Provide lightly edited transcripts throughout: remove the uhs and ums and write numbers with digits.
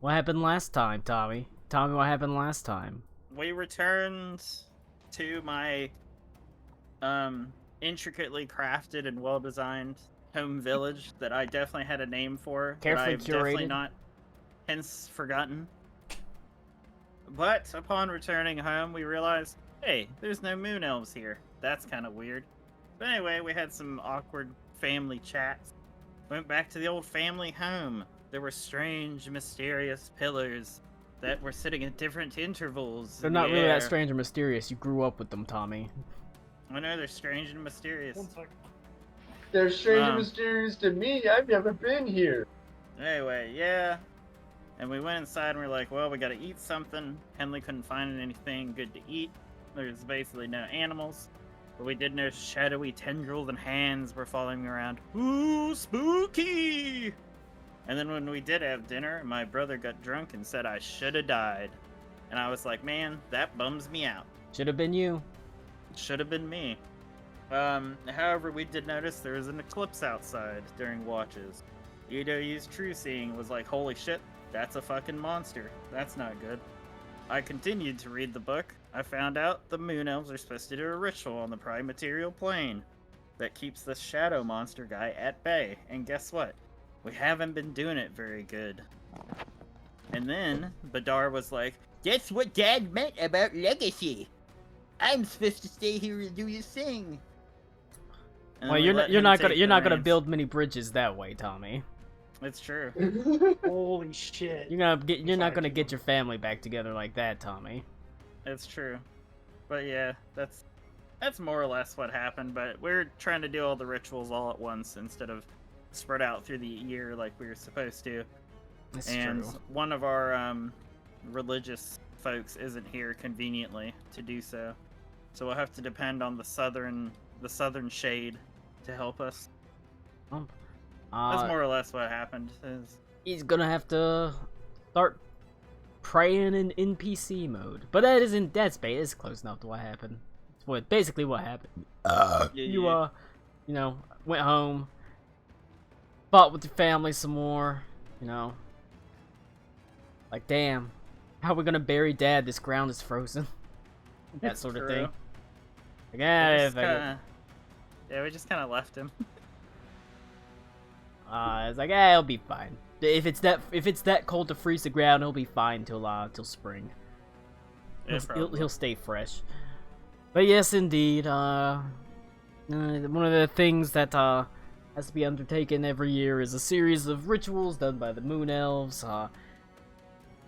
What happened last time, Tommy? Tommy, what happened last time? We returned to my intricately crafted and well-designed home village that I definitely had a name for, but Carefully I've definitely curated. not hence forgotten. But upon returning home, we realized, hey, there's no moon elves here. That's kind of weird. But anyway, we had some awkward family chats. Went back to the old family home. There were strange, mysterious pillars that were sitting at different intervals They're in the not really that air. strange or mysterious. You grew up with them, Tommy. I know they're strange and mysterious. One second. They're strange and Um, mysterious to me. I've never been here. Anyway, yeah. And we went inside and we are like, well, we gotta eat something. Henley couldn't find anything good to eat. There's basically no animals. But we did notice shadowy tendrils and hands were following around. Ooh, spooky! And then when we did have dinner, my brother got drunk and said I should have died. And I was like, man, that bums me out. Should have been you. Should have been me. However, we did notice there was an eclipse outside during watches. Idoi's true seeing was like, holy shit, that's a fucking monster. That's not good. I continued to read the book. I found out the moon elves are supposed to do a ritual on the prime material plane that keeps the shadow monster guy at bay. And guess what? We haven't been doing it very good. And then Badar was like, that's what Dad meant about legacy. I'm supposed to stay here and do your thing. And Well, we you're let not, you're him not take gonna you're the not gonna reins. build many bridges that way, Tommy. It's true. Holy shit. You're not gonna Sorry, get your family back together like that, Tommy. It's true. But yeah, that's more or less what happened. But we're trying to do all the rituals all at once instead of spread out through the year like we were supposed to. That's And true. one of our religious folks isn't here conveniently to do so. So we'll have to depend on the southern shade to help us. That's more or less what happened. He's gonna have to start praying in NPC mode. But that isn't Dead Space. It's close enough to what happened. It's basically what happened. You went home, fought with your family some more. Like, damn, how are we gonna bury Dad? This ground is frozen. That sort of thing. Like, yeah, we just kind of left him. It's like, it'll be fine. If it's that cold to freeze the ground, he'll be fine till spring. He'll stay fresh. But yes, indeed. One of the things that has to be undertaken every year is a series of rituals done by the Moon Elves.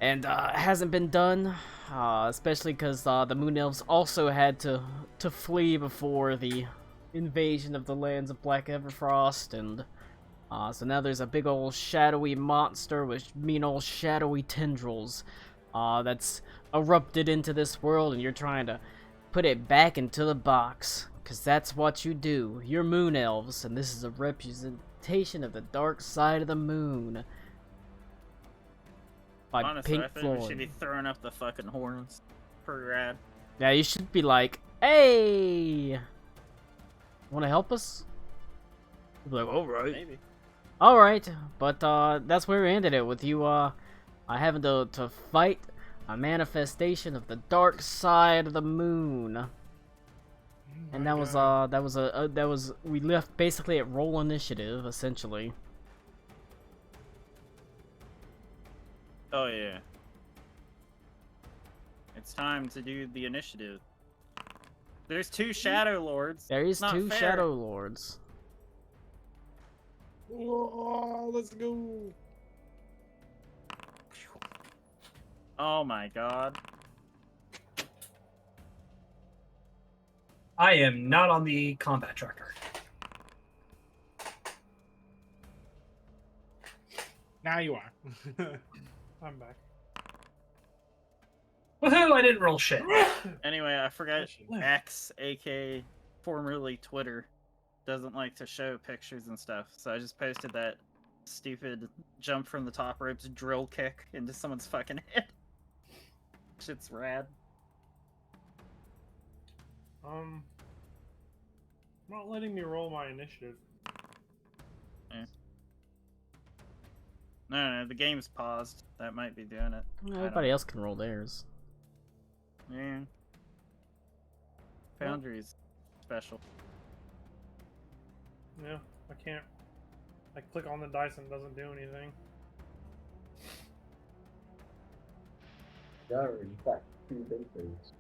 And it hasn't been done, especially because the Moon Elves also had to flee before the invasion of the lands of Black Everfrost, and so now there's a big old shadowy monster with mean old shadowy tendrils that's erupted into this world, and you're trying to put it back into the box, because that's what you do. You're Moon Elves, and this is a representation of the dark side of the moon. By Honestly, Pink I think Floyd. we should be throwing up the fucking horns. Pretty rad. Yeah, you should be like, hey, want to help us? You'd be like, alright. Maybe. Alright, but that's where we ended it, with you having to fight a manifestation of the dark side of the moon. And that was we left basically at roll initiative, essentially. Oh yeah. It's time to do the initiative. There's two Shadow Lords. There is It's not two fair. Shadow Lords. Whoa, let's go. Oh my god. I am not on the combat tracker. Now you are. I'm back. Woohoo! I didn't roll shit. Anyway, I forgot Oh, shit. X, aka formerly Twitter, doesn't like to show pictures and stuff. So I just posted that stupid jump from the top ropes drill kick into someone's fucking head. Shit's rad. Not letting me roll my initiative. No, the game's paused. That might be doing it. Everybody else can roll theirs. Yeah. Foundry's special. Yeah, I can't. I click on the dice and it doesn't do anything. Yeah, in fact, 2 bakers.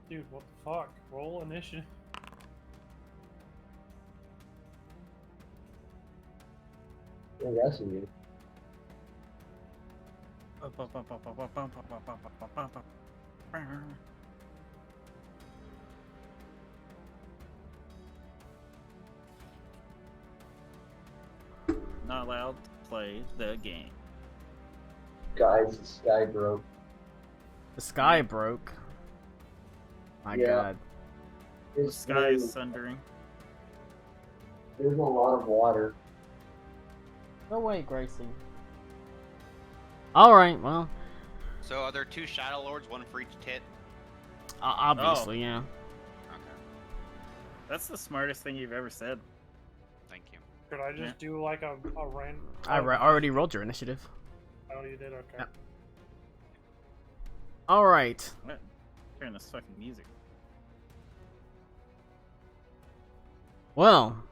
Dude, what the fuck? Roll initiative. Yeah, that's weird. Not allowed to play the game. Guys, the sky broke. The sky broke. My Yeah. god. The It's sky very- is sundering. There's a lot of water. No way, Gracie. Alright, well, So are there 2 Shadow Lords, 1 for each tit? obviously, yeah. Okay, That's the smartest thing you've ever said. thank you. Could I just do like a random? Already rolled your initiative. Oh, you did? Okay. Yeah. Alright. What? Turn this fucking music. Well,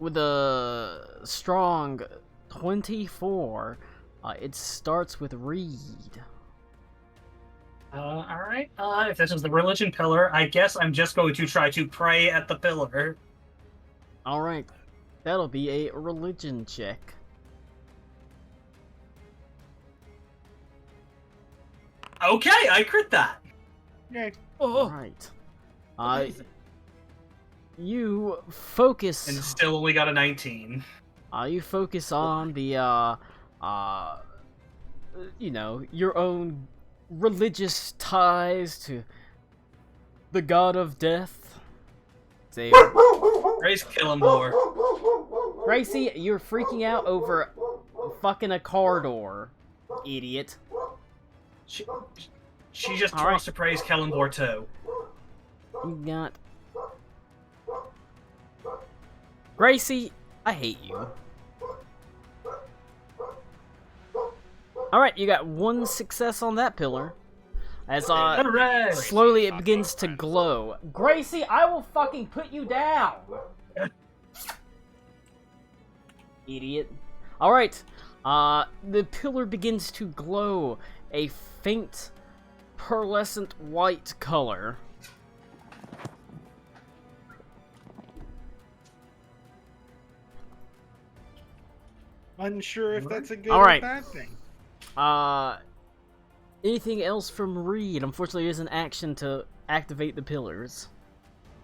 with a strong 24, it starts with Reed. Alright. If this is the religion pillar, I guess I'm just going to try to pray at the pillar. Alright, that'll be a religion check. Okay, I crit that. Yay. Alright. Amazing. You focus. And still only got a 19. You focus on the, you know, your own religious ties to the god of death. Say, Praise Killamore. Gracie, you're freaking out over fucking a car door, idiot. She just All right. wants to praise Kellenborg too. You got Gracie, I hate you. Alright, you got 1 success on that pillar. As Hooray! slowly it begins to glow. Gracie, I will fucking put you down! Idiot. Alright, the pillar begins to glow a faint pearlescent white color. Unsure if that's a good All or right. bad thing. Anything else from Reed? Unfortunately, there's an action to activate the pillars.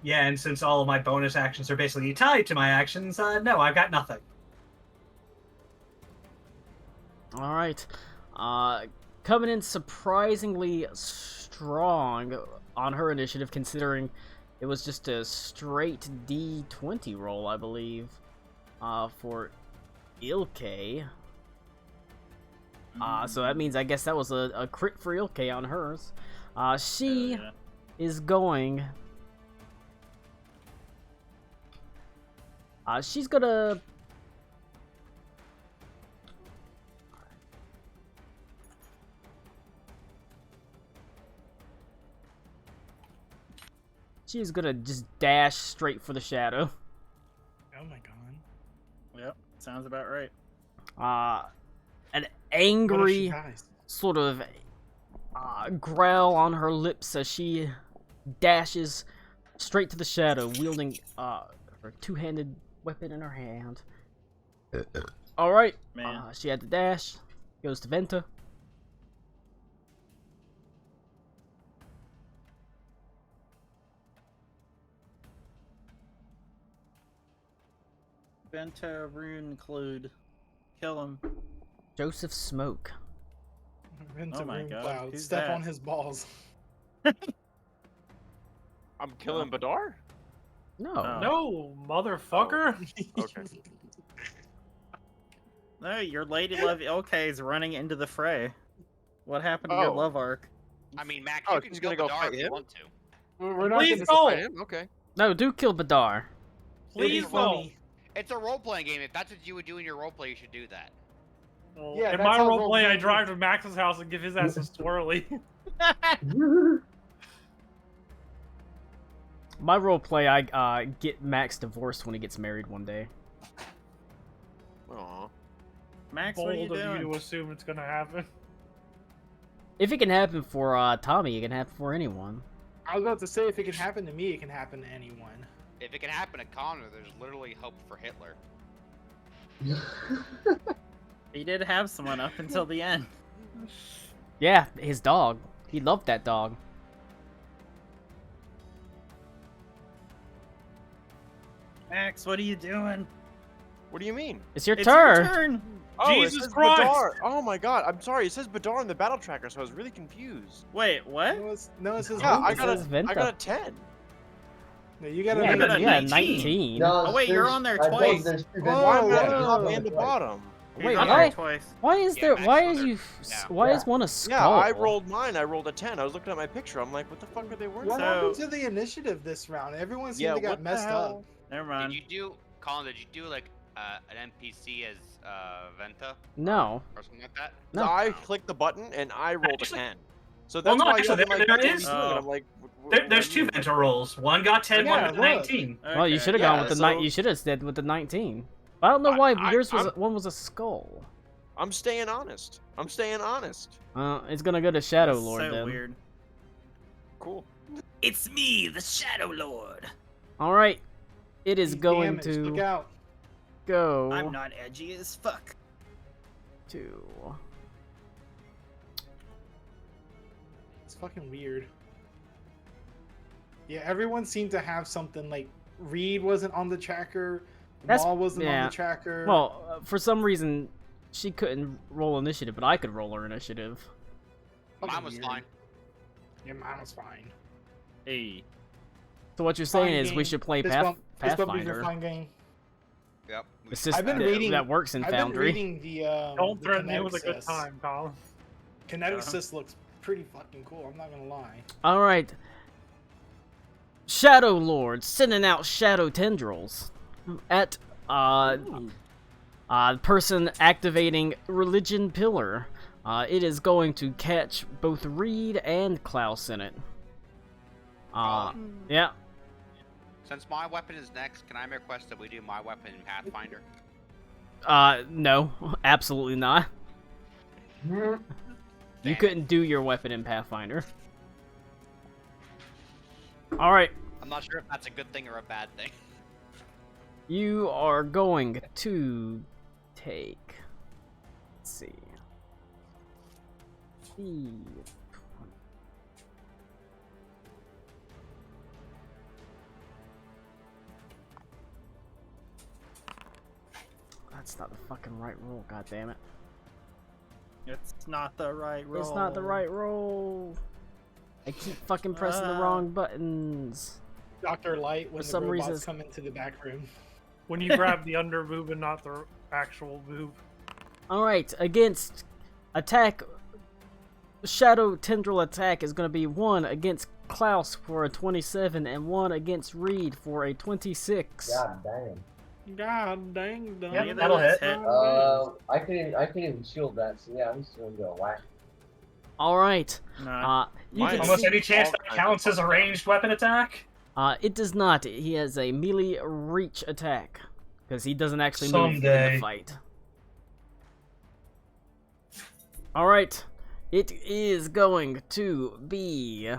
Yeah, and since all of my bonus actions are basically tied to my actions, no, I've got nothing. Alright. Coming in surprisingly strong on her initiative, considering it was just a straight D20 roll, I believe, for Ilke. So that means I guess that was a crit for Ilke on hers. She Yeah. is going... she's gonna... She's gonna just dash straight for the shadow. Oh my god. Yep, sounds about right. An What if she angry dies? sort of growl on her lips as she dashes straight to the shadow, wielding her two-handed weapon in her hand. Alright, Man. she had to dash, goes to Venta. Bento, Rune, Clued. Kill him. Joseph Smoke. Into Oh my room God, cloud. who's Step that? on his balls. I'm killing Badar? No. Oh. No, motherfucker. Okay. No, your lady love Ilke is running into the fray. What happened to your Oh. love arc? I mean, Max, Oh, you can he's kill gonna go Badar fight if you him? want to. We're not Please gonna go. Fight him? Okay. No, do kill Badar. Please It'd be go. funny. It's a role-playing game. If that's what you would do in your roleplay, you should do that. Yeah, in that's my how roleplay, I role-playing drive to Max's house and give his ass a swirly. My roleplay, I get Max divorced when he gets married one day. Aw. Max, what are you Bold of you doing? to assume it's gonna happen. If it can happen for Tommy, it can happen for anyone. I was about to say, if it can happen to me, it can happen to anyone. If it can happen to Connor, there's literally hope for Hitler. He did have someone up until the end. Yeah, his dog. He loved that dog. Max, what are you doing? What do you mean? It's your It's turn. your turn. Oh, it Jesus says Christ! Badar. Oh my god, I'm sorry. It says Badar in the battle tracker, so I was really confused. Wait, what? No, it says Yeah, I It got says a, Venta. I got a 10. No, you gotta Yeah, I got a 19. 19. No, Oh, wait, you're there's- on there I told twice. you there's two Whoa, vendors. Why am whoa, I whoa, not whoa, in the whoa. bottom? He's Wait, on why? there twice. Why is Yeah, there? Max Why was is there. you? Yeah. Why is Yeah. one a Yeah, skull? I rolled mine. I rolled a 10. I was looking at my picture. I'm like, what the fuck are they wearing? What So- happened to the initiative this round? Everyone seemed Yeah, to got what the messed hell? up. Never Did mind. you do, Colin? Did you do like an NPC as Venta No. or something like that? No. I clicked the button and I rolled Actually- a 10. So Well, that's no, why actually, I'm like, there what are you is- doing? And I'm like, There's two Venta rolls. One got 10, Yeah, one got look. 19. Well, you Okay. should have Yeah, gone with the so- You should have said with the 19. I don't know why I- yours was I'm- one was a skull. I'm staying honest. I'm staying honest. It's gonna go to Shadow That's Lord so then. weird. Cool. It's me, the Shadow Lord. All right, it is Be going damaged. Look to out. go I'm not edgy as fuck. to. It's fucking weird. Yeah, everyone seemed to have something like Reed wasn't on the tracker, That's- Maul wasn't on yeah. the tracker. Well, for some reason, she couldn't roll initiative, but I could roll her initiative. Fucking Mine was weird. fine. Yeah, mine was fine. Hey. So what you're saying Fine is we game. should play Fist bump is a Pathfinder. fine game. Yep. The system I've been that, reading- that works in I've been Foundry. reading the Don't the threaten me kinetic with a good sys. time, Colin. Kinetic Uh-huh. Sys looks pretty fucking cool. I'm not gonna lie. All right. Shadow Lord sending out shadow tendrils at person activating Religion Pillar. It is going to catch both Reed and Klaus in it. Yeah. Since my weapon is next, can I request that we do my weapon in Pathfinder? No, absolutely not. You Damn. couldn't do your weapon in Pathfinder. All right. I'm not sure if that's a good thing or a bad thing. You are going to take. Let's see. That's not the fucking right roll, god damn it. It's not the right roll. It's not the right roll. I keep fucking pressing the wrong buttons. Dr. Light when For the some robots reason- come into the back room. When you grab the under boob and not the actual boob. Alright, against attack. Shadow Tendril attack is going to be 1 against Klaus for a 27 and 1 against Reed for a 26. God damn. God dang. Yep, Neither that'll of us hit. I can't even shield that, so yeah, I'm just gonna go whack. Alright. Nah. You Mine can Almost see, any chance all that kinds counts of as a fucking ranged weapon attack? it does not. He has a melee reach attack. Because he doesn't actually move in Someday. the fight. Alright. It is going to be...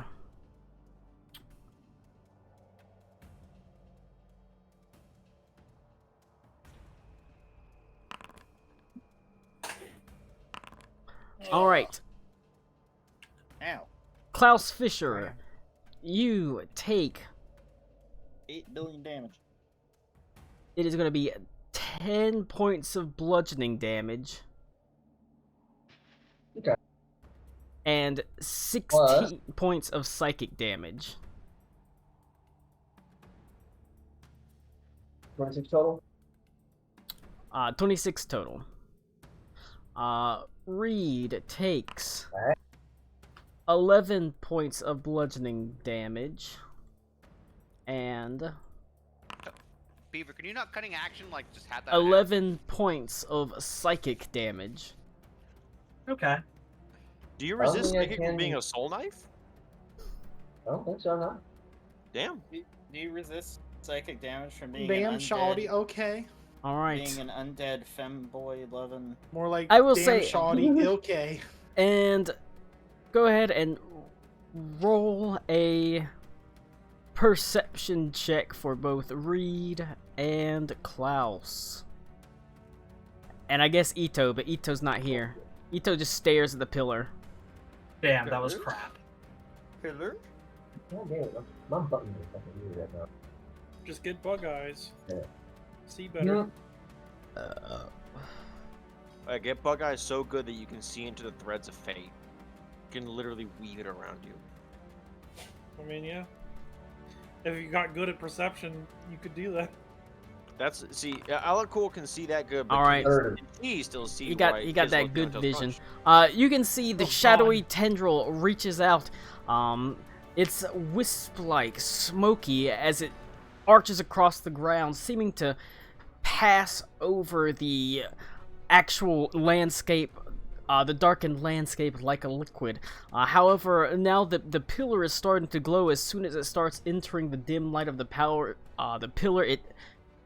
Alright. Ow. Klaus Fischer, you take... 8 billion damage. It is going to be 10 points of bludgeoning damage. Okay. And 16 Plus? points of psychic damage. 26 total? 26 total. Reed takes Alright. 11 points of bludgeoning damage. And Beaver, can you not cutting action like just have that? 11 points of psychic damage. Okay. Do you I don't resist think I psychic from can- being a soul knife? I don't think so, no. Damn. Do you resist psychic damage from being Damn, an Shawty, undead, okay. Alright. being an undead femboy loving? More like I will damn, say- Shawty, okay. And go ahead and roll a perception check for both Reed and Klaus. And I guess Ito, but Ito's not here. Ito just stares at the pillar. Damn, that was crap. Pillar? God damn it, my button is fucking weird right now. Just get bug eyes. Yeah. See better. Get Bug Eyes so good that you can see into the threads of fate. You can literally weave it around you. I mean, yeah. If you got good at perception, you could do that. That's Alakul can see that good, but Alright. he still see. You got right, you got just that looking good until vision. crunch. You can see the Oh, shadowy God. tendril reaches out. It's wisp-like, smoky as it arches across the ground, seeming to pass over the actual landscape, the darkened landscape like a liquid. However, now the pillar is starting to glow. As soon as it starts entering the dim light of the pillar, it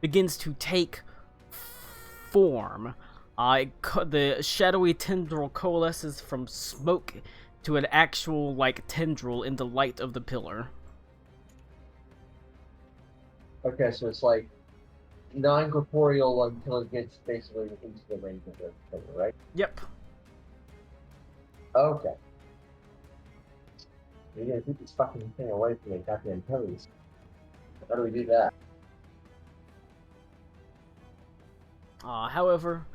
begins to take form. The shadowy tendril coalesces from smoke to an actual, like, tendril in the light of the pillar. Okay, so it's like non-corporeal until it gets basically into the range of the pillar, right? Yep. Okay. You're gonna keep this fucking thing away from me, goddamn toes. How do we do that? However,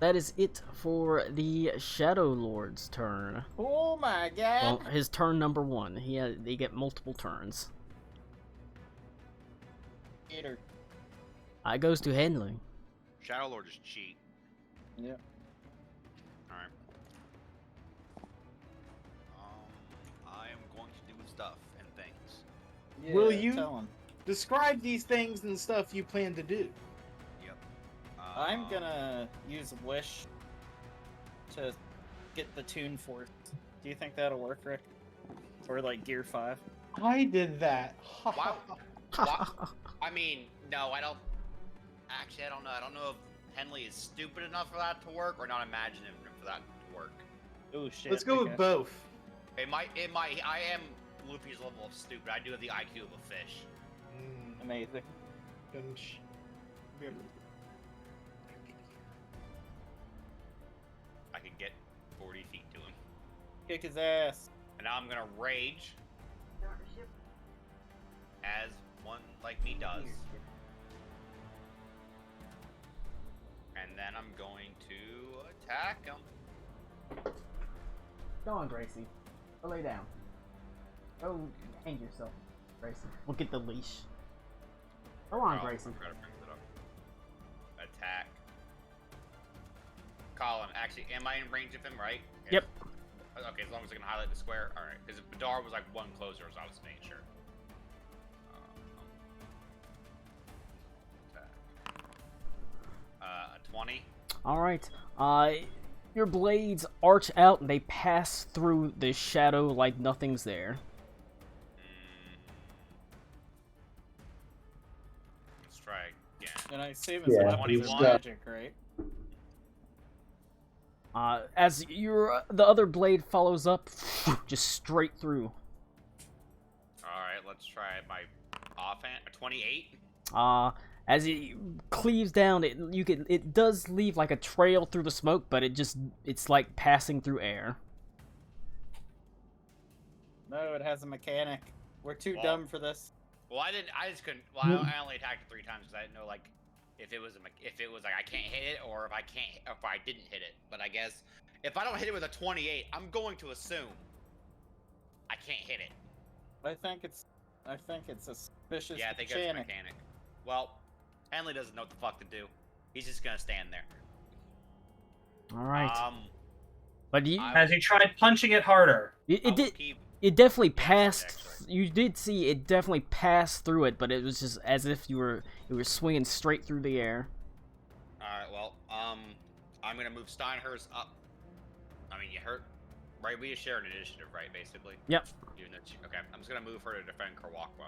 that is it for the Shadow Lord's turn. Oh my god! Well, his turn number 1. They get multiple turns. Gator. It goes to Henley. Shadow Lord is cheat. Yep. Alright. I am going to do stuff and things. Yeah, Will you? Tell him. Describe these things and stuff you plan to do. Yep. I'm gonna use Wish to get the Tune Force. Do you think that'll work, Rick? Or like Gear 5? I did that. Wow. Wha- I mean, no, I don't. Actually, I don't know. I don't know if Henley is stupid enough for that to work or not imaginative enough for that to work. Oh shit. Let's go okay. with both. It might. I am Luffy's level of stupid. I do have the IQ of a fish. Amazing. I can get 40 feet to him. Kick his ass. And now I'm gonna rage. As one like me does. And then I'm going to attack him. Go on, Gracie. Go lay down. Go hang yourself, Gracie. We'll get the leash. Go on, Oh, Gracie. I forgot to bring it up. Attack. Colin, actually, am I in range of him, right? Yep. Okay, as long as I can highlight the square. Alright, because Badar was like one closer, so I was making sure. Attack. 20. Alright. Your blades arch out and they pass through the shadow like nothing's there. Let's try again. And I save his Yeah, weapons as 21. magic, right? As the other blade follows up, just straight through. Alright, let's try my offhand. 28. As it cleaves down, it does leave like a trail through the smoke, but it's like passing through air. No, it has a mechanic. We're too Well, dumb for this. Well, I just couldn't. Well, I only attacked it 3 times because I didn't know like if it was like I can't hit it or if I didn't hit it. But I guess if I don't hit it with a 28, I'm going to assume I can't hit it. I think it's a suspicious Yeah, I think that's mechanic. mechanic. Well, Henley doesn't know what the fuck to do. He's just gonna stand there. All right. But you, I Has he tried punching it harder? it will did. keep- It definitely Yes, passed. actually. You did see it definitely passed through it, but it was just as if you were swinging straight through the air. Alright, well, I'm gonna move Steinhurst up. I mean, you hurt. Right, we share an initiative, right, basically? Yep. Even though okay, I'm just gonna move her to defend Karakwa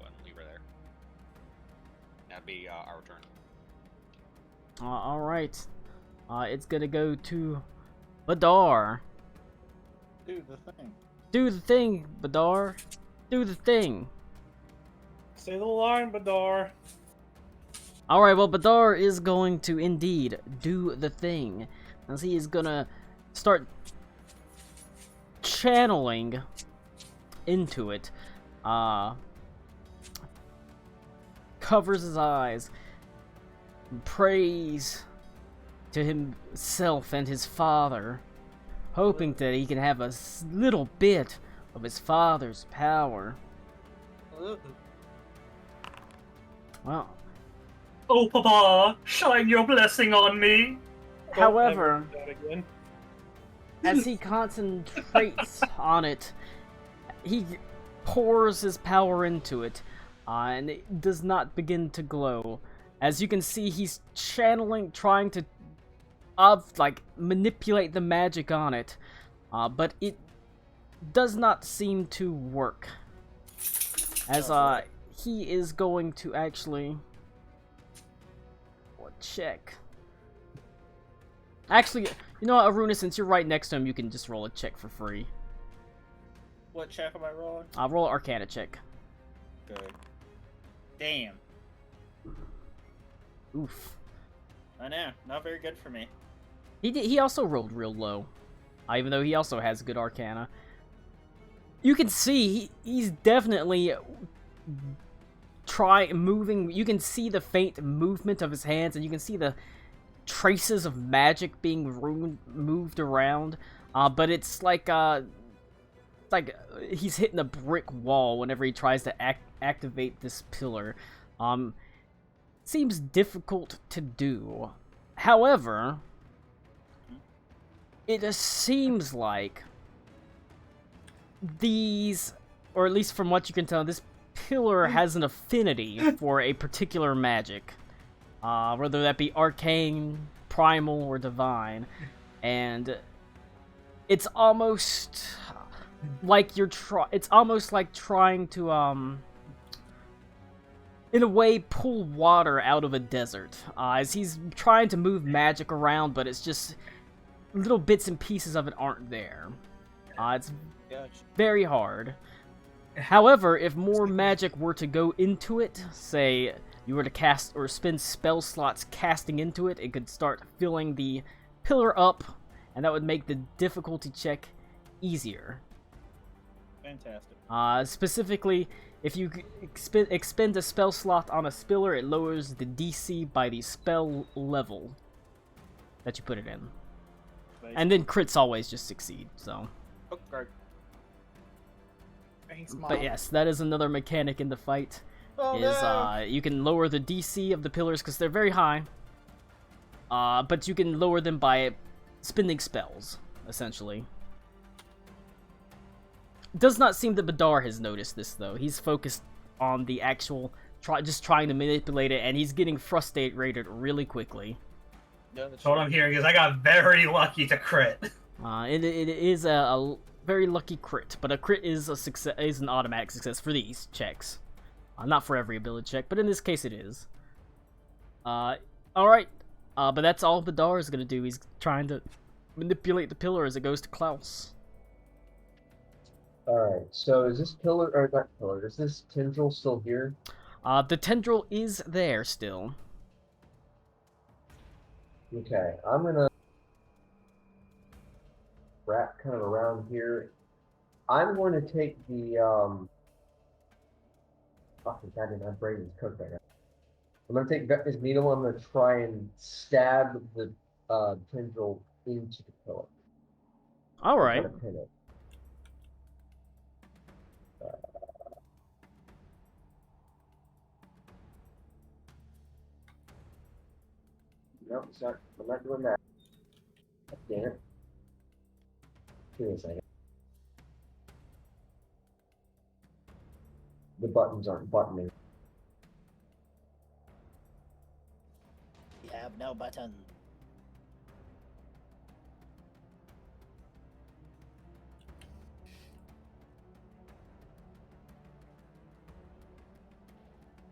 and leave her there. That'd be our turn. All right. It's gonna go to Badar. Do the thing. Do the thing, Badar. Do the thing. Say the line, Badar. All right. Well, Badar is going to indeed do the thing, as he is gonna start channeling into it. Covers his eyes, prays to himself and his father, hoping that he can have a little bit of his father's power. Well, Oh, Papa, shine your blessing on me. however, Don't ever do that again. as he concentrates on it, he pours his power into it, and it does not begin to glow. As you can see, he's channeling, trying to, manipulate the magic on it, but it does not seem to work. As, he is going to actually... check. Actually, you know what, Aruna, since you're right next to him, you can just roll a check for free. What check am I rolling? I'll roll an Arcana check. Good. Damn. Oof. I know. Not very good for me. He also rolled real low, even though he also has good Arcana. You can see he's definitely moving. You can see the faint movement of his hands, and you can see the traces of magic being moved around. But it's like he's hitting a brick wall whenever he tries to activate this pillar. Seems difficult to do. However, it just seems like these, or at least from what you can tell, this pillar has an affinity for a particular magic. Whether that be arcane, primal, or divine. And it's almost like it's almost like trying to, in a way, pull water out of a desert. As he's trying to move magic around, but it's just little bits and pieces of it aren't there. It's very hard. However, if more magic were to go into it, say you were to cast or spend spell slots casting into it, it could start filling the pillar up, and that would make the difficulty check easier. Fantastic. Specifically, if you expend a spell slot on a spiller, it lowers the DC by the spell level that you put it in. And then crits always just succeed, so. Okay. Thanks, Mom. But yes, that is another mechanic in the fight. You can lower the DC of the pillars because they're very high. But you can lower them by spending spells, essentially. Does not seem that Badar has noticed this, though. He's focused on the actual, just trying to manipulate it, and he's getting frustrated really quickly. So what I'm hearing is I got very lucky to crit. It is a very lucky crit, but a crit is an automatic success for these checks. Not for every ability check, but in this case it is. Alright. But that's all Badar is going to do. He's trying to manipulate the pillar as it goes to Klaus. Alright, so is this pillar, or not pillar, is this tendril still here? The tendril is there still. Okay, I'm gonna wrap kind of around here. I'm going to take the, fucking goddamn, my brain is cooked right now. I'm gonna take Vecna's needle, I'm gonna try and stab the, tendril into the pillar. Alright. I'm gonna pin it. No, it's not. I'm not doing that. Damn it. Give me a second. The buttons aren't buttoning. You have no button.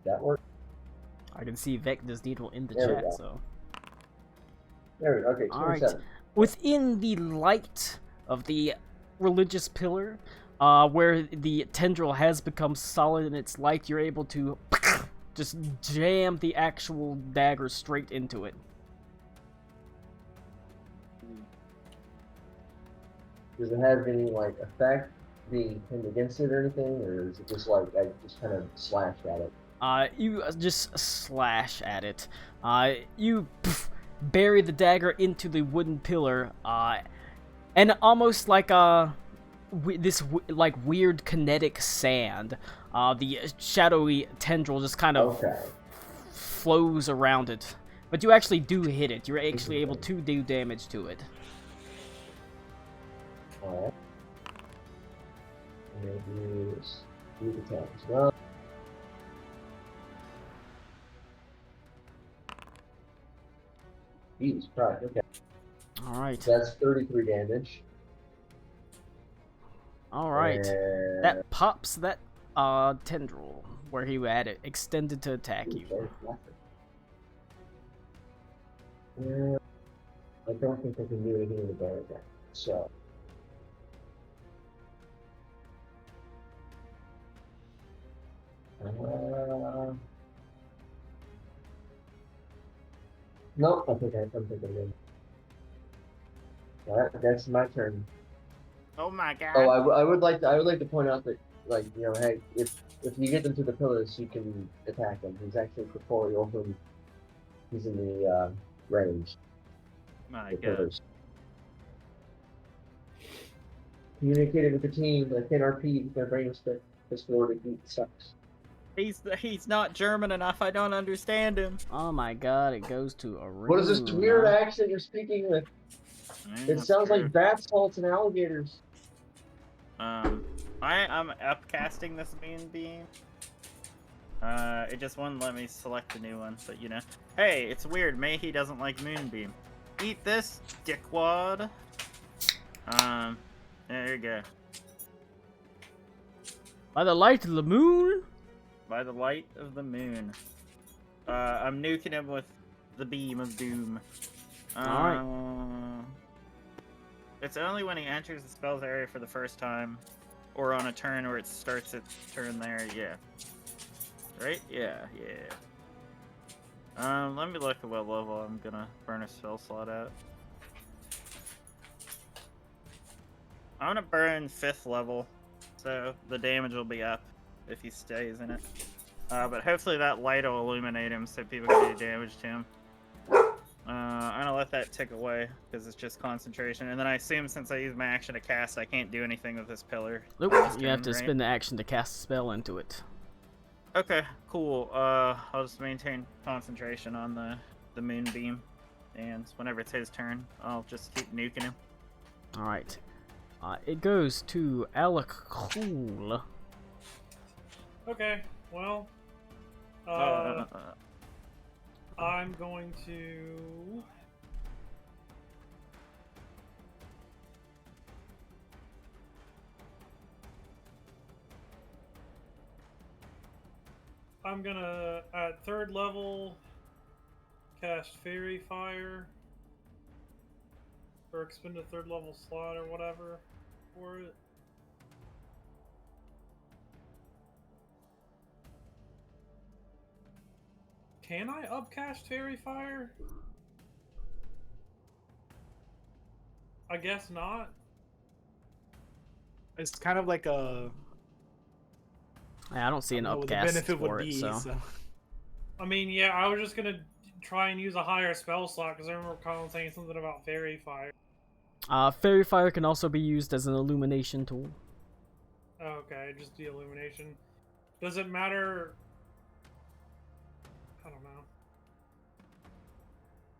That work? I can see Vecna's needle in the There we chat, go. so. There we go. Okay, Alright. 27. Within the light of the religious pillar, where the tendril has become solid in its light, you're able to just jam the actual dagger straight into it. Does it have any like effect being pinned against it or anything, or is it just like I just kind of slashed at it? You just slash at it. You bury the dagger into the wooden pillar, and almost like this like weird kinetic sand, the shadowy tendril just kind of flows around it. But you actually do hit it. You're actually able to do damage to it. Alright. I'm gonna do this. Do the attack as well. Jesus Christ, okay. Alright. That's 33 damage. Alright. And... That pops that tendril where he had it extended to attack you. Yeah, I don't think I can do anything about that. So. No, I think I'm good. Alright, that's my turn. Oh my god. Oh, I would like to point out that, like, you know, hey, if you get them to the pillars, you can attack them. He's actually corporeal when he's in the range. My The god. pillars. Communicated with the team, like NRP, their brain was this Florida heat sucks. He's not German enough. I don't understand him. Oh my god, it goes to a What is this weird accent you're speaking with? It sounds like bath salts and alligators. I'm upcasting this moonbeam. It just wouldn't let me select a new one, but you know. Hey, it's weird. Mayhe doesn't like moonbeam. Eat this, dickwad. There you go. By the light of the moon? By the light of the moon. I'm nuking him with the beam of doom. Alright. It's only when he enters the spell's area for the first time, or on a turn where it starts its turn there, yeah. Right? Yeah. Let me look at what level I'm gonna burn a spell slot at. I'm gonna burn 5th level, so the damage will be up if he stays in it. But hopefully that light will illuminate him so people can do damage to him. I'm gonna let that tick away, because it's just concentration. And then I assume since I use my action to cast, I can't do anything with this pillar. Nope, you have to spend the action to cast a spell into it. Okay, cool. I'll just maintain concentration on the moonbeam. And whenever it's his turn, I'll just keep nuking him. Alright. It goes to Alec Cool. Okay, well, I'm going to... I'm gonna, at 3rd level, cast Fairy Fire. Or expend a 3rd level slot or whatever for it. Can I upcast Fairy Fire? I guess not. It's kind of like a... I don't see an what the upcast benefit for would it, be, so. I mean, yeah, I was just gonna try and use a higher spell slot because I remember Colin saying something about Fairy Fire. Fairy Fire can also be used as an illumination tool. Oh, okay, just the illumination. Does it matter? I don't know.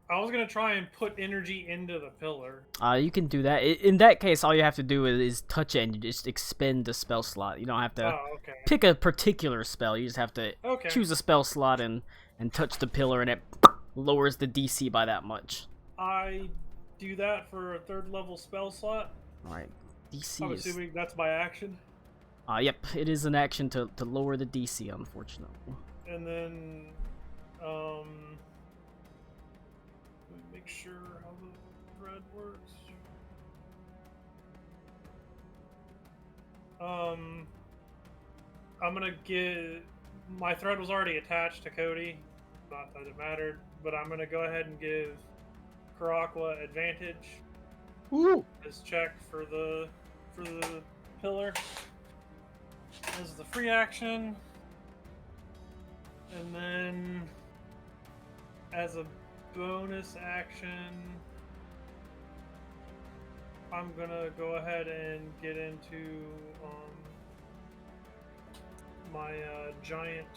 I was gonna try and put energy into the pillar. You can do that. In that case, all you have to do is touch it and you just expend the spell slot. You don't have to Oh, okay. pick a particular spell. You just have to Okay. choose a spell slot and touch the pillar, and it lowers the DC by that much. I do that for a 3rd level spell slot. Alright, I'm DC is... assuming that's my action. Yep, it is an action to lower the DC, unfortunately. And then, let me make sure how the thread works. I'm gonna get... My thread was already attached to Cody. Not that it mattered, but I'm gonna go ahead and give Karakwa advantage. Woo! His check for the pillar. This is the free action. And then as a bonus action, I'm gonna go ahead and get into my giant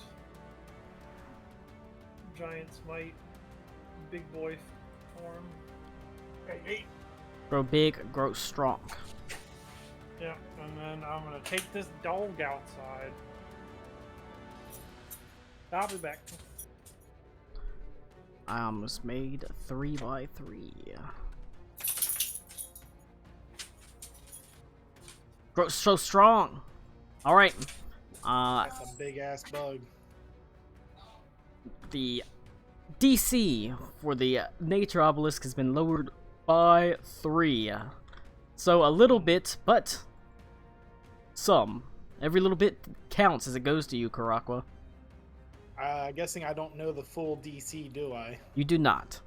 smite big boy form. Okay. Grow big, grow strong. Yeah, and then I'm gonna take this dog outside. I'll be back. I almost made 3x3. Grow so strong. All right. That's a big ass bug. The DC for the nature obelisk has been lowered by 3. So a little bit, but some. Every little bit counts as it goes to you, Karakwa. Guessing I don't know the full DC, do I? You do not.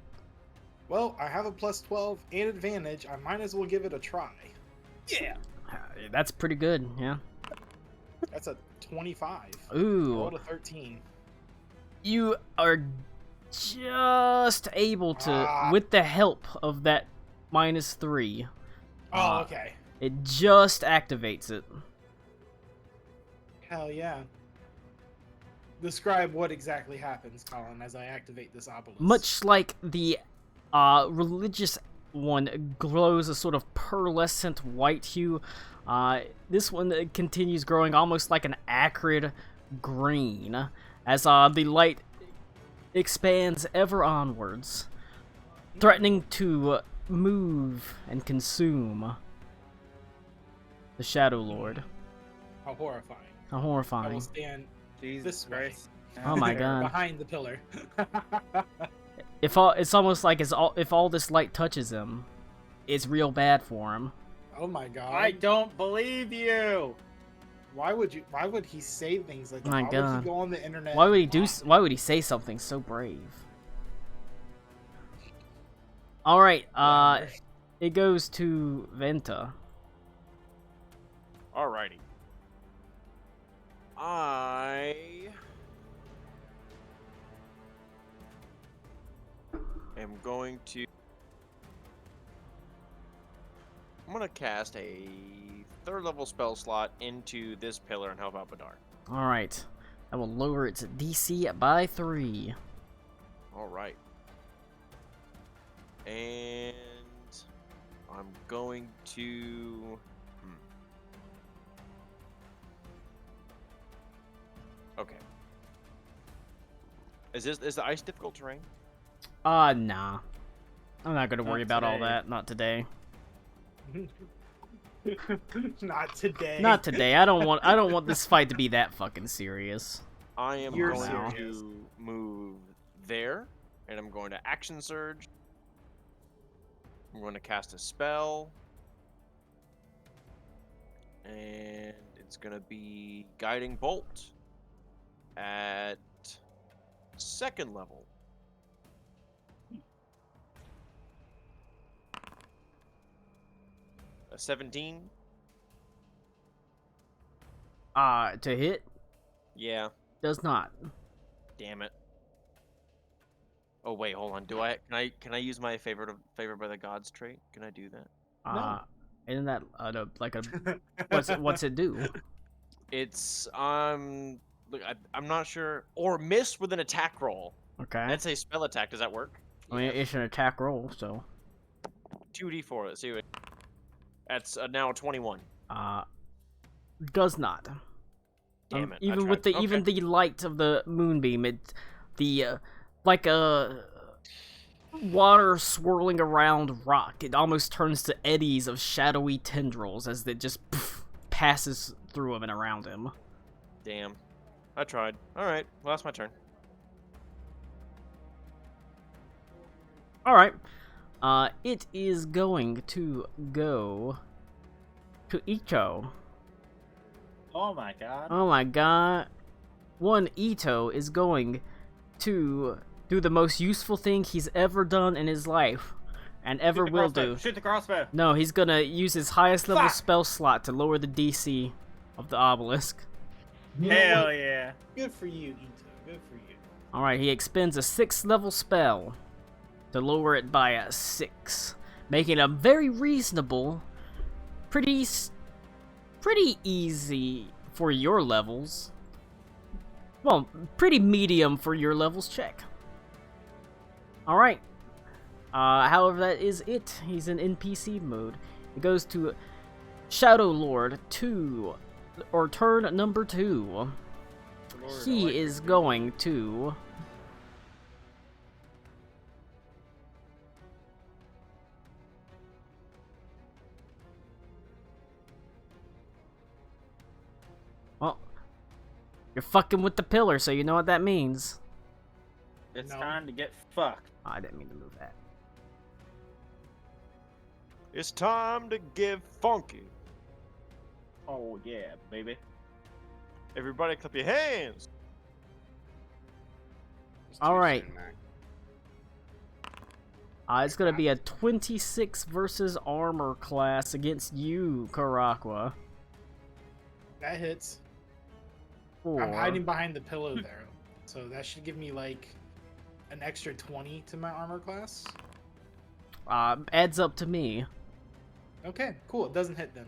Well, I have a plus 12 and advantage. I might as well give it a try. Yeah. That's pretty good, yeah. That's a 25. Ooh. Rolled a 13. You are just able to, with the help of that -3. Oh, okay. It just activates it. Hell yeah. Describe what exactly happens, Colin, as I activate this obelisk. Much like the religious one glows a sort of pearlescent white hue, this one continues growing almost like an acrid green as the light expands ever onwards, threatening to move and consume the Shadow Lord. How horrifying. How I horrifying. will stand Jesus this way. Christ. Oh my god. Behind the pillar. It's almost like if all this light touches him, it's real bad for him. Oh my god. I don't believe you. Why would he say things like that? My Why would god. he go on the internet? Why would he and do? lie? Why would he say something so brave? All right. It goes to Venta. Alrighty. I am going to... I'm going to cast a 3rd level spell slot into this pillar and help out Badar. All right. That will lower its DC by 3. Alright. And I'm going to... Okay. Is the ice difficult terrain? Nah. I'm not gonna worry Not about all today. that. Not today. Not today. Not today. I don't want this fight to be that fucking serious. I am You're going serious. to move there, and I'm going to action surge. I'm going to cast a spell, and it's going to be guiding bolt at 2nd level. A 17. To hit Yeah. does not. Damn it. Oh wait, hold on. Can I use my favorite by the gods trait? Can I do that? Isn't that like a what's it do? It's look, I'm not sure. Or miss with an attack roll. Okay. That's a spell attack. Does that work? I mean, it's an attack roll, so. 2d4. Let's see what. That's now 21. Does not. Damn it. Even with the even the light of the moonbeam, like a water swirling around rock. It almost turns to eddies of shadowy tendrils as it just passes through him and around him. Damn. I tried. All right. Well, that's my turn. All right. It is going to go to Ito. Oh my god. Oh my god. One Ito is going to do the most useful thing he's ever done in his life. And ever will do. Shoot the crossbow. No, he's gonna use his highest level spell slot to lower the DC of the obelisk. Hell yeah. Good for you, Ito. Good for you. Alright, he expends a 6th level spell to lower it by a 6. Making a very reasonable, pretty easy for your levels. Well, pretty medium for your levels check. Alright. However, that is it. He's in NPC mode. It goes to Shadow Lord 2, or turn number 2. He is going to... Well, you're fucking with the pillar, so you know what that means. It's time to get fucked. Oh, I didn't mean to move that. It's time to get funky. Oh yeah, baby. Everybody clap your hands. All right. It's gonna be a 26 versus armor class against you, Karakwa. That hits. Or... I'm hiding behind the pillow there, so that should give me like an extra 20 to my armor class. Adds up to me. Okay, cool. It doesn't hit then.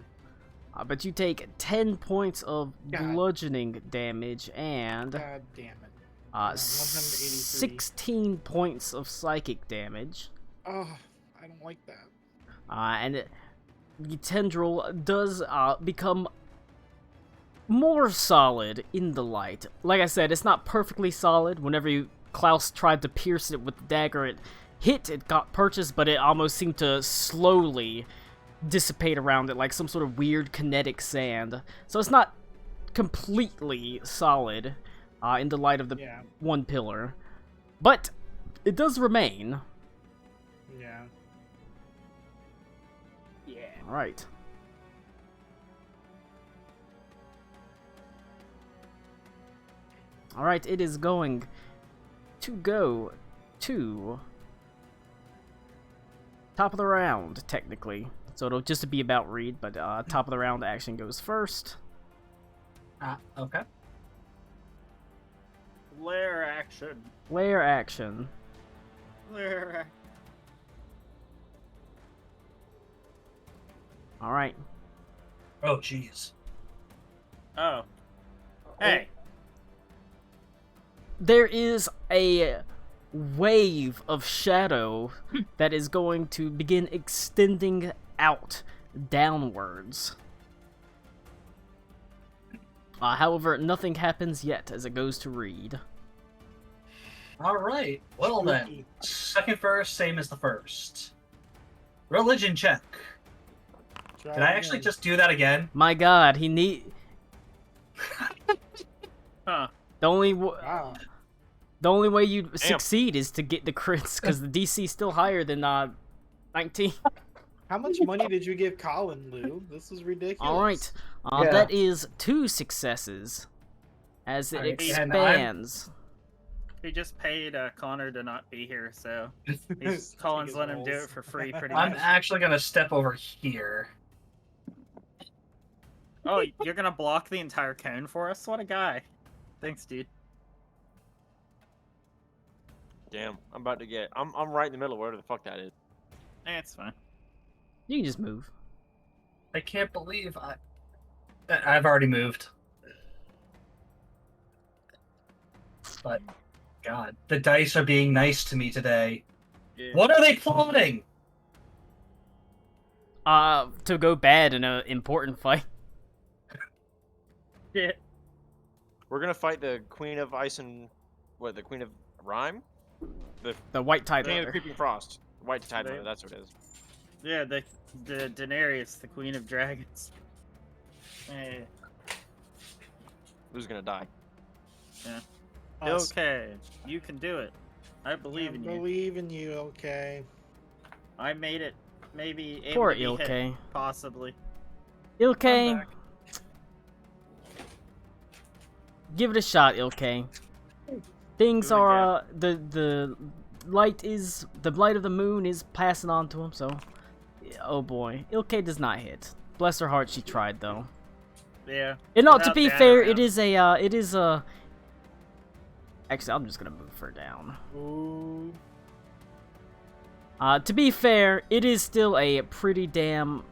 But you take 10 points of bludgeoning damage and God damn it. 16 points of psychic damage. Oh, I don't like that. And the tendril does become more solid in the light. Like I said, it's not perfectly solid. Whenever Klaus tried to pierce it with the dagger, it got purchased, but it almost seemed to slowly dissipate around it like some sort of weird kinetic sand. So it's not completely solid in the light of the one pillar. But it does remain. Yeah. Yeah. Alright. Alright, it is going to go to top of the round, technically. So it'll just be about Reed, but top of the round action goes first. Okay. Lair action. Lair action. Lair action. Alright. Oh, jeez. Oh. Hey. There is a wave of shadow that is going to begin extending out downwards. However, nothing happens yet as it goes to Reed. Alright. Well then. Second verse, same as the first. Religion check. Did I actually just do that again? My god, he need... Huh. The only Wow. the only way you succeed is to get the crits, because the DC is still higher than 19. How much money did you give Colin, Lou? This is ridiculous. Alright, that is 2 successes as it expands. He just paid Connor to not be here, so Colin's letting him do it for free pretty much. I'm actually gonna step over here. Oh, you're gonna block the entire cone for us? What a guy. Thanks, dude. Damn, I'm about to get... I'm right in the middle of wherever the fuck that is. It's fine. You can just move. I can't believe I've already moved. But, God, the dice are being nice to me today. Yeah. What are they plotting? To go bad in an important fight. Yeah. We're gonna fight the Queen of Ice and the Queen of Rime? The White Tide Queen of Mother. Creeping Frost. White Tide They- Mother, that's what it is. Yeah, the Daenerys, the Queen of Dragons. Who's gonna die? Us. Okay, you can do it. I believe in you. Believe in you, okay. I made it. Maybe able Poor to be hit, Ilke. possibly. Ilke. back. Give it a shot, Ilke. Things Do it are the light of the moon is passing on to him, so oh boy. Ilke does not hit. Bless her heart, she tried though. Yeah. And no, to Without be that fair, around. it is a actually I'm just gonna move her down. Ooh. To be fair, it is still a pretty damn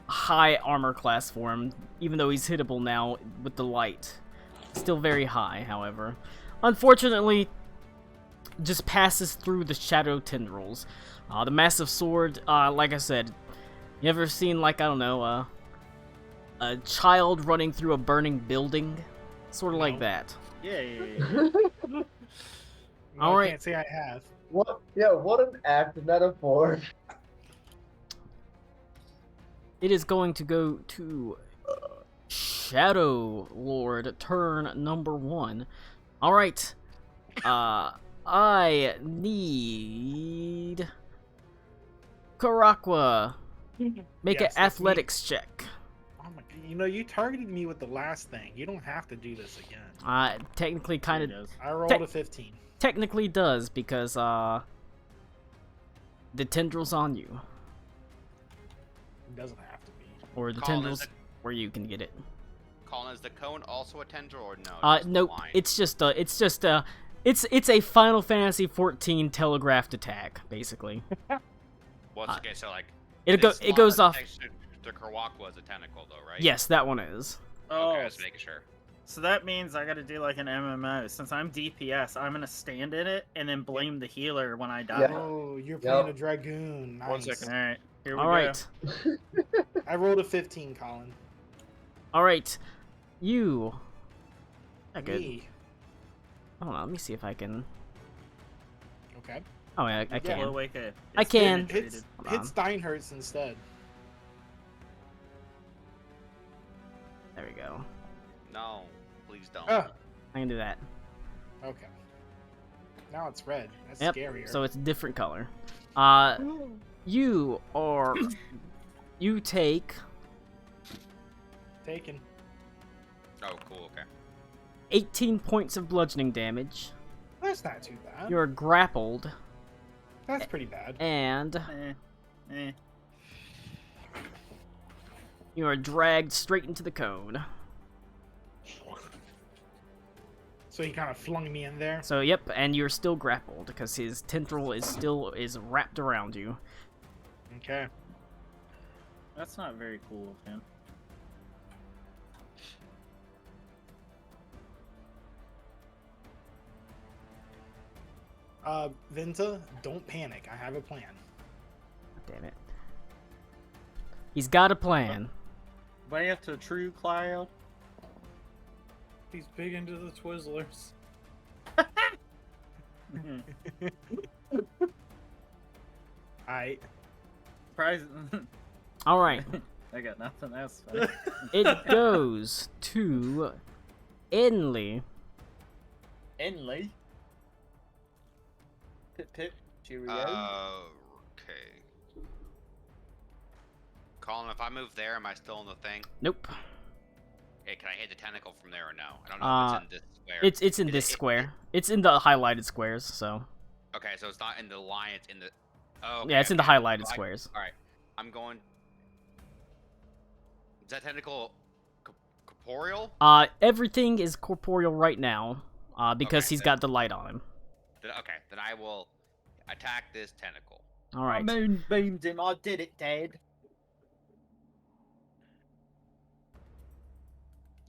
high armor class for him, even though he's hittable now with the light. Still very high, however. Unfortunately, just passes through the shadow tendrils. The massive sword, like I said, you ever seen, like, I don't know, a child running through a burning building? Sort of like No. that. Yeah. No, Alright. I can't say I have. What? Yeah, what an apt metaphor. It is going to go to Shadow Lord, turn number 1. Alright. I need Karakwa. Make Yes, an that's me. athletics check. Oh my, you know, you targeted me with the last thing. You don't have to do this again. Technically kind of It does. I rolled Tech- a 15. technically does because the tendrils on you, It doesn't have to be. or the Colin, tendrils is it- where you can get it. Colin, is the cone also a tendril or no? just the Nope. line? It's a Final Fantasy 14 telegraphed attack, basically. Well, it's okay. So like, It this goes line off. next to Karawakwa is a tentacle, though, right? Yes, that one is. Oh, Okay, I was making sure. so that means I gotta do like an MMO. Since I'm DPS, I'm gonna stand in it and then blame the healer when I die. Yeah. Oh, you're playing Yep. a Dragoon. Nice. 1 second. Alright, here we All go. right, I rolled a 15, Colin. all right. You. Not good. Me. Hold on, let me see if I can. Okay. Oh, yeah, I Blow can. away K. I It's can. penetrated. Hit Steinhertz instead. There we go. No, please don't. Ah, I can do that. okay. Now it's red. That's Yep. scarier. So it's a different color. You are. You take Taken. Oh, cool. Okay. 18 points of bludgeoning damage. That's not too bad. You're grappled, That's pretty bad. and Eh. you are dragged straight into the cone. So he kind of flung me in there. So yep, and you're still grappled because his tendril is wrapped around you. Okay. That's not very cool of him. Vinta, don't panic. I have a plan. Damn it. He's got a plan. Way to True Cloud. He's big into the Twizzlers. I Surprise. All right. I got nothing else. Funny. It goes to Enley. Enley. Pip, cheerio. Okay. Colin, if I move there, am I still in the thing? Nope. Hey, can I hit the tentacle from there or no? I don't know if it's in this square. It's in this square. It's in the highlighted squares. So Okay, so it's not in the line. It's in the. Oh. yeah, it's in the okay. highlighted So I- squares. All right, I'm going. Is that tentacle corporeal? Everything is corporeal right now. Because Okay, he's then- got the light on him. Okay, then I will attack this tentacle. All right. Moon beamed him. I did it, Dad.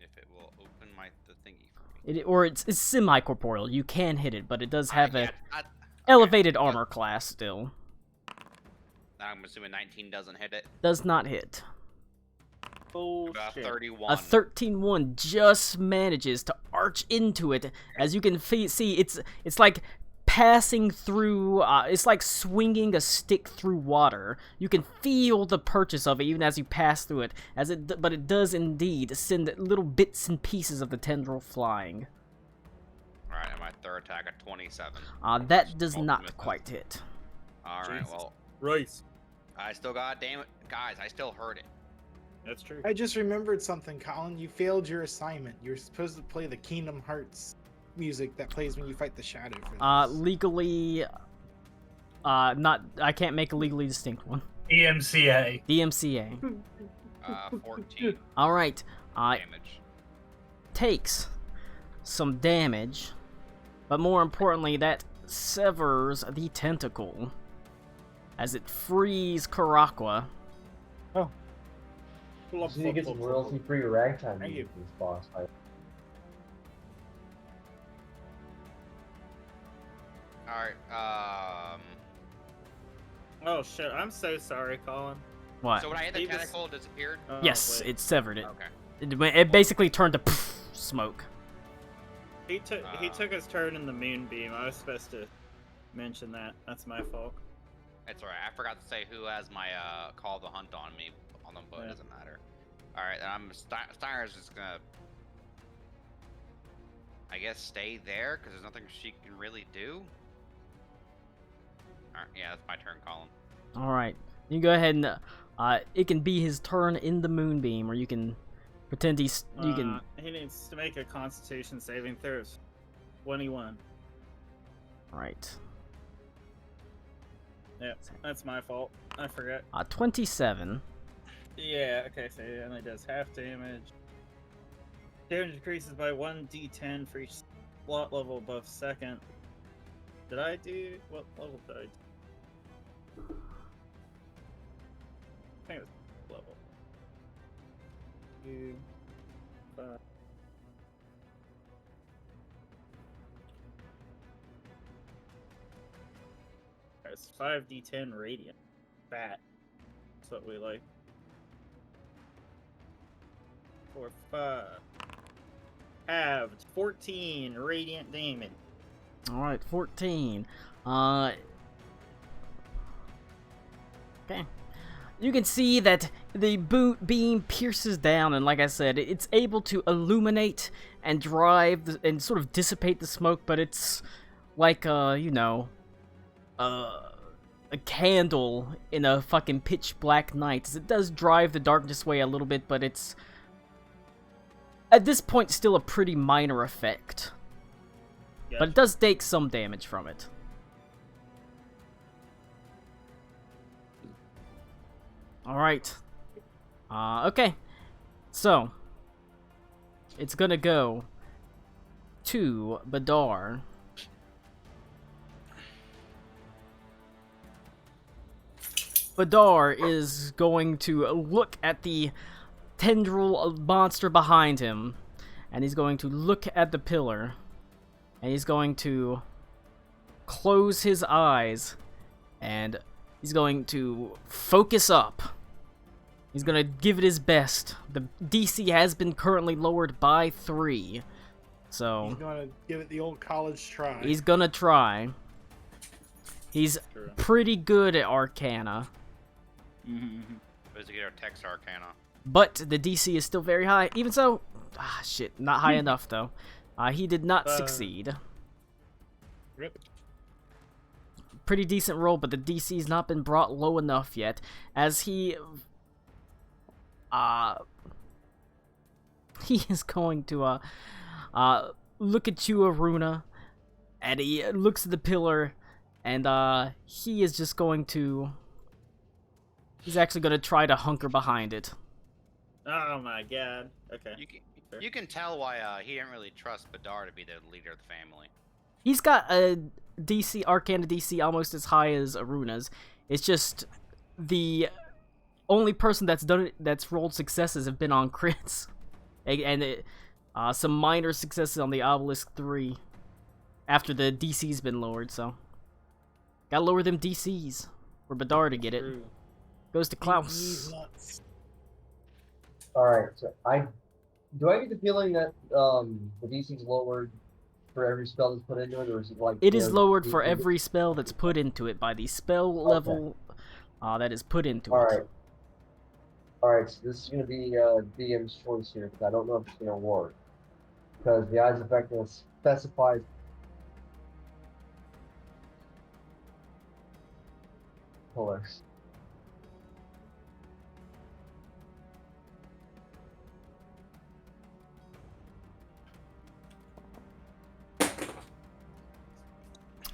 If it will open the thingy for me. It's semi corporeal. You can hit it, but it does have Yeah, Elevated armor class still. I'm assuming 19 doesn't hit it. Does not hit. About 31. A 13-1 just manages to arch into it. As you can see, it's like passing through. It's like swinging a stick through water. You can feel the purchase of it even as you pass through it. But it does indeed send little bits and pieces of the tendril flying. All right, and my third attack at 27. That does not quite hit. All right, Jesus. well, Royce. I still got, damn it, guys, I still heard it. That's true. I just remembered something, Colin. You failed your assignment. You're supposed to play the Kingdom Hearts music that plays when you fight the shadow for this. Legally, not. I can't make a legally distinct one. DMCA. DMCA. 14 All right. damage. Takes some damage, but more importantly, that severs the tentacle as it frees Karakwa. So you get some royalty-free ragtime Thank music you. in this boss fight. Alright, Oh shit! I'm so sorry, Colin. What? so when I hit the He was- tentacle, it disappeared? Oh, Yes, wait. it severed it. Okay. It basically turned to smoke. He took his turn in the moonbeam. I was supposed to mention that. That's my fault. It's alright, I forgot to say who has my, call the hunt on me, on them, but Yeah. it doesn't matter. Alright, then Steiner's just gonna, I guess, stay there, because there's nothing she can really do. Alright, yeah, that's my turn, Colin. All right, you can go ahead and it can be his turn in the moonbeam, or you can pretend you can. He needs to make a Constitution saving throw. 21. Right. Yeah, that's my fault. I forgot. 27. Yeah. Okay. So it only does half damage. Damage increases by 1d10 for each slot level above second. Did I do what level did I do? I think it was level. 2, 5. It's 5d10 radiant. Fat. That's what we like. 4, 5. Halved. 14 radiant damage. All right, 14. Okay. You can see that the beam pierces down, and like I said, it's able to illuminate and drive and sort of dissipate the smoke, but it's like, you know, a candle in a fucking pitch black night. It does drive the darkness away a little bit, but it's, at this point, still a pretty minor effect. But it does take some damage from it. Alright. Okay. So, it's gonna go to Badar. Badar is going to look at the tendril monster behind him, and he's going to look at the pillar, and he's going to close his eyes, and he's going to focus up. He's going to give it his best. The DC has been currently lowered by 3, so He's gonna give it the old college try. he's gonna try. He's pretty good at Arcana, Supposed to get our text Arcana. but the DC is still very high. Even so, shit, not high enough though. He did not succeed. Rip. Pretty decent roll, but the DC's not been brought low enough yet, as he is going to look at you, Aruna, and he looks at the pillar, and he is just going to, he's actually going to try to hunker behind it. Oh my god. Okay. You can tell why he didn't really trust Badar to be the leader of the family. He's got a Arcana DC almost as high as Aruna's. It's just the only person that's done it, that's rolled successes, have been on crits, and some minor successes on the Obelisk 3 after the DC's been lowered. So Gotta lower them DCs for Badar to get it. True. Goes to Klaus. Alright, so do I get the feeling that the DC's lowered for every spell that's put into it, or is it like... It is lowered for every spell that's put into it by the spell level that is put into it. Alright, so this is going to be DM's choice here, because I don't know if it's going to work. Because the Eyes Effectiveness specifies... pillars.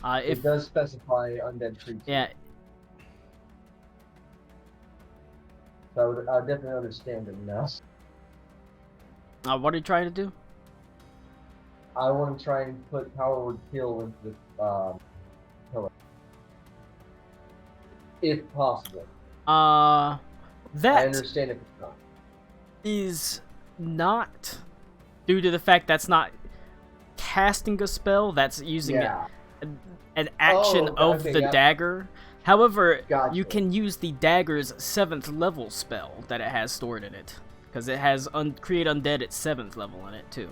It does specify undead creatures. Yeah. So I would definitely understand it now. What are you trying to do? I want to try and put Power Word Kill into the pillar. If possible. I That understand if it's not. is not due to the fact that's not casting a spell, that's using an action of the dagger. However, you can use the dagger's 7th level spell that it has stored in it. Because it has Create Undead at 7th level in it, too.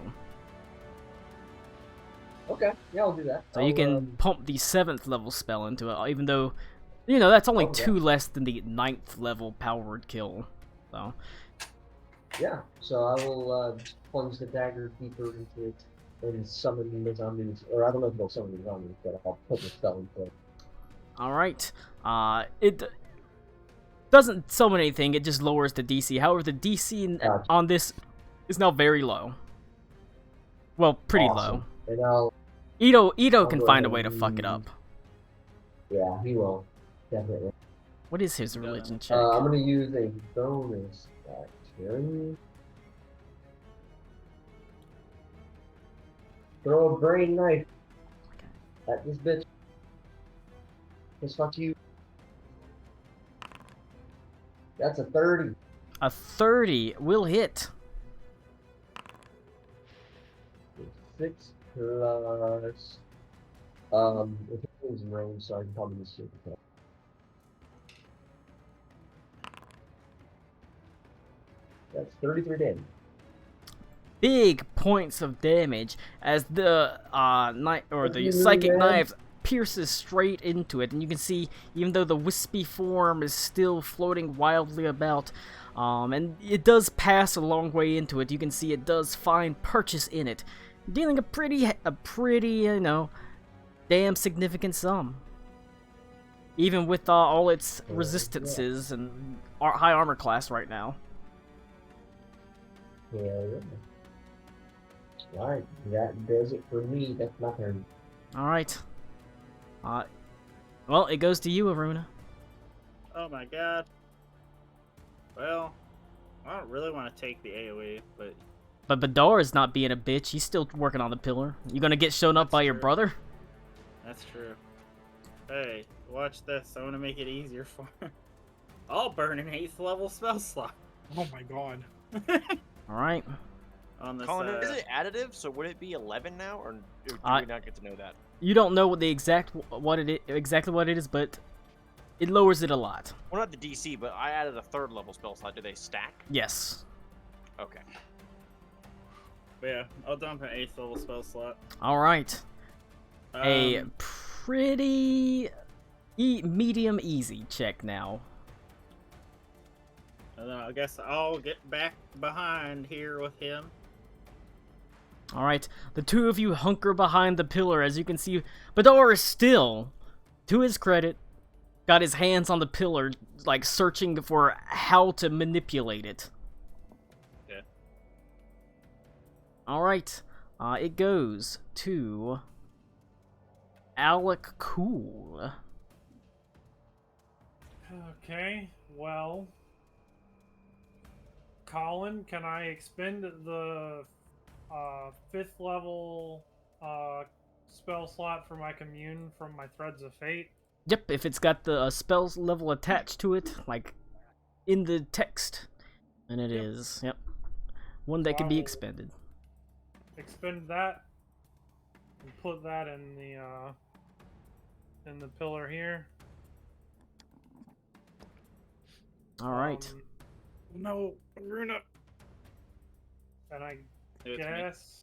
Okay, yeah, I'll do that. So you can pump the 7th level spell into it, even though, you know, that's only 2 less than the 9th level Power Word Kill. So. Yeah, so I will plunge the dagger deeper into it and summon the zombies. Or I don't know if they'll summon the zombies, but I'll put the spell into it. Alright. It doesn't summon anything, it just lowers the DC. However, the DC on this is now very low. Well, pretty low. And I'll Ito can find a way to fuck it up. Yeah, he will. Definitely. What is his religion check? I'm gonna use a bonus action. Throw a brain knife at this bitch. Just fuck you. That's a 30. A 30 will hit. 6 plus... if it was in range, so I can probably just shoot it. That's 33 damage. Big points of damage as the psychic knife pierces straight into it, and you can see, even though the wispy form is still floating wildly about, and it does pass a long way into it, you can see it does find purchase in it, dealing a pretty, you know, damn significant sum. Even with all its resistances and high armor class right now. Yeah. Alright, that does it for me. That's my turn. Alright. Well, it goes to you, Aruna. Oh my god. Well, I don't really want to take the AoE, but... But Badar is not being a bitch. He's still working on the pillar. You gonna get shown up by your brother? That's true. Hey, watch this. I want to make it easier for him. I'll burn an 8th level spell slot. Oh my god. Alright. On this, Colin, is it additive? So would it be 11 now, or do we not get to know that? You don't know what the exactly what it is, but it lowers it a lot. Well, not the DC, but I added a 3rd level spell slot. Do they stack? Yes. Okay. Yeah, I'll dump an 8th level spell slot. Alright. A pretty medium easy check now. I guess I'll get back behind here with him. Alright, the two of you hunker behind the pillar. As you can see, Badar is still, to his credit, got his hands on the pillar, like searching for how to manipulate it. Yeah. Alright, it goes to Alec Cool. Okay, well... Colin, can I expend the 5th level spell slot for my commune from my Threads of Fate? Yep, if it's got the spells level attached to it, like in the text, and it is. Yep, one that can be expended. Expend that and put that in in the pillar here. All right. No, Runa. And I It's me. guess.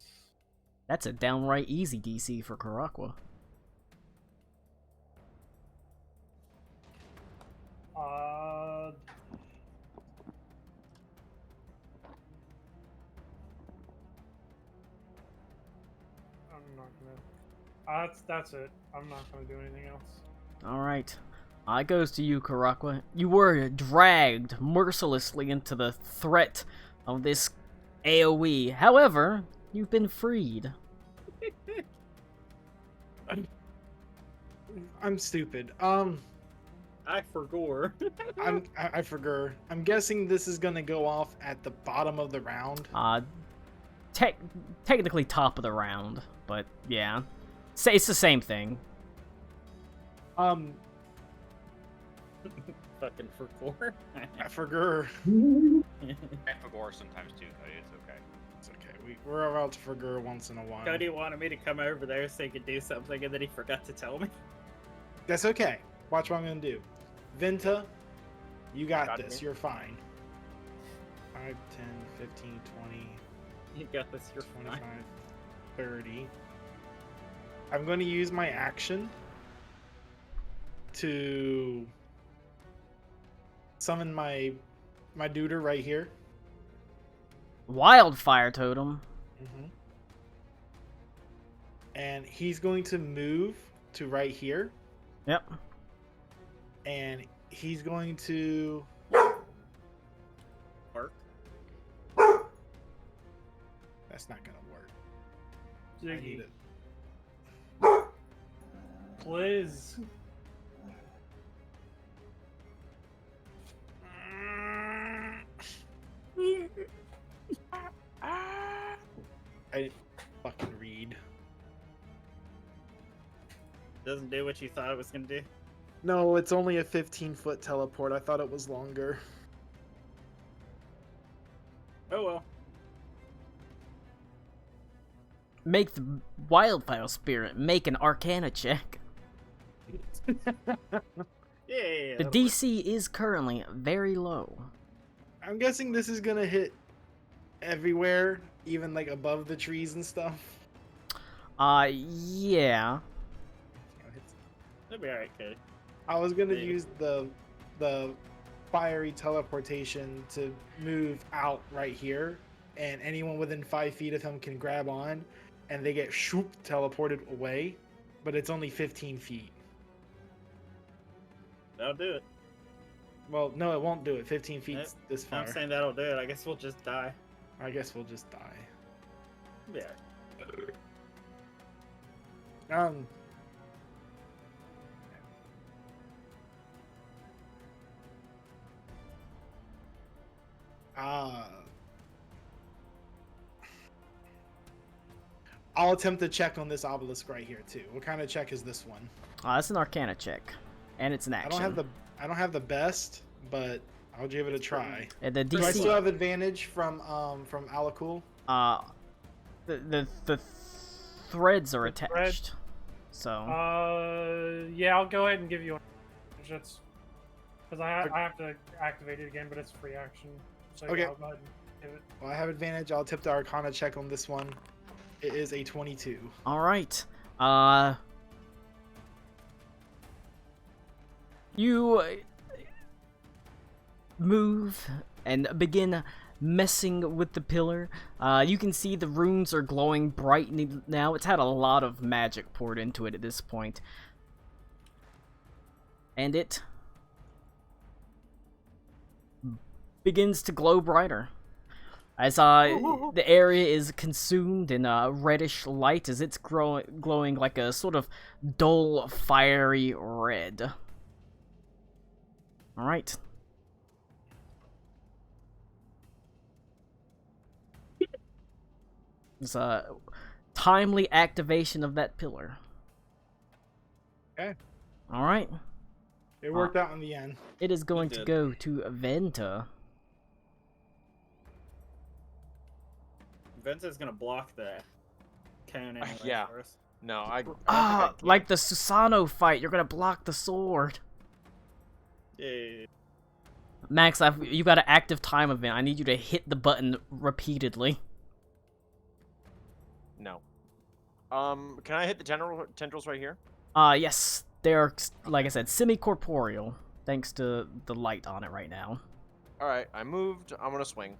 That's a downright easy DC for Karakwa. I'm not gonna. That's it. I'm not gonna do anything else. All right. It goes to you, Karakwa. You were dragged mercilessly into the threat of this AoE. However, you've been freed. I'm stupid. I forgot. I forgot. I'm guessing this is gonna go off at the bottom of the round. Technically top of the round, but yeah. It's the same thing. Fucking forgot. I forgot. I forgot sometimes too, Cody. It's okay. It's okay. We're allowed to forget once in a while. Cody wanted me to come over there so he could do something, and then he forgot to tell me. That's okay. Watch what I'm gonna do. Venta, you got Got this. me. You're fine. 5, 10, 15, 20, You got this. You're 25, fine. 30. I'm going to use my action to summon my duder right here. Wildfire Totem. And he's going to move to right here. Yep. And he's going to Bark. That's not gonna work. I Jiggy. need it. Please. I fucking read. Doesn't do what you thought it was gonna do. No, it's only a 15-foot teleport. I thought it was longer. Oh well. Make the Wildfire Spirit make an Arcana check. Yeah. The DC is currently very low. I'm guessing this is gonna hit everywhere, even like above the trees and stuff. Yeah. It'll be alright, Cody. I was gonna Maybe. use the fiery teleportation to move out right here, and anyone within 5 feet of him can grab on, and they get shoop teleported away, but it's only 15 feet. That'll do it. Well, no, it won't do it. 15 feet this far. I'm saying that'll do it. I guess we'll just die. I guess we'll just die. Yeah. I'll attempt to check on this obelisk right here too. What kind of check is this one? That's an Arcana check, and it's an action. I don't have the best, but I'll give it a try. The Do I DC. still have advantage from Alakul? The threads are thread? attached. So. Yeah, I'll go ahead and give you. That's because I have to activate it again, but it's free action. So Okay. yeah, I'll go ahead and give it. Well, I have advantage. I'll attempt the Arcana check on this one. It is a 22. All right. You move and begin messing with the pillar. You can see the runes are glowing bright now. It's had a lot of magic poured into it at this point. And it begins to glow brighter. As the area is consumed in a reddish light as it's glowing like a sort of dull, fiery red. Alright. It's a timely activation of that pillar. Okay. Alright. It worked out in the end. It is going It to did. go to Venta. Venta's gonna block the cone anyway Yeah. for us. No, I don't think I Ah, can. like the Susano fight, you're gonna block the sword. Yeah. Max, you got an active time event. I need you to hit the button repeatedly. No. Can I hit the tendrils right here? Yes. They're, like I said, semi-corporeal, thanks to the light on it right now. Alright, I moved. I'm gonna swing.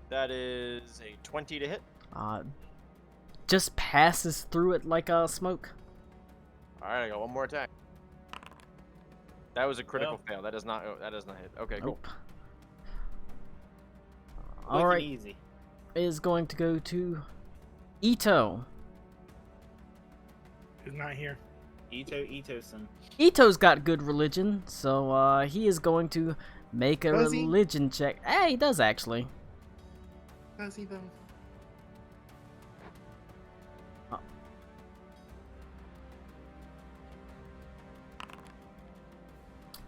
That is a 20 to hit. Just passes through it like smoke. Alright, I got one more attack. That was a critical fail. That does not hit. Okay, cool. Nope. Quick Alright. and easy. Is going to go to Ito. Who's not here? Ito-san. Ito's got good religion, so he is going to make a Does he? religion check. Hey, he does actually. Does he though?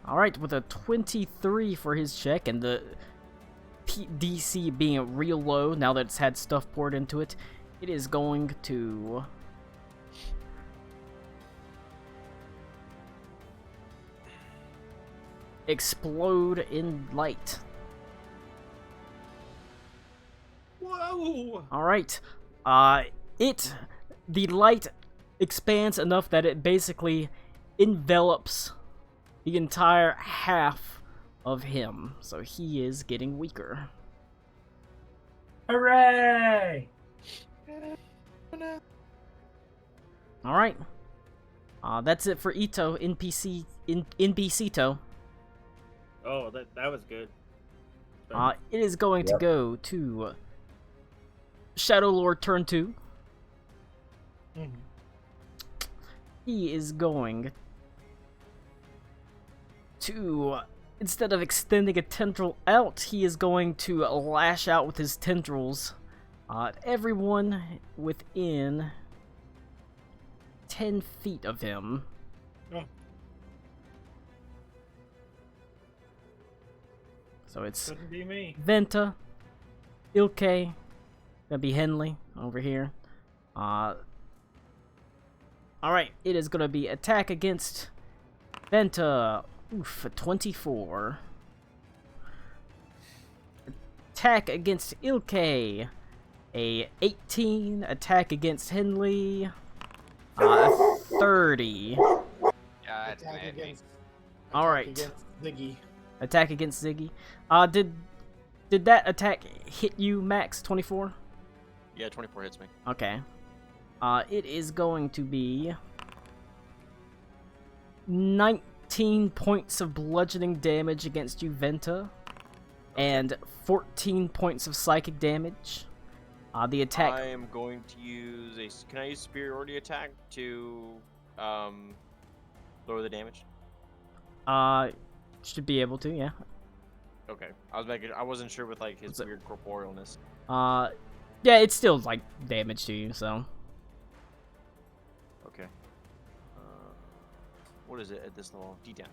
Alright, with a 23 for his check, and the DC being real low now that it's had stuff poured into it, it is going to... explode in light. Whoa! Alright, the light expands enough that it basically envelops the entire half of him, so he is getting weaker. Hooray! Alright. That's it for Ito, NPC-to. Oh, that was good. It is going to go to Shadow Lord turn 2. Mhm. He is going to, instead of extending a tendril out, he is going to lash out with his tendrils at everyone within 10 feet of him. Oh. So it's Couldn't be me. Venta, Ilke, gonna be Henley over here. Alright, it is gonna be attack against Venta. Oof, a 24. Attack against Ilke. A 18. Attack against Henley. 30. Yeah, that's Attack made me. against. Alright. Against Ziggy. Attack against Ziggy. Did that attack hit you, Max? 24? Yeah, 24 hits me. Okay. It is going to be 19 points of bludgeoning damage against you, Venta, and 14 points of psychic damage. The attack. I am going to use a. Can I use superiority attack to lower the damage? Should be able to, yeah. Okay. I wasn't sure with like his weird corporealness. Yeah, it's still like damage to you, so. Okay. What is it at this level? D10.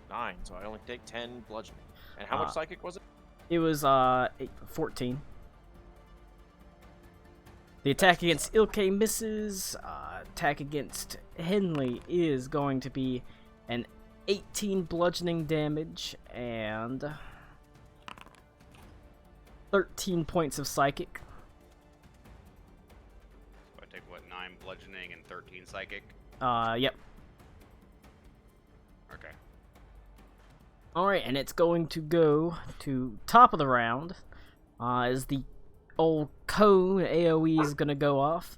Nine, so I only take 10 bludgeoning. And how much psychic was it? It was 14. The attack against Ilke misses. Attack against Henley is going to be an 18 bludgeoning damage and 13 points of psychic. So I take what, 9 bludgeoning and 13 psychic? Yep. Okay. Alright, and it's going to go to top of the round. As the old cone AoE is gonna go off.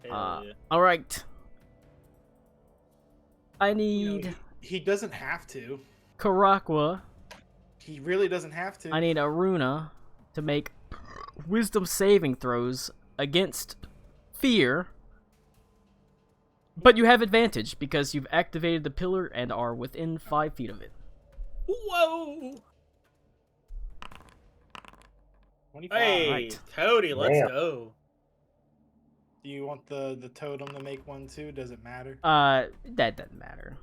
Hell yeah. Alright. I You know, need he doesn't have to. Karakwa. He really doesn't have to. I need Aruna to make wisdom saving throws against fear. But you have advantage because you've activated the pillar and are within 5 feet of it. Whoa! 25. Hey, Right. Toady, let's Damn. go. Do you want the totem to make one too? Does it matter? That doesn't matter.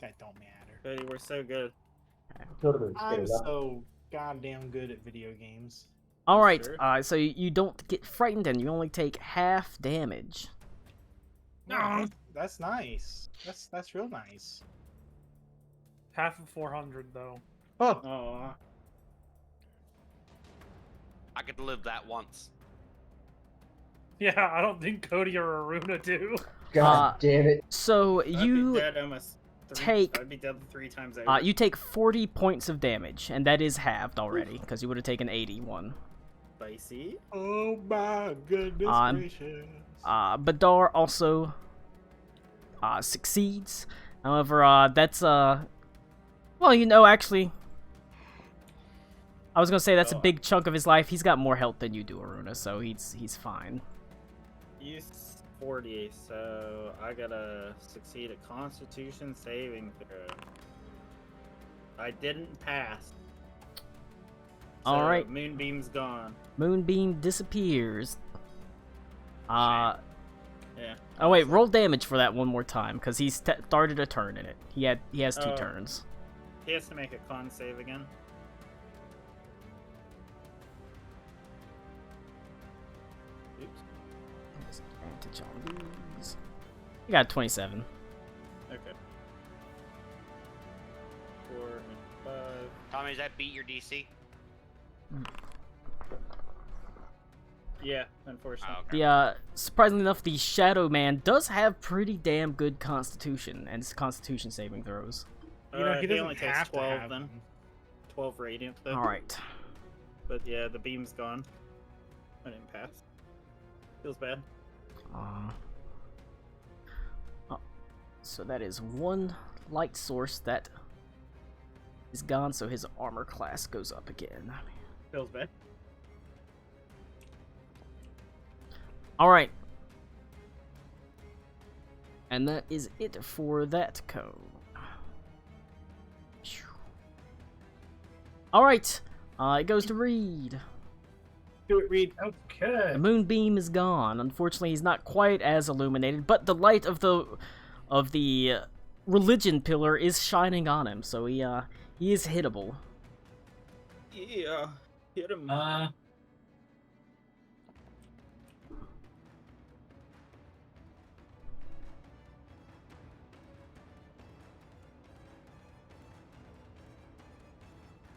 That don't matter. Cody, we're so good. Totally I'm straight up. so goddamn good at video games. Alright, Sure. so you don't get frightened and you only take half damage. No, that's nice. That's real nice. Half of 400 though. Oh, Aw. I could live that once. Yeah, I don't think Cody or Aruna do. God damn it. So I'd be you dead almost I'd be dead 3 times over. you take 40 points of damage, and that is halved already, because you would have taken 81. Spicy. oh my goodness gracious. Badar also succeeds. However, that's well, you know, actually, I was gonna say that's a big chunk of his life. He's got more health than you do, Aruna, so he's fine. Use 40, so I gotta succeed a Constitution saving throw. I didn't pass. So Alright. Moonbeam's gone. Moonbeam disappears. Yeah. Oh wait, roll damage for that one more time, because he's started a turn in it. He has 2 Oh. turns. He has to make a con save again. Oops. Advantage on these. You got 27. Okay. 4 and 5. Tommy, does that beat your DC? Yeah, unfortunately. Oh, okay. The surprisingly enough, the Shadow Man does have pretty damn good Constitution and Constitution saving throws. You know, he he doesn't only takes have 12 to have then. them. 12 radiant though. All right. But yeah, the beam's gone. I didn't pass. Feels bad. So that is one light source that is gone, so his armor class goes up again. Feels bad. Alright. And that is it for that code. Alright. It goes to Reed. Do it, Reed. Okay. The moonbeam is gone. Unfortunately, he's not quite as illuminated, but the light of the religion pillar is shining on him, so he is hittable. Yeah. Hit him.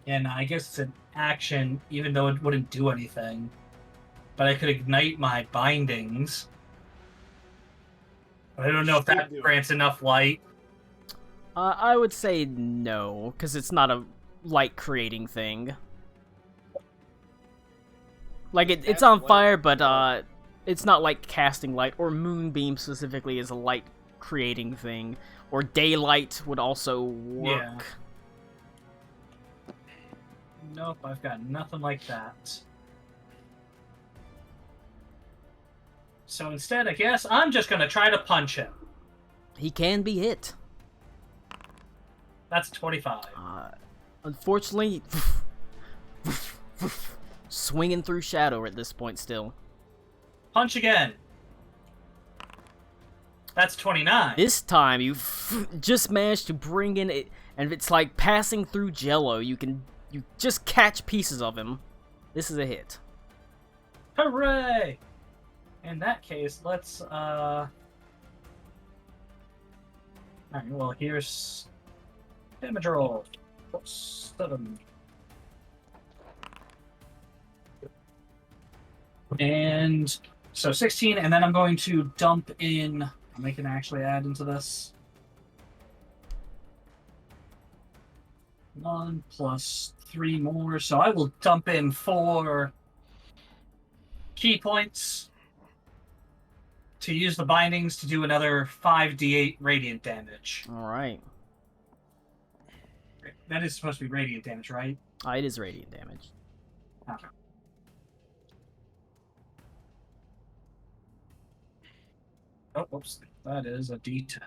And I guess it's an action, even though it wouldn't do anything. But I could ignite my bindings. But I don't know if that grants enough light. I would say no, because it's not a light creating thing. Like it's on fire, but it's not like casting light, or moonbeam specifically is a light creating thing, or daylight would also work. Yeah. Nope, I've got nothing like that. So instead, I guess I'm just gonna try to punch him. He can be hit. That's 25. Unfortunately, swinging through shadow at this point still. Punch again. That's 29. This time you just managed to bring in it, and it's like passing through jello. You just catch pieces of him. This is a hit. Hooray! In that case, let's Alright, well here's damage roll. 7. And so 16, and then I'm going to dump in. I can actually add into this. 1 plus 3 more, so I will dump in 4 key points to use the bindings to do another 5d8 radiant damage. Alright. That is supposed to be radiant damage, right? It is radiant damage. Okay. Oh, whoops. That is a d10.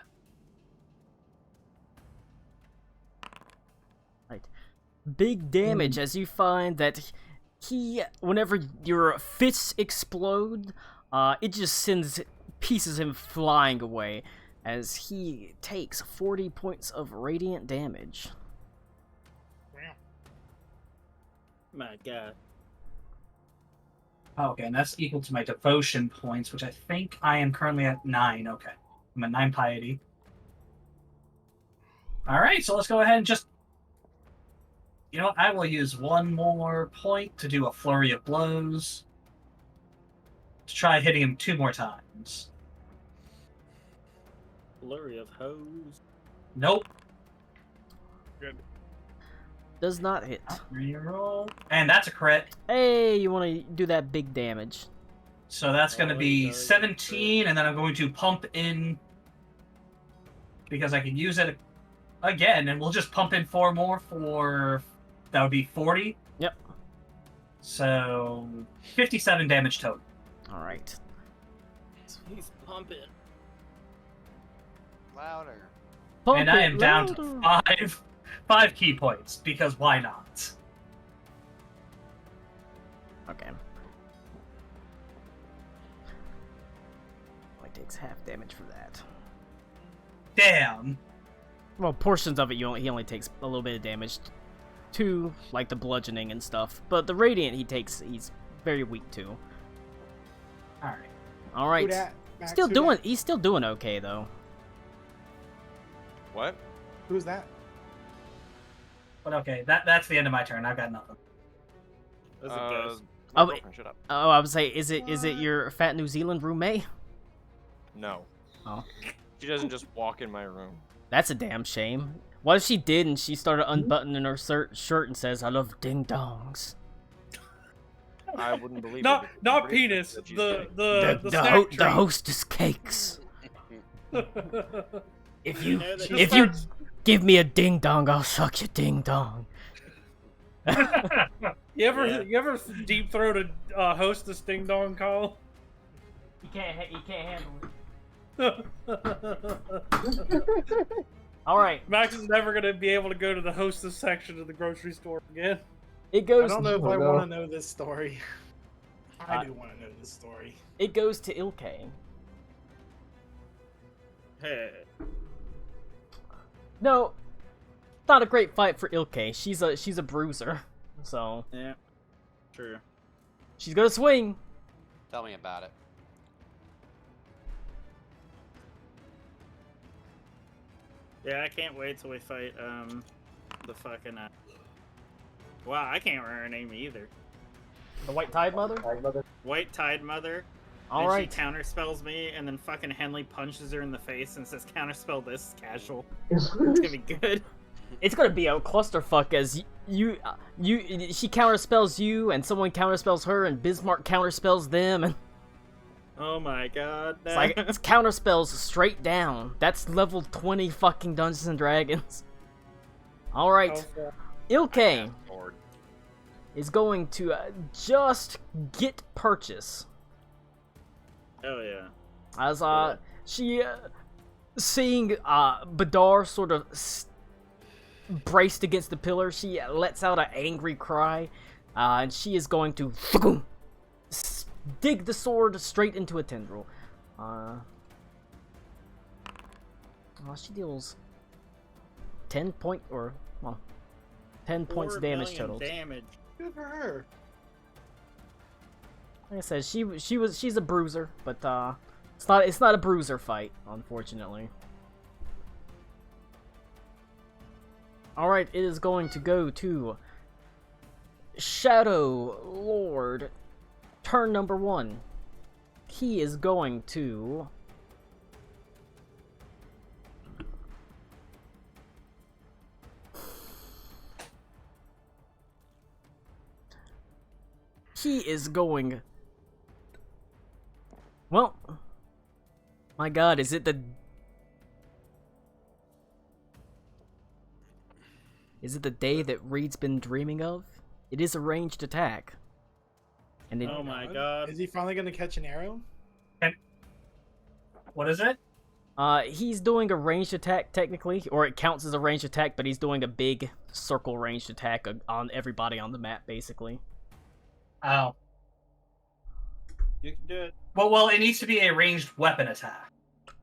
Big damage as you find that whenever your fists explode, it just sends pieces of him flying away. as he takes 40 points of radiant damage. My God. Okay, and that's equal to my devotion points, which I think I am currently at 9. Okay. I'm at 9 piety. Alright, so let's go ahead and just... You know what? I will use one more point to do a flurry of blows. To try hitting him 2 more times. Flurry of hoes. Nope. Good. Does not hit. Reroll. And that's a crit. Hey, you want to do that big damage. So that's going to be 17, and then I'm going to pump in... Because I can use it again, and we'll just pump in 4 more for... That would be 40. Yep. So 57 damage total. Alright. He's pumping. Louder. And I am down to 5 key points, because why not? Okay. Only takes half damage for that. Damn. Well, portions of it, he only takes a little bit of damage to, like the bludgeoning and stuff. But the radiant he's very weak to. Alright. Alright. He's still doing okay though. What? Who's that? But okay, that's the end of my turn. I've got nothing. That's a ghost. Oh, Shut up. Oh, I would say, is it your fat New Zealand roommate? No. Oh. She doesn't just walk in my room. That's a damn shame. What if she did and she started unbuttoning her shirt and says, "I love ding dongs"? I wouldn't believe Not it. not penis. The hostess cakes. If you give me a ding dong, I'll suck your ding dong. You ever deep throat a hostess ding dong call? You can't handle it. All right. Max is never gonna be able to go to the hostess section of the grocery store again. It goes. I don't know if I want to know this story. I do want to know this story. It goes to Ilke. Hey. No, not a great fight for Ilke. She's a bruiser, so Yeah. True. she's gonna swing. Tell me about it. Yeah, I can't wait till we fight the fucking wow, I can't remember her name either. The White Tide Mother. White Tide Mother. All right. She counterspells me, and then fucking Henley punches her in the face and says, "Counterspell this, casual." It's gonna be good. It's gonna be a clusterfuck as she counterspells you, and someone counterspells her, and Bismarck counterspells them, and Oh my god. it's like it's counterspells straight down. That's level 20 fucking Dungeons and Dragons. All right, Ilke is going to just get purchase. Oh yeah. As she seeing Badar sort of braced against the pillar, she lets out an angry cry, and she is going to dig the sword straight into a tendril. She deals 10 points damage total. Damage. Good for her. Like I said, she's a bruiser, but it's not a bruiser fight, unfortunately. All right, it is going to go to Shadow Lord. Turn number 1. He is going to Well, my god, is it the day that Reed's been dreaming of? It is a ranged attack. And Oh my god. Is he finally gonna catch an arrow? What is it? He's doing a ranged attack technically, or it counts as a ranged attack, but he's doing a big circle ranged attack on everybody on the map, basically. Oh. You can do it. Well, it needs to be a ranged weapon attack.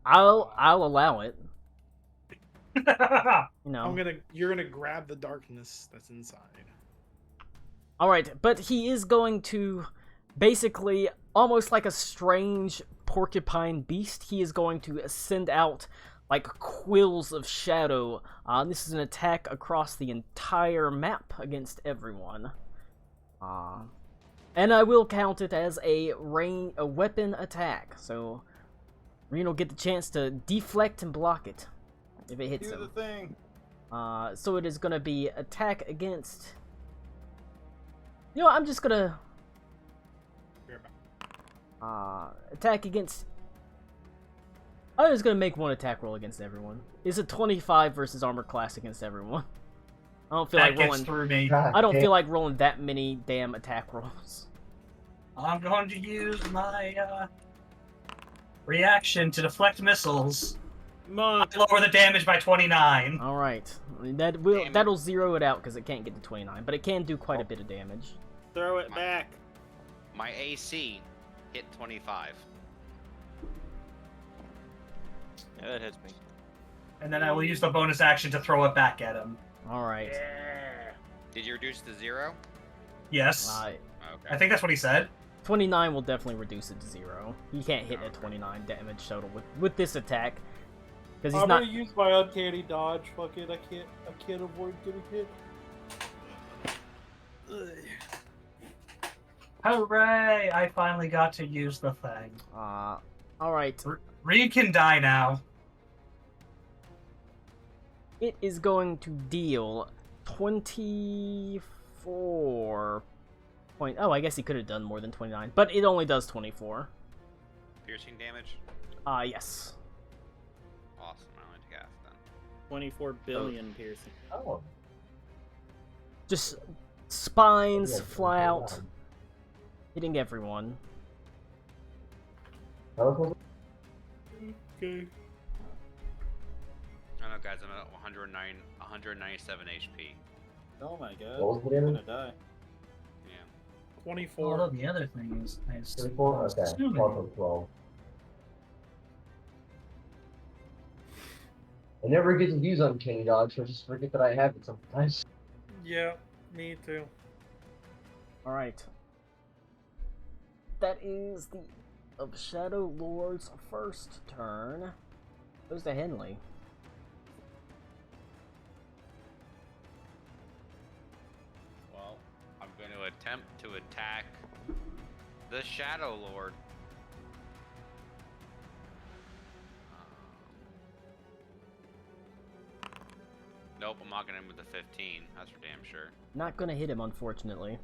I'll allow it. You know. You're gonna grab the darkness that's inside. All right, but he is going to basically, almost like a strange porcupine beast, he is going to send out like quills of shadow. This is an attack across the entire map against everyone. And I will count it as a weapon attack, so Reen will get the chance to deflect and block it if it hits him. Do the thing. So it is going to be attack against... You know, I'm just gonna... attack against... I'm just gonna make one attack roll against everyone. It's a 25 versus armor class against everyone. I don't feel like rolling... through me. I don't feel like rolling that many damn attack rolls. I'm going to use my reaction to deflect missiles. I lower the damage by 29. Alright. That'll zero it out because it can't get to 29, but it can do quite a bit of damage. Throw it back. My AC hit 25. Yeah, that hits me. And then I will use the bonus action to throw it back at him. Alright. Yeah. Did you reduce to 0? Yes. Okay. I think that's what he said. 29 will definitely reduce it to 0. He can't hit at 29 damage total with this attack. Because he's I'm not... gonna use my uncanny dodge. Fuck it, I can't avoid getting hit. Hooray! I finally got to use the thing. Alright. Reed can die now. It is going to deal 24 point... Oh, I guess he could have done more than 29, but it only does 24. Piercing damage? Yes. Awesome, I only take half then. 24 billion piercing. Oh. Just spines fly out, hitting everyone. Okay. I don't know, guys, I'm at 197 HP. Oh my god. What was the I'm damage? gonna die. Yeah. 24. Although the other thing is... 24? Okay. 12. I never get to use Uncanny Dodge, so I just forget that I have it sometimes. Yeah, me too. Alright. That is the of Shadow Lord's first turn. Goes to Henley. Well, I'm going to attempt to attack the Shadow Lord. Nope, I'm not going to hit with the 15. That's for damn sure. Not gonna hit him, unfortunately.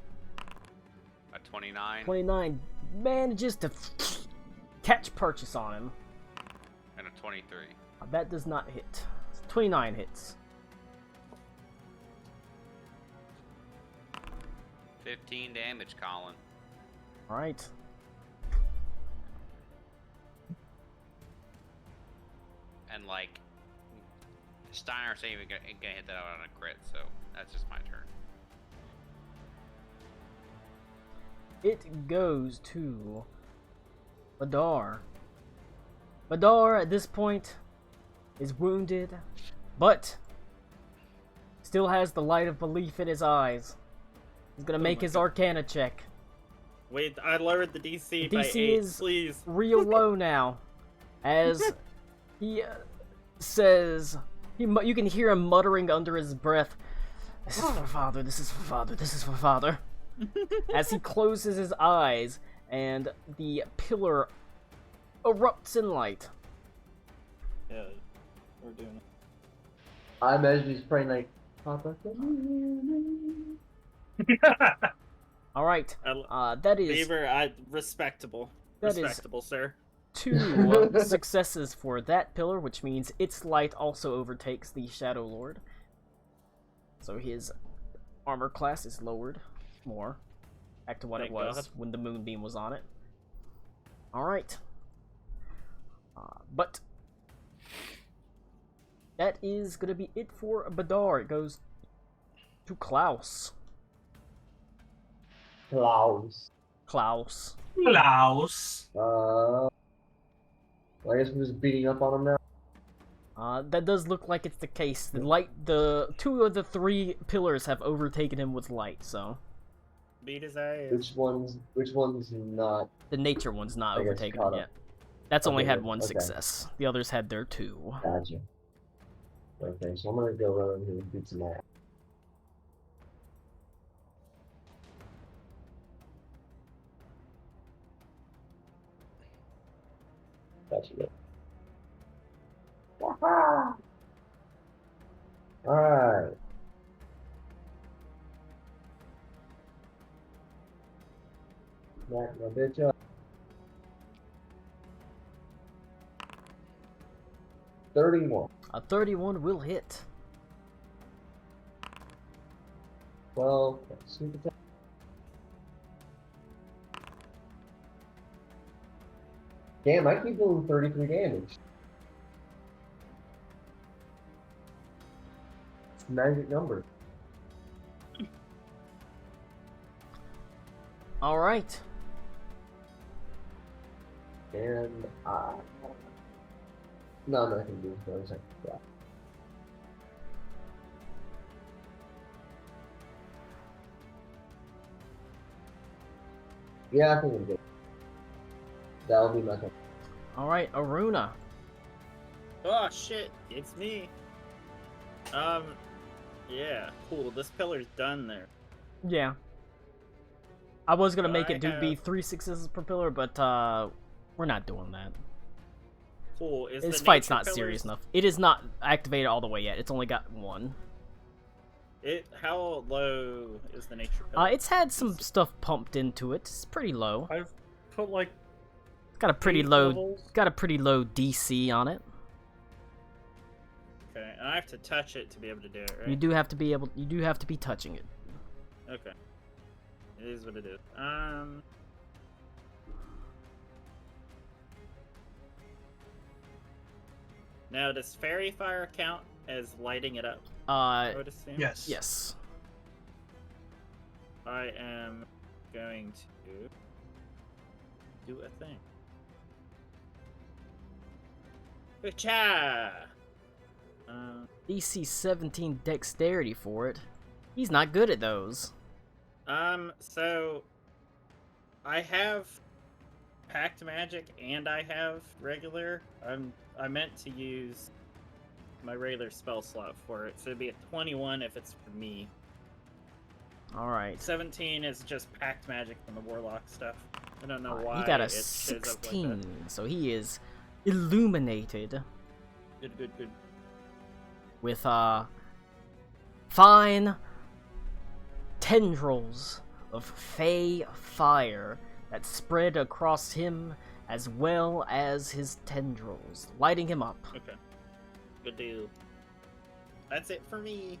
A 29. 29 manages to catch purchase on him. And a 23. That does not hit. 29 hits. 15 damage, Colin. Alright. And like, Steiner saying we're gonna hit that out on a crit, so that's just my turn. It goes to Badar. Badar at this point is wounded, but still has the light of belief in his eyes. He's gonna make his Arcana check. Wait, I lowered the DC The by DC 8, is please. real low now, as he says, you can hear him muttering under his breath, "This is for father, this is for father, this is for father." As he closes his eyes and the pillar erupts in light. Yeah, we're doing it. I imagine he's praying like, Papa. Alright, that is... Beaver, respectable. That respectable, sir. 2 successes for that pillar, which means its light also overtakes the Shadow Lord. So his armor class is lowered more, back to what it was when the moonbeam was on it. Alright. But that is going to be it for Badar. It goes to Klaus. Klaus. Well, I guess we're just beating up on him now. That does look like it's the case. The 2 of the 3 pillars have overtaken him with light, so. Beat his ass. Which one's not? The nature one's not I guess overtaken caught him up. yet. That's only Okay, had 1 okay. success. The others had their 2. Gotcha. Okay, so I'm gonna go around here and beat some ass. Gotcha. Alright. Back my bitch up. 31. A 31 will hit. 12. Sneak attack. Damn, I keep doing 33 damage. It's a magic number. Alright. And no, I'm not gonna do those. Yeah, I think I'm good. That'll be my turn. Alright, Aruna. Oh shit, it's me. Yeah, cool. This pillar's done there. Yeah. I was gonna So make I it be 3 successes per pillar, but we're not doing that. Cool. Is This the fight's nature not pillars- serious enough. It is not activated all the way yet. It's only got 1. How low is the nature pillar? It's had some stuff pumped into it. It's pretty low. I've put like It's got a pretty 8 low. levels. Got a pretty low DC on it. Okay, and I have to touch it to be able to do it, right? You do have to be able. You do have to be touching it. Okay. It is what it is. Now, does fairy fire count as lighting it up? I would assume. Yes. Yes. I am going to do a thing. Cha! DC 17 dexterity for it. He's not good at those. So I have Pact Magic and I have regular. I meant to use my regular spell slot for it, so it'd be a 21 if it's for me. All right. 17 is just Pact Magic from the Warlock stuff. I don't know why. He got a it shows up like 16, that. so he is illuminated Good. with fine tendrils of fey fire that spread across him as well as his tendrils, lighting him up. Okay. Good deal. That's it for me.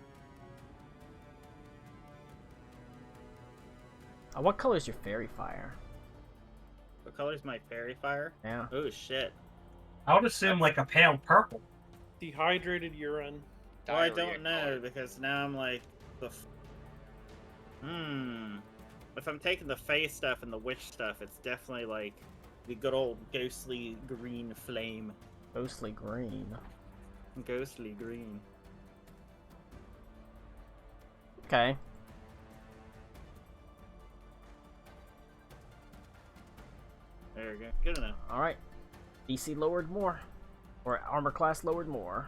What color is your fairy fire? What color is my fairy fire? Yeah. Oh shit. I would assume like a pale purple. Dehydrated urine. Well, I Diarrhea don't know color. because now I'm like If I'm taking the Fae stuff and the witch stuff, it's definitely like the good old ghostly green flame. Ghostly green. Ghostly green. Okay. There we go. Good enough. Alright. DC lowered more. Or armor class lowered more.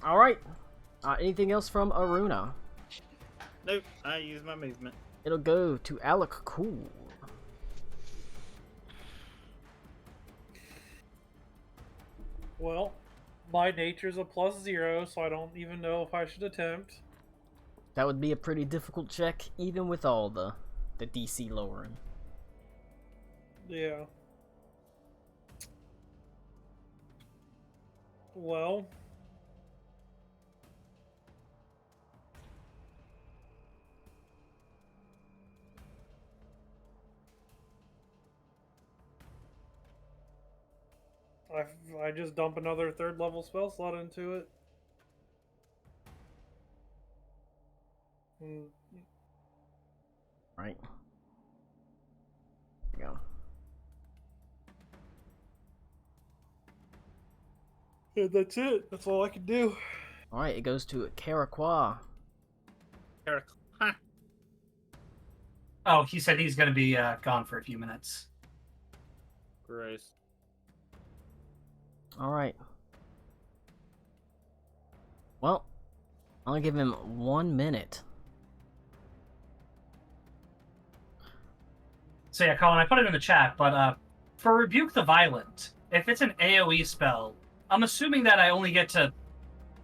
Alright. Anything else from Aruna? Nope. I use my movement. It'll go to Alec Cool. Well, my nature's a +0, so I don't even know if I should attempt. That would be a pretty difficult check, even with all the DC lowering. Yeah. Well. I just dump another 3rd level spell slot into it. Right. Yeah, that's it. That's all I can do. Alright, it goes to Karakwa. Oh, he said he's going to be gone for a few minutes. Gross. Alright. Well, I'll give him 1 minute. So yeah, Colin, I put it in the chat, but for Rebuke the Violent, if it's an AoE spell, I'm assuming that I only get to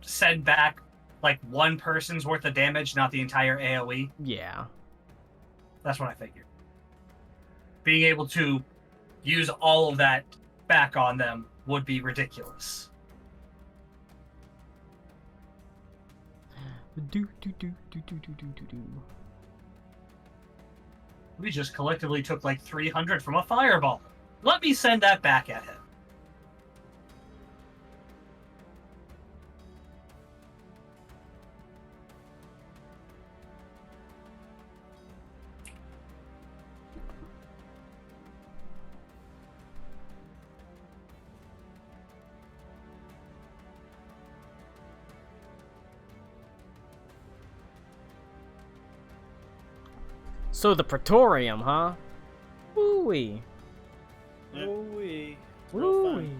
send back like one person's worth of damage, not the entire AoE. Yeah. That's what I figured. Being able to use all of that back on them would be ridiculous. We just collectively took like 300 from a fireball. Let me send that back at him. So the Praetorium, huh? Woo-wee. Ooh-wee. Woo-wee.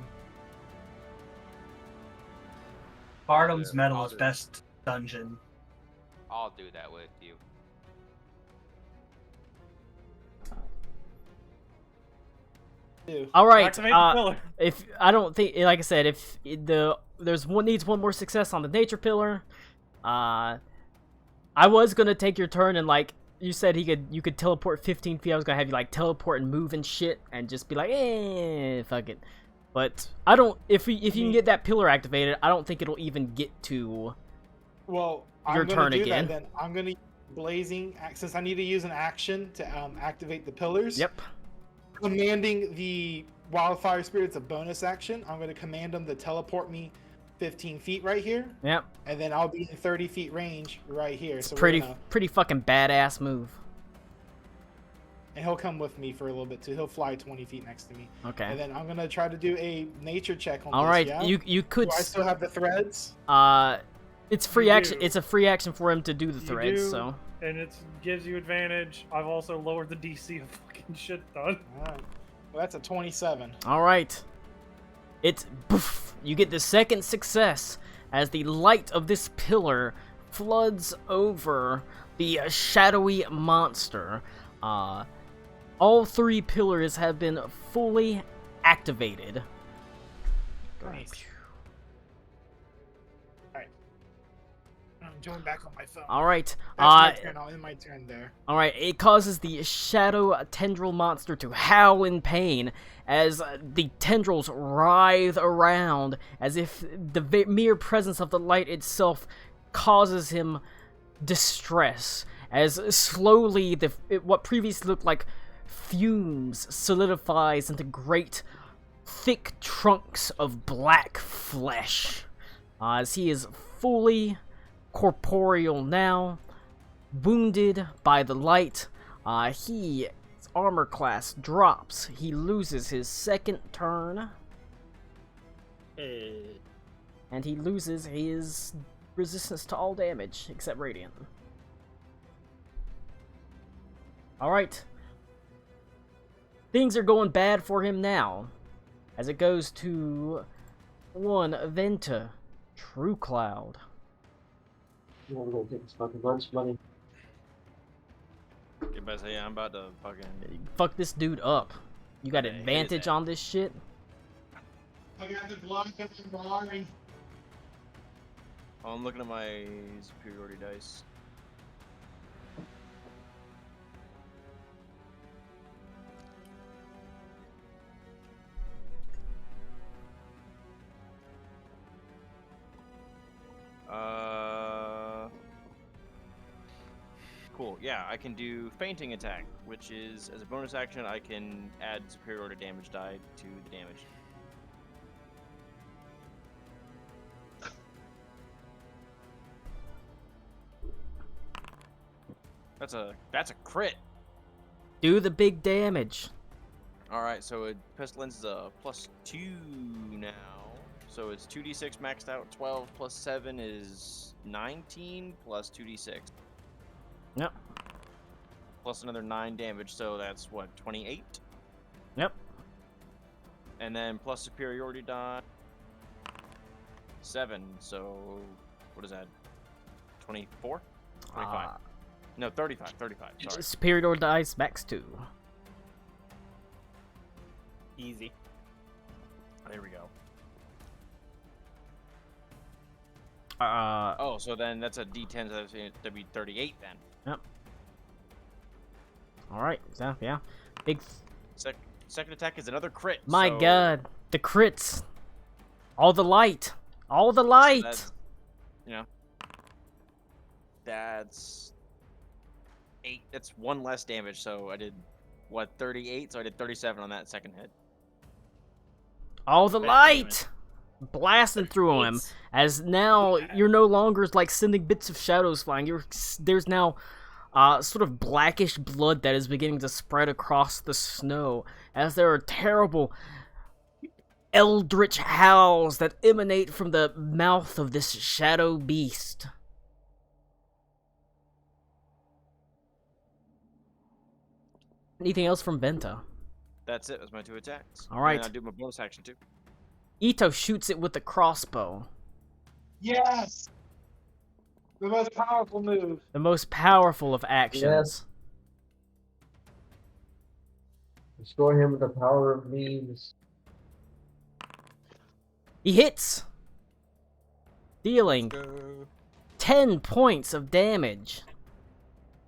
Bardam's Metal I'll is do it. best dungeon. I'll do that with you. All right. Activate the pillar. If I don't think, like I said, if needs one more success on the nature pillar, I was gonna take your turn and like you said you could teleport 15 feet. I was gonna have you like teleport and move and shit and just be like, fuck it. But I don't. If you can get that pillar activated, I don't think it'll even get to. Well, Your I'm gonna turn do again. That, then I'm gonna use blazing since I need to use an action to activate the pillars. Yep. Commanding the wildfire spirits a bonus action. I'm gonna command them to teleport me 15 feet right here, Yep. and then I'll be in 30 feet range right here. So Pretty we're gonna, pretty fucking badass move. and he'll come with me for a little bit too. He'll fly 20 feet next to me, Okay. and then I'm gonna try to do a nature check on All this. right. Yeah? You could. Do I still have the threads? It's free You action. do. It's a free action for him to do the You threads. do. So. And it gives you advantage. I've also lowered the DC a fucking shit ton. All right. Well, that's a 27. All right. It's poof. You get the second success as the light of this pillar floods over the shadowy monster. All three pillars have been fully activated. Nice. I'm going back on my phone. All right. That's my turn. I'll end my turn there. All right. It causes the shadow tendril monster to howl in pain as the tendrils writhe around, as if the mere presence of the light itself causes him distress. As slowly what previously looked like fumes solidifies into great, thick trunks of black flesh, as he is fully corporeal now, wounded by the light. His armor class drops. He loses his second turn, and he loses his resistance to all damage except radiant. Alright. Things are going bad for him now, as it goes to one Venta, True Cloud. You want to go get this fucking lunch money? You better say, yeah, I'm about to fucking. Fuck this dude up. You got Yeah, he did advantage that. on this shit? I got the block of the Ferrari. Oh, I'm looking at my superiority dice. Cool. Yeah, I can do fainting attack, which is as a bonus action I can add superiority damage die to the damage. That's a crit. Do the big damage. All right, so pestilence is a +2 now, So it's 2d6 maxed out. 12 plus 7 is 19 plus 2d6. Yep. Plus another 9 damage, so that's what, 28? Yep. And then plus superiority die. 7, so what is that? 24? 25. No, 35. 35. Sorry. Superior dice max 2. Easy. There we go. Uh, Oh, so then that's a D10, so that'd be 38 then. Yep. Alright, so, yeah. Big... Second attack is another crit. My so god, the crits. All the light. All the light. That's, you know, that's 8. That's 1 less damage, so I did, what, 38? So I did 37 on that second hit. All the Bad light. Blasting through him. As now, you're no longer, like, sending bits of shadows flying. There's now... sort of blackish blood that is beginning to spread across the snow as there are terrible eldritch howls that emanate from the mouth of this shadow beast. Anything else from Venta? That's it. That's my 2 attacks. All right. And I do my bonus action too. Ito shoots it with the crossbow. Yes! The most powerful move. The most powerful of actions. Yes. Restore him with the power of memes. He hits, dealing 10 points of damage.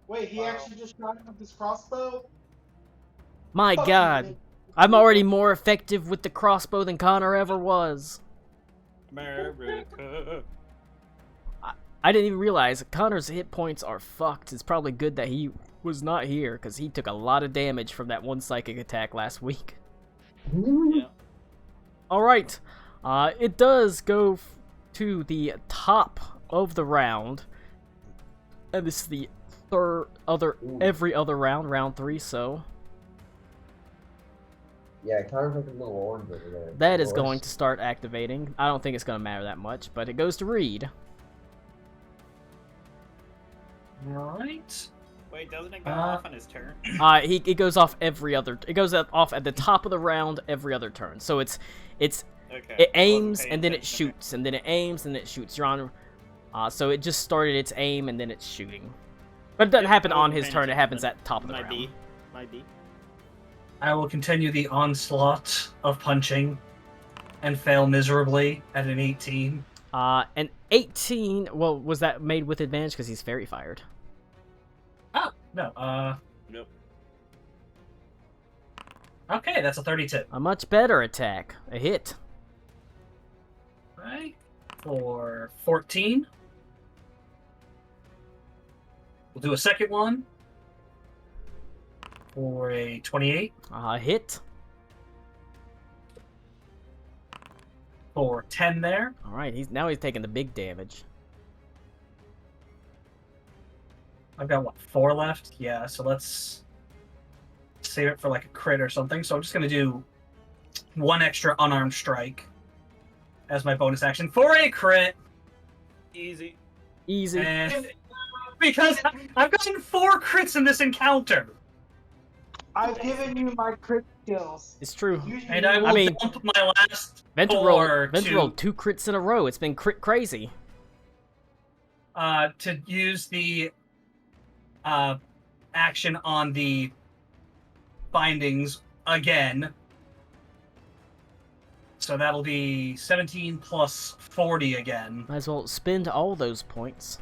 Wait, he actually just shot him with his crossbow? My Fuck god. you. I'm already more effective with the crossbow than Connor ever was. America. I didn't even realize Connor's hit points are fucked. It's probably good that he was not here, because he took a lot of damage from that one psychic attack last week. Yeah. Alright, it does go to the top of the round. And this is the every other round, round 3, so... Yeah, Connor's like a little orange over there. That is going to start activating. I don't think it's going to matter that much, but it goes to Reed. Alright. Wait, doesn't it go off on his turn? It goes off every other... It goes off at the top of the round every other turn. So it's Okay. it aims, and then it shoots, and then it aims, and then it shoots. You're on... so it just started its aim, and then it's shooting. But it doesn't happen on his turn. It happens at top of the round. Might be. I will continue the onslaught of punching and fail miserably at an 18. An 18... Well, was that made with advantage because he's fairy fired? Oh, no, Nope. Okay, that's a 32. A much better attack. A hit. Right. For 14. We'll do a second one. For a 28. Hit. For 10 there. Alright, he's taking the big damage. I've got, what, 4 left? Yeah, so let's save it for, like, a crit or something. So I'm just going to do 1 extra unarmed strike as my bonus action for a crit. Easy. Easy. And because I've gotten 4 crits in this encounter. I've given you my crit skills. It's true. And I will dump my last Venta 4 rolled 2 crits in a row. It's been crit crazy. To use the action on the bindings again. So that'll be 17 plus 40 again. Might as well spend all those points.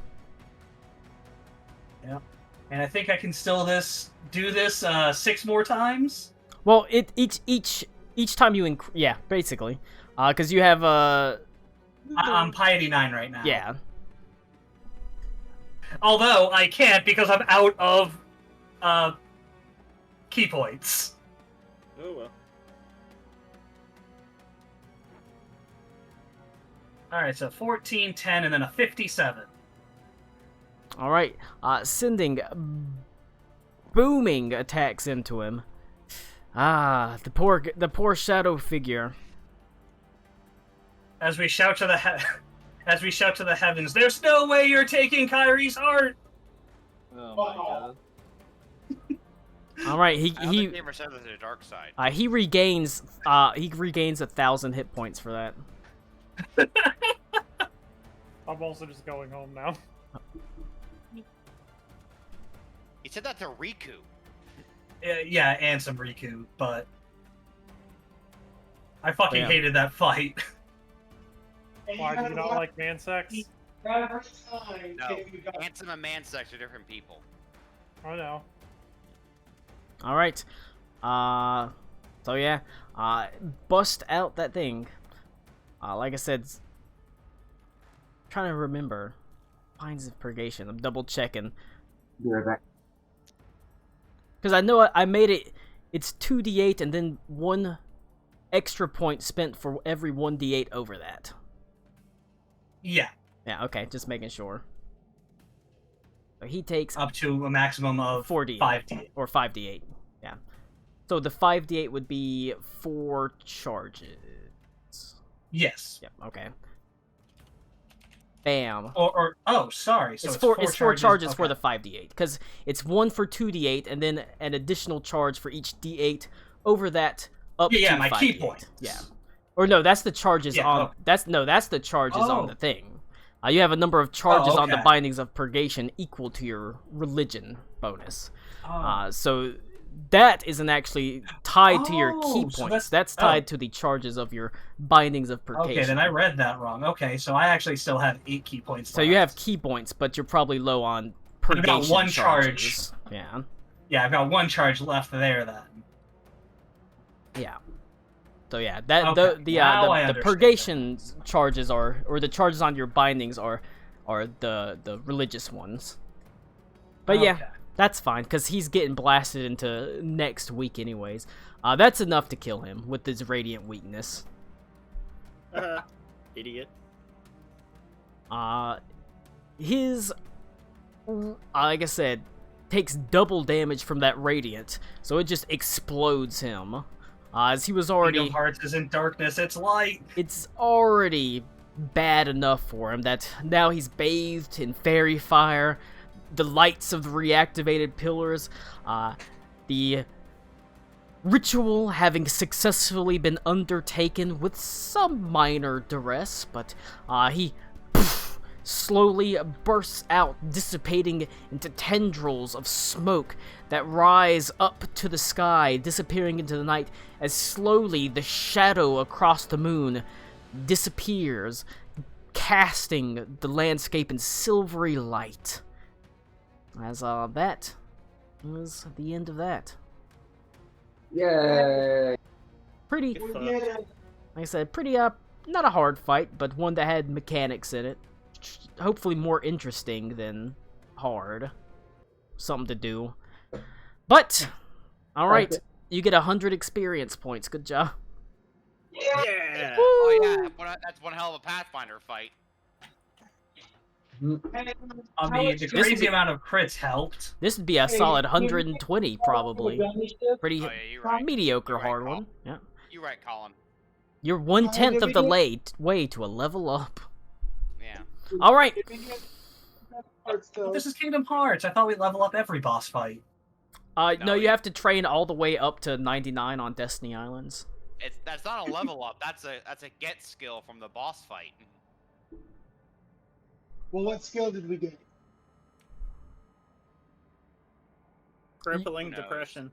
Yep. And I think I can still do this 6 more times. Well, each time you yeah, basically, because you have I'm Piety 9 right now. Yeah. Although I can't because I'm out of key points. Oh well. Alright, so 14, 10, and then a 57. All right, sending booming attacks into him. The poor shadow figure. As we shout to the heavens, there's no way you're taking Kyrie's heart. Oh my god. All right, I don't think they ever said there's a dark side. he regains 1,000 hit points for that. I'm also just going home now. He said that to Riku. Yeah, and some Riku, but I fucking Damn. hated that fight. Why, do you not like man sex? No, Ansem and Mansex are different people. I know. All right. So yeah. Bust out that thing. Like I said, trying to remember. Binds of Purgation. I'm double checking. Be right back. Because I know I made it. It's 2d8 and then 1 extra point spent for every 1d8 over that. Yeah, Yeah, okay, just making sure. So he takes up to a maximum of 4d8 5d8. or 5d8. Yeah. So the 5d8 would be 4 charges. Yes. Yep. Okay. Bam. Or oh, sorry. So it's four charges okay. for the 5d8 because it's 1 for 2d8 and then an additional charge for each d8 over that up to my 5d8. key points. Yeah. Or no, that's the charges Yeah, on oh. that's the charges on the thing. You have a number of charges on the okay. Bindings of Purgation equal to your religion bonus. Oh. So that isn't actually tied to your key so points. that's- That's tied to the charges of your Bindings of Purgation. Okay, then I read that wrong. Okay, so I actually still have 8 key points. So you have key points, but you're probably low on I've got Purgation 1 charges. charge. Yeah. Yeah, I've got 1 charge left there then. Yeah. So yeah, that Okay, now I the understand. Purgation charges or the charges on your Bindings are the religious ones. But yeah, Okay. that's fine because he's getting blasted into next week anyways. That's enough to kill him with his radiant weakness. Idiot. His, like I said, takes double damage from that radiant, so it just explodes him. As he was already, Kingdom Hearts isn't darkness, it's light. it's already bad enough for him that now he's bathed in fairy fire, the lights of the reactivated pillars, the ritual having successfully been undertaken with some minor duress, but he slowly bursts out, dissipating into tendrils of smoke that rise up to the sky, disappearing into the night as slowly the shadow across the moon disappears, casting the landscape in silvery light. As that was the end of that. Yay! Pretty, like I said, pretty not a hard fight, but one that had mechanics in it. Hopefully more interesting than hard. Something to do. But, alright, you get 100 experience points. Good job. Yeah. Oh yeah, that's one hell of a Pathfinder fight. The crazy amount of crits helped. This would be a solid 120, probably. Pretty Oh yeah, you're right. mediocre You're right, hard Colin. one. Yeah. You're right, Colin. You're 1/10 of the way to a level up. Yeah. Alright. This is Kingdom Hearts. I thought we'd level up every boss fight. No, you have to train all the way up to 99 on Destiny Islands. That's not a level up. That's a get skill from the boss fight. Well, what skill did we get? Crippling Who knows? depression.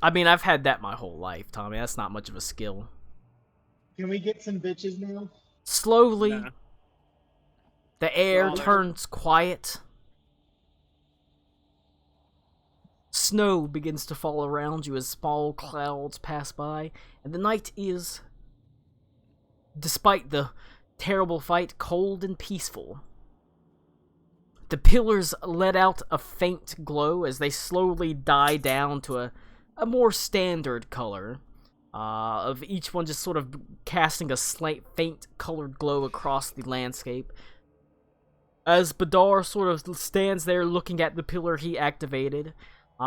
I mean, I've had that my whole life, Tommy. That's not much of a skill. Can we get some bitches now? Slowly, Nah. the air Well, turns quiet. Snow begins to fall around you as small clouds pass by, and the night is, despite the terrible fight, cold and peaceful. The pillars let out a faint glow as they slowly die down to a more standard color, of each one just sort of casting a slight faint colored glow across the landscape. As Badar sort of stands there looking at the pillar he activated,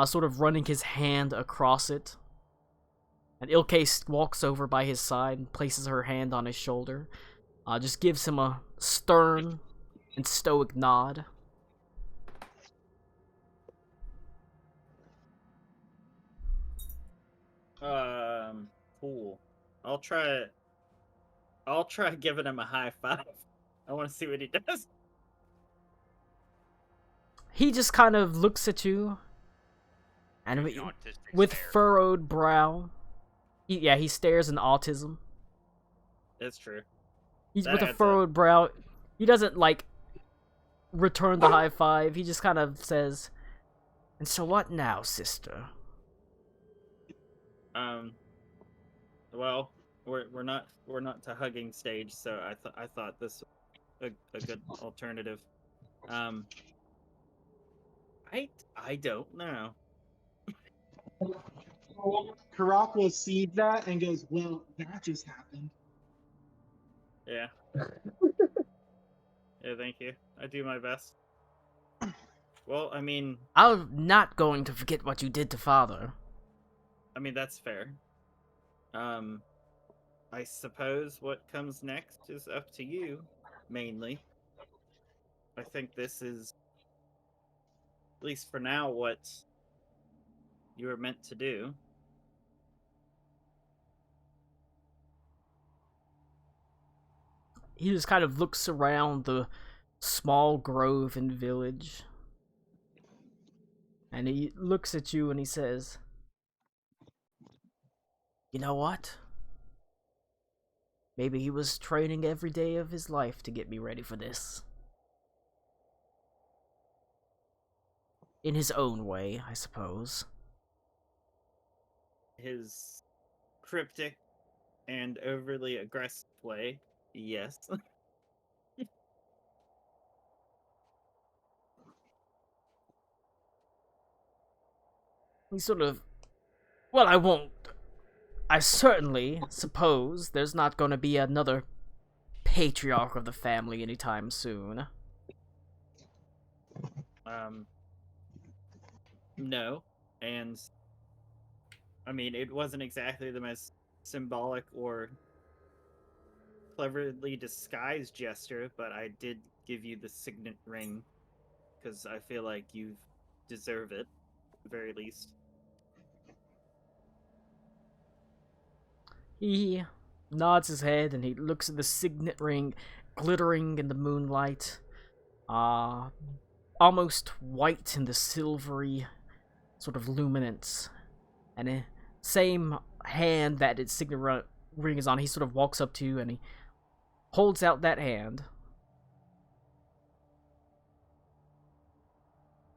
sort of running his hand across it. And Ilke walks over by his side and places her hand on his shoulder. just gives him a stern and stoic nod. Cool. I'll try giving him a high five. I want to see what he does. He just kind of looks at you, and with furrowed brow, he stares in autism. That's true. He's with a furrowed brow. He doesn't like return the high five. He just kind of says, "And so what now, sister?" Well, we're not to hugging stage, so I thought this was a good alternative. I don't know. Karako sees that and goes, "Well, that just happened." Yeah. Yeah, thank you. I do my best. Well, I mean, I'm not going to forget what you did to father. I mean, that's fair. I suppose what comes next is up to you, mainly. I think this is, at least for now, what you were meant to do. He just kind of looks around the small grove and village. And he looks at you and he says, "You know what? Maybe he was training every day of his life to get me ready for this. In his own way, I suppose." His cryptic and overly aggressive way, yes. He sort of, well, I certainly suppose there's not going to be another patriarch of the family anytime soon. No, and I mean, it wasn't exactly the most symbolic or cleverly disguised gesture, but I did give you the signet ring because I feel like you deserve it, at the very least. He nods his head and he looks at the signet ring glittering in the moonlight, almost white in the silvery sort of luminance, and the same hand that its signet ring is on, he sort of walks up to you and he holds out that hand.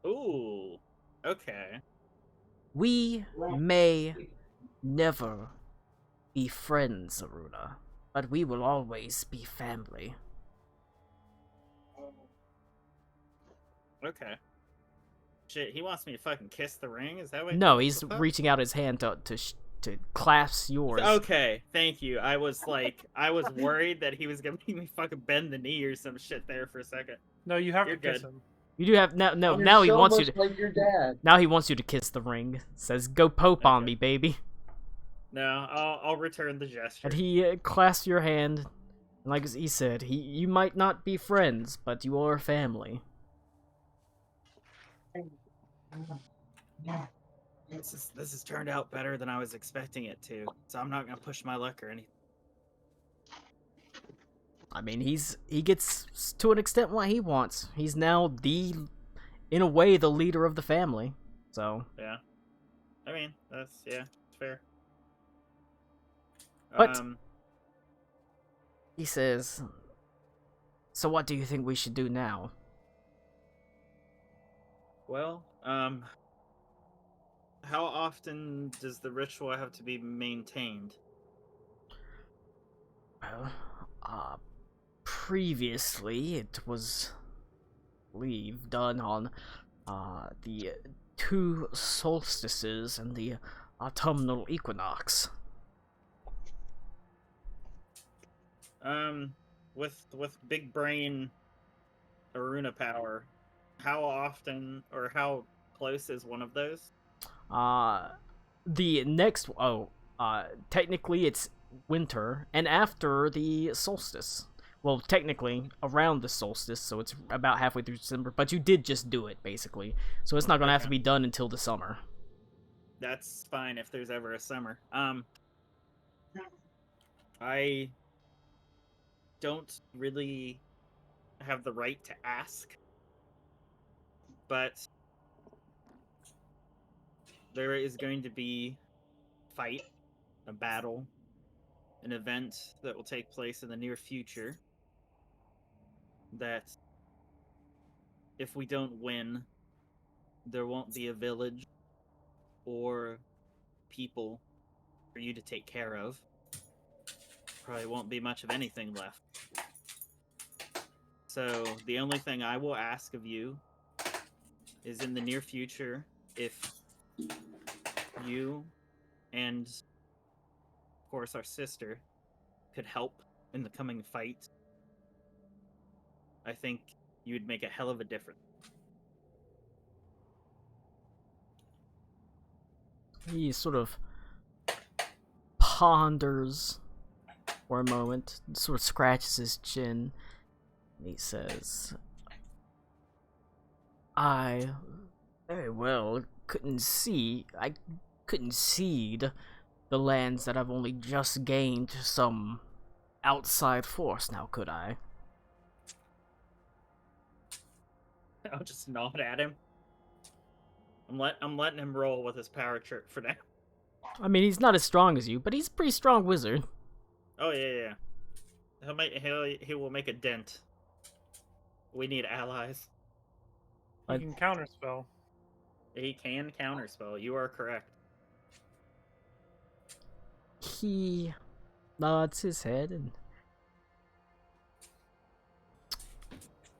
Ooh, okay. We may never be friends, Aruna, but we will always be family. Okay. Shit, he wants me to fucking kiss the ring? Is that what? No, he's reaching out his hand to clasp yours. Okay, thank you. I was worried that he was gonna make me fucking bend the knee or some shit there for a second. No, you have You're to kiss good. him. You do have now. No, You're now he so wants much you to. like your dad. Now he wants you to kiss the ring. Says, "Go Pope on Okay. me, baby." No, I'll return the gesture. And he clasps your hand. And like he said, you might not be friends, but you are family. This has turned out better than I was expecting it to, so I'm not gonna push my luck or anything. I mean, he gets to an extent what he wants. He's now in a way, the leader of the family. So Yeah. I mean, that's fair. But he says, "So what do you think we should do now?" Well, how often does the ritual have to be maintained? Well, previously it was, I believe, done on the 2 solstices and the autumnal equinox. With big brain Aruna power, how often or how close is one of those? The next technically it's winter and after the solstice, Well, technically, around the solstice, so it's about halfway through December, but you did just do it, basically. So it's not going to have to be done until the summer. That's fine if there's ever a summer. I don't really have the right to ask, but there is going to be a fight, a battle, an event that will take place in the near future that if we don't win, there won't be a village or people for you to take care of. Probably won't be much of anything left. So the only thing I will ask of you is in the near future, if you and, of course, our sister could help in the coming fight, I think you would make a hell of a difference. He sort of ponders for a moment, sort of scratches his chin, and he says, I very well couldn't cede the lands that I've only just gained to some outside force, now could I? I'll just nod at him. I'm letting him roll with his power trip for now. I mean, he's not as strong as you, but he's a pretty strong wizard. Oh yeah. He will make a dent. We need allies. He can counterspell. He can counterspell. You are correct. He nods his head and...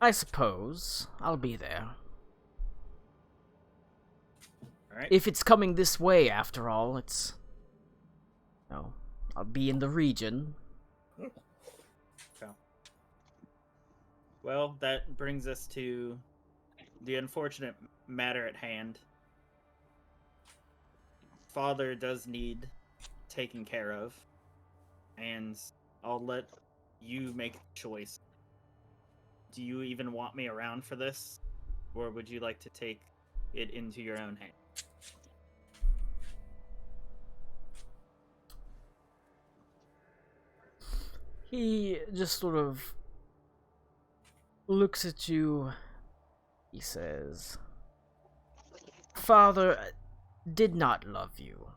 I suppose I'll be there. Alright. If it's coming this way, after all, it's... No, I'll be in the region. Okay. Well, that brings us to the unfortunate matter at hand. Father does need taken care of, and I'll let you make the choice. Do you even want me around for this, or would you like to take it into your own hand? He just sort of looks at you. He says, Father did not love you.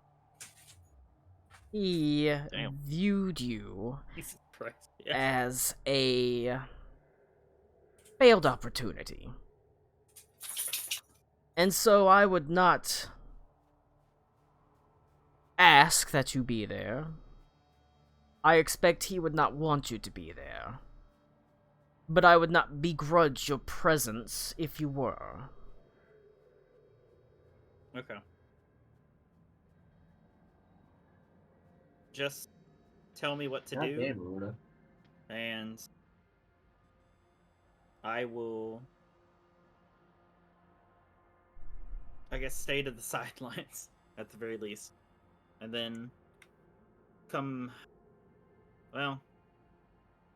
He viewed you Jesus Christ. as a failed opportunity. And so I would not ask that you be there. I expect he would not want you to be there. But I would not begrudge your presence if you were. Okay. Just tell me what to do, Damn, Luna. and I will, I guess, stay to the sidelines at the very least, and then come. Well,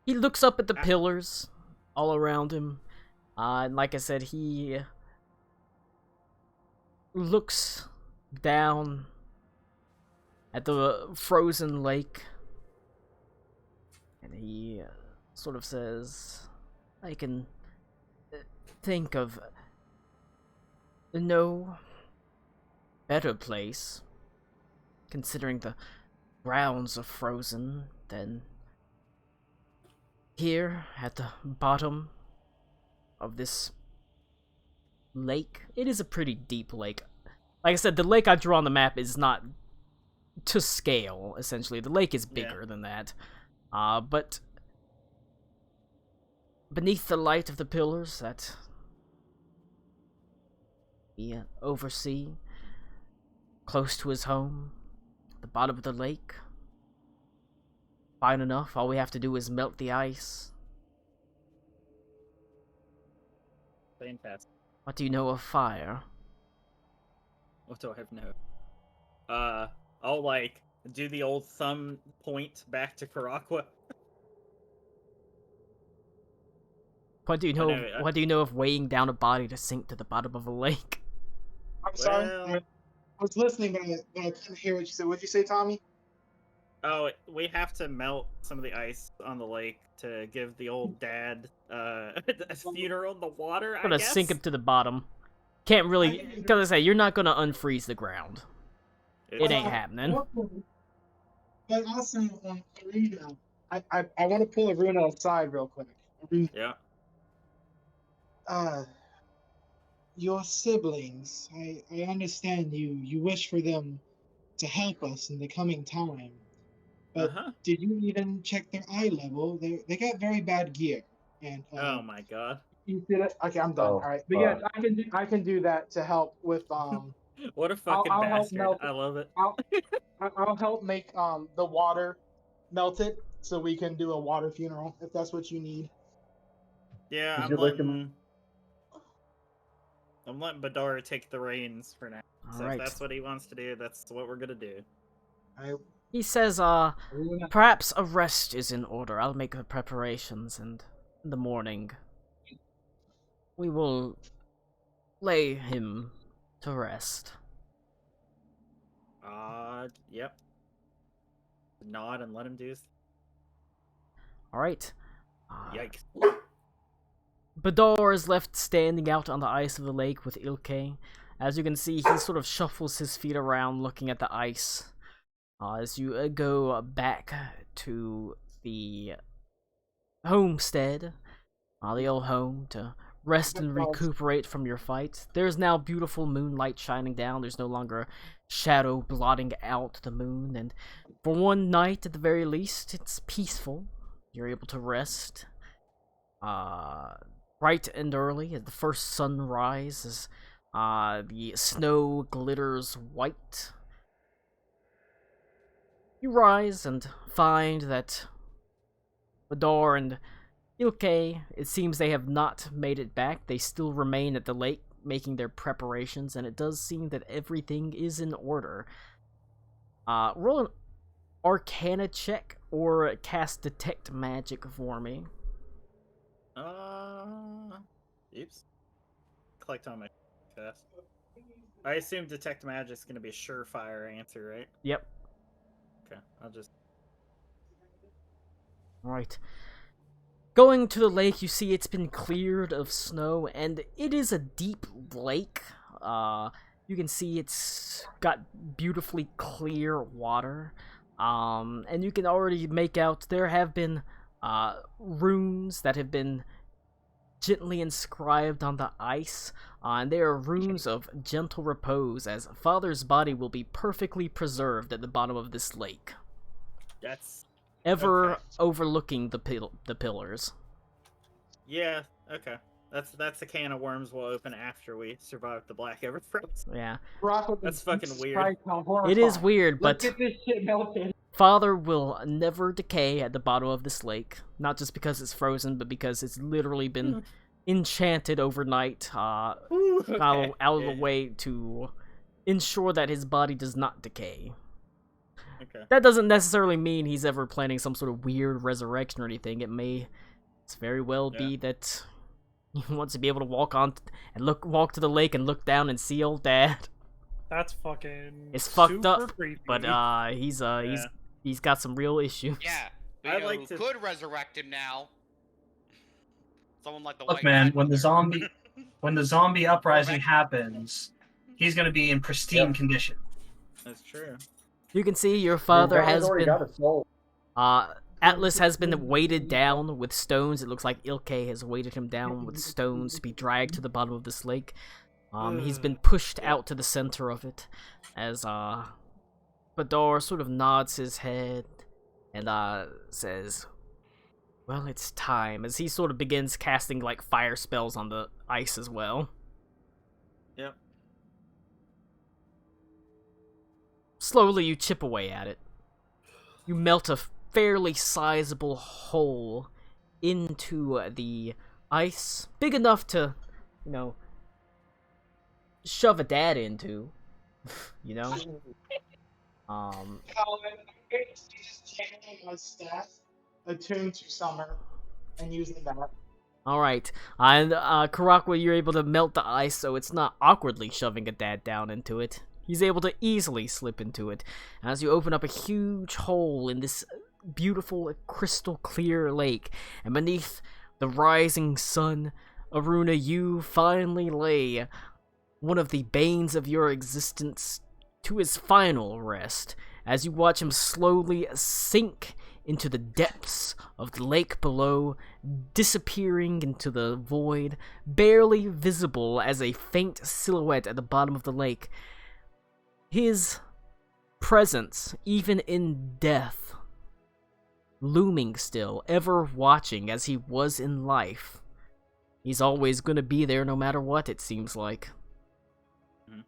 he looks up at the pillars all around him, and like I said, he looks down at the frozen lake, and he sort of says, I can think of no better place, considering the grounds are frozen, than here at the bottom of this lake. It is a pretty deep lake. Like I said, the lake I drew on the map is not to scale, essentially. The lake is bigger than that. But beneath the light of the pillars that we oversee, close to his home, the bottom of the lake, fine enough. All we have to do is melt the ice. Fantastic. What do you know of fire? What do I have no? I'll like do the old thumb point back to Karaqua. What do you know? What do you know of weighing down a body to sink to the bottom of a lake? I'm sorry. I was listening, but I couldn't hear what you said. What'd you say, Tommy? Oh, we have to melt some of the ice on the lake to give the old dad a funeral in the water. I'm gonna sink him to the bottom. Can't really, because I say you're not gonna unfreeze the ground. It ain't happening. But also, Arena, I want to pull Aruna aside real quick. Yeah. Your siblings, I understand you wish for them to help us in the coming time. But did you even check their eye level? They got very bad gear. And oh my god. You did it? Okay, I'm done. All right. But yes, I can do that to help with What a fucking I'll bastard. help melt I love it. I'll help make the water melted so we can do a water funeral if that's what you need. Yeah, I'm letting Badora take the reins for now. So if that's what he wants to do, that's what we're gonna do. He says, perhaps a rest is in order. I'll make the preparations, and in the morning we will lay him to rest. Yep. Nod and let him do his... Alright. Yikes. Bador is left standing out on the ice of the lake with Ilke. As you can see, he sort of shuffles his feet around looking at the ice. As you go back to the homestead, the old home, to rest and recuperate from your fight. There's now beautiful moonlight shining down. There's no longer a shadow blotting out the moon, and for one night at the very least, it's peaceful. You're able to rest bright and early as the first sun rises. The snow glitters white. You rise and find that Bador and Ilke, it seems they have not made it back. They still remain at the lake making their preparations, and it does seem that everything is in order. Roll an Arcana check or cast Detect Magic for me. Oops. Collect on my fast. I assume Detect Magic's gonna be a surefire answer, right? Yep. Okay, I'll just... Alright. Going to the lake, you see it's been cleared of snow, and it is a deep lake. You can see it's got beautifully clear water. And you can already make out there have been runes that have been gently inscribed on the ice, and they are runes of gentle repose, as Father's body will be perfectly preserved at the bottom of this lake. That's... Ever overlooking the pillars. Yeah, okay. That's a can of worms we'll open after we survive the Black Everfrost. Yeah. That's fucking weird. It is weird, but Look at this shit melted. Father will never decay at the bottom of this lake. Not just because it's frozen, but because it's literally been enchanted overnight, out of the way to ensure that his body does not decay. Okay. That doesn't necessarily mean he's ever planning some sort of weird resurrection or anything. It's very well be that he wants to be able to walk to the lake and look down and see old dad. That's fucking. It's fucked up, creepy. but he's got some real issues. Yeah, we know who could resurrect him now. Someone like the Look, White man, Knight. when the zombie uprising happens, he's gonna be in pristine condition. That's true. You can see your father has already been. got a soul. Atlas has been weighted down with stones. It looks like Ilke has weighted him down with stones to be dragged to the bottom of this lake. He's been pushed out to the center of it, as Bador sort of nods his head and says, "Well, it's time." As he sort of begins casting like fire spells on the ice as well. Yep. Slowly, you chip away at it. You melt a fairly sizable hole into the ice, big enough to, shove a dad into, I'm just channeling my staff attuned to summer and using that. Alright, and Karakwa, you're able to melt the ice so it's not awkwardly shoving a dad down into it. He's able to easily slip into it as you open up a huge hole in this beautiful, crystal clear lake, and beneath the rising sun, Aruna, you finally lay one of the banes of your existence to his final rest as you watch him slowly sink into the depths of the lake below, disappearing into the void, barely visible as a faint silhouette at the bottom of the lake. His presence, even in death, looming still, ever watching as he was in life. He's always gonna be there no matter what, it seems like. Mm-hmm.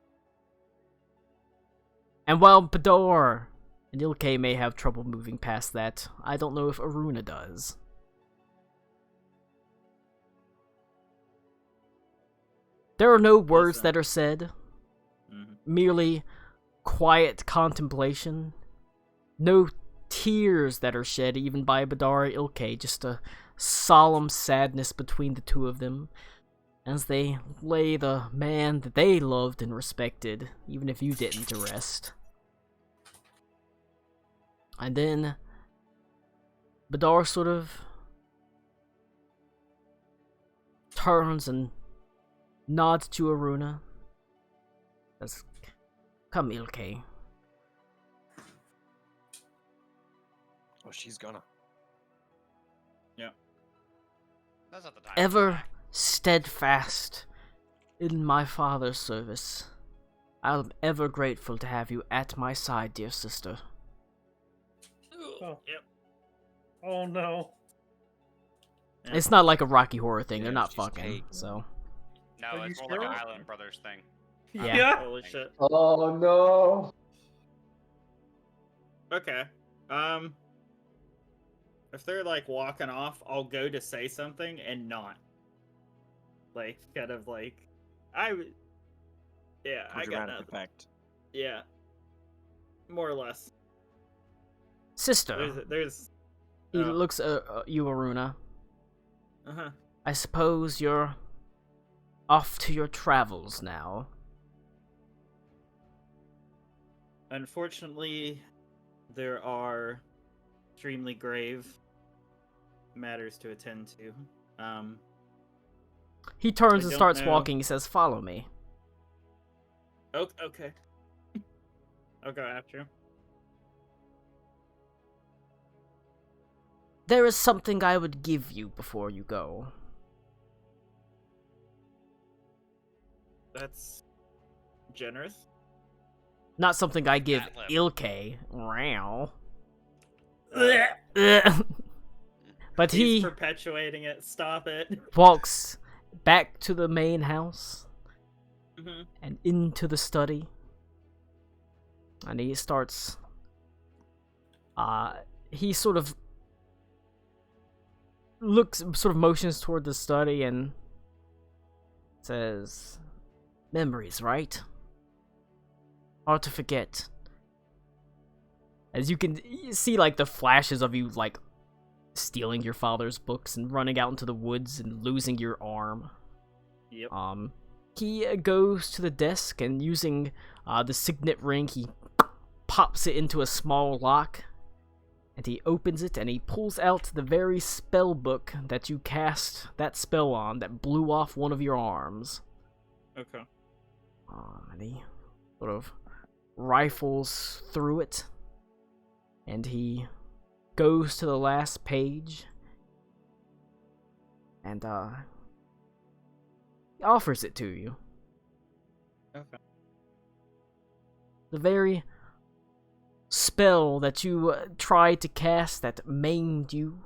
And while Bador and Ilke may have trouble moving past that, I don't know if Aruna does. There are no words that are said, merely quiet contemplation. No tears that are shed even by Badar or Ilke, just a solemn sadness between the two of them as they lay the man that they loved and respected, even if you didn't, to rest. And then Badar sort of turns and nods to Aruna. Says, "Come, Ilke." Oh, she's gonna. That's not the time. Ever steadfast in my father's service, I'm ever grateful to have you at my side, dear sister. Oh. Yep. Oh no. Yeah. It's not like a Rocky Horror thing. They're Yeah, not she's fucking, taken. so. No, Are it's you more like an sure? Island Brothers thing. Yeah. Holy shit. Oh no. Okay. If they're like walking off, I'll go to say something and not. Like, kind of like, yeah, For I got dramatic nothing. effect. Yeah. More or less. Sister, he oh. looks at you, Aruna. Uh-huh. I suppose you're off to your travels now. Unfortunately, there are extremely grave matters to attend to. He turns I and don't starts know. walking. He says, "Follow me." Okay. I'll go after him. There is something I would give you before you go. That's generous. Not something I give Fat lip. Ilke. Wow. Uh, But He's he perpetuating it. Stop it. walks back to the main house Mhm. and into the study. And he starts... he sort of motions toward the study and says, "Memories, right? Hard to forget." As you can see, like, the flashes of you, like, stealing your father's books and running out into the woods and losing your arm. Yep. He goes to the desk and using the signet ring, he pops it into a small lock. And he opens it and he pulls out the very spell book that you cast that spell on that blew off one of your arms. Okay. And he sort of rifles through it. And he goes to the last page. And he offers it to you. Okay. The very spell that you tried to cast that maimed you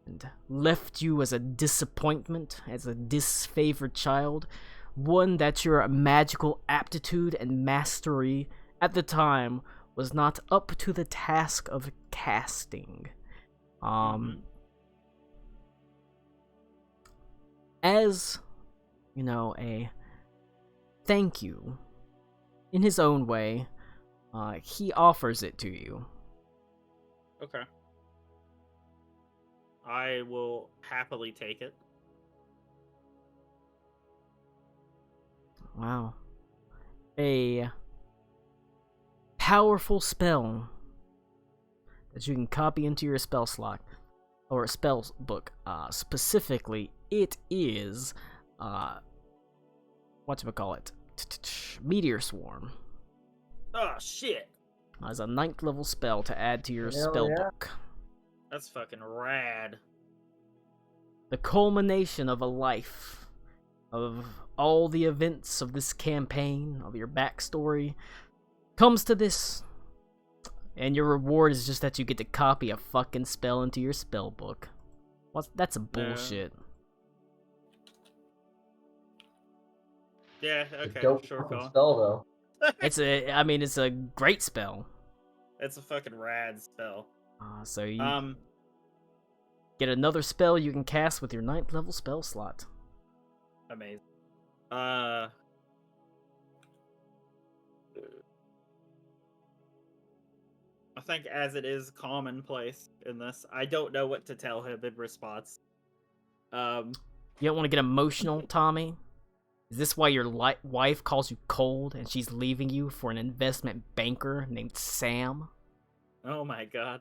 and left you as a disappointment, as a disfavored child, one that your magical aptitude and mastery at the time was not up to the task of casting. As, you know, a thank you, in his own way, he offers it to you. Okay. I will happily take it. Wow. A powerful spell that you can copy into your spell slot or spell book. Specifically, it is whatchamacallit? Meteor Swarm. Oh shit. As a 9th level spell to add to your spell book. That's fucking rad. The culmination of a life, of all the events of this campaign, of your backstory, comes to this. And your reward is just that you get to copy a fucking spell into your spell book. That's a bullshit. Yeah, okay, Dope sure fucking call. spell though. It's a great spell. It's a fucking rad spell. So you get another spell you can cast with your 9th level spell slot. Amazing. I think as it is commonplace in this, I don't know what to tell him in response. You don't want to get emotional, Tommy? Is this why your wife calls you cold and she's leaving you for an investment banker named Sam? Oh my god.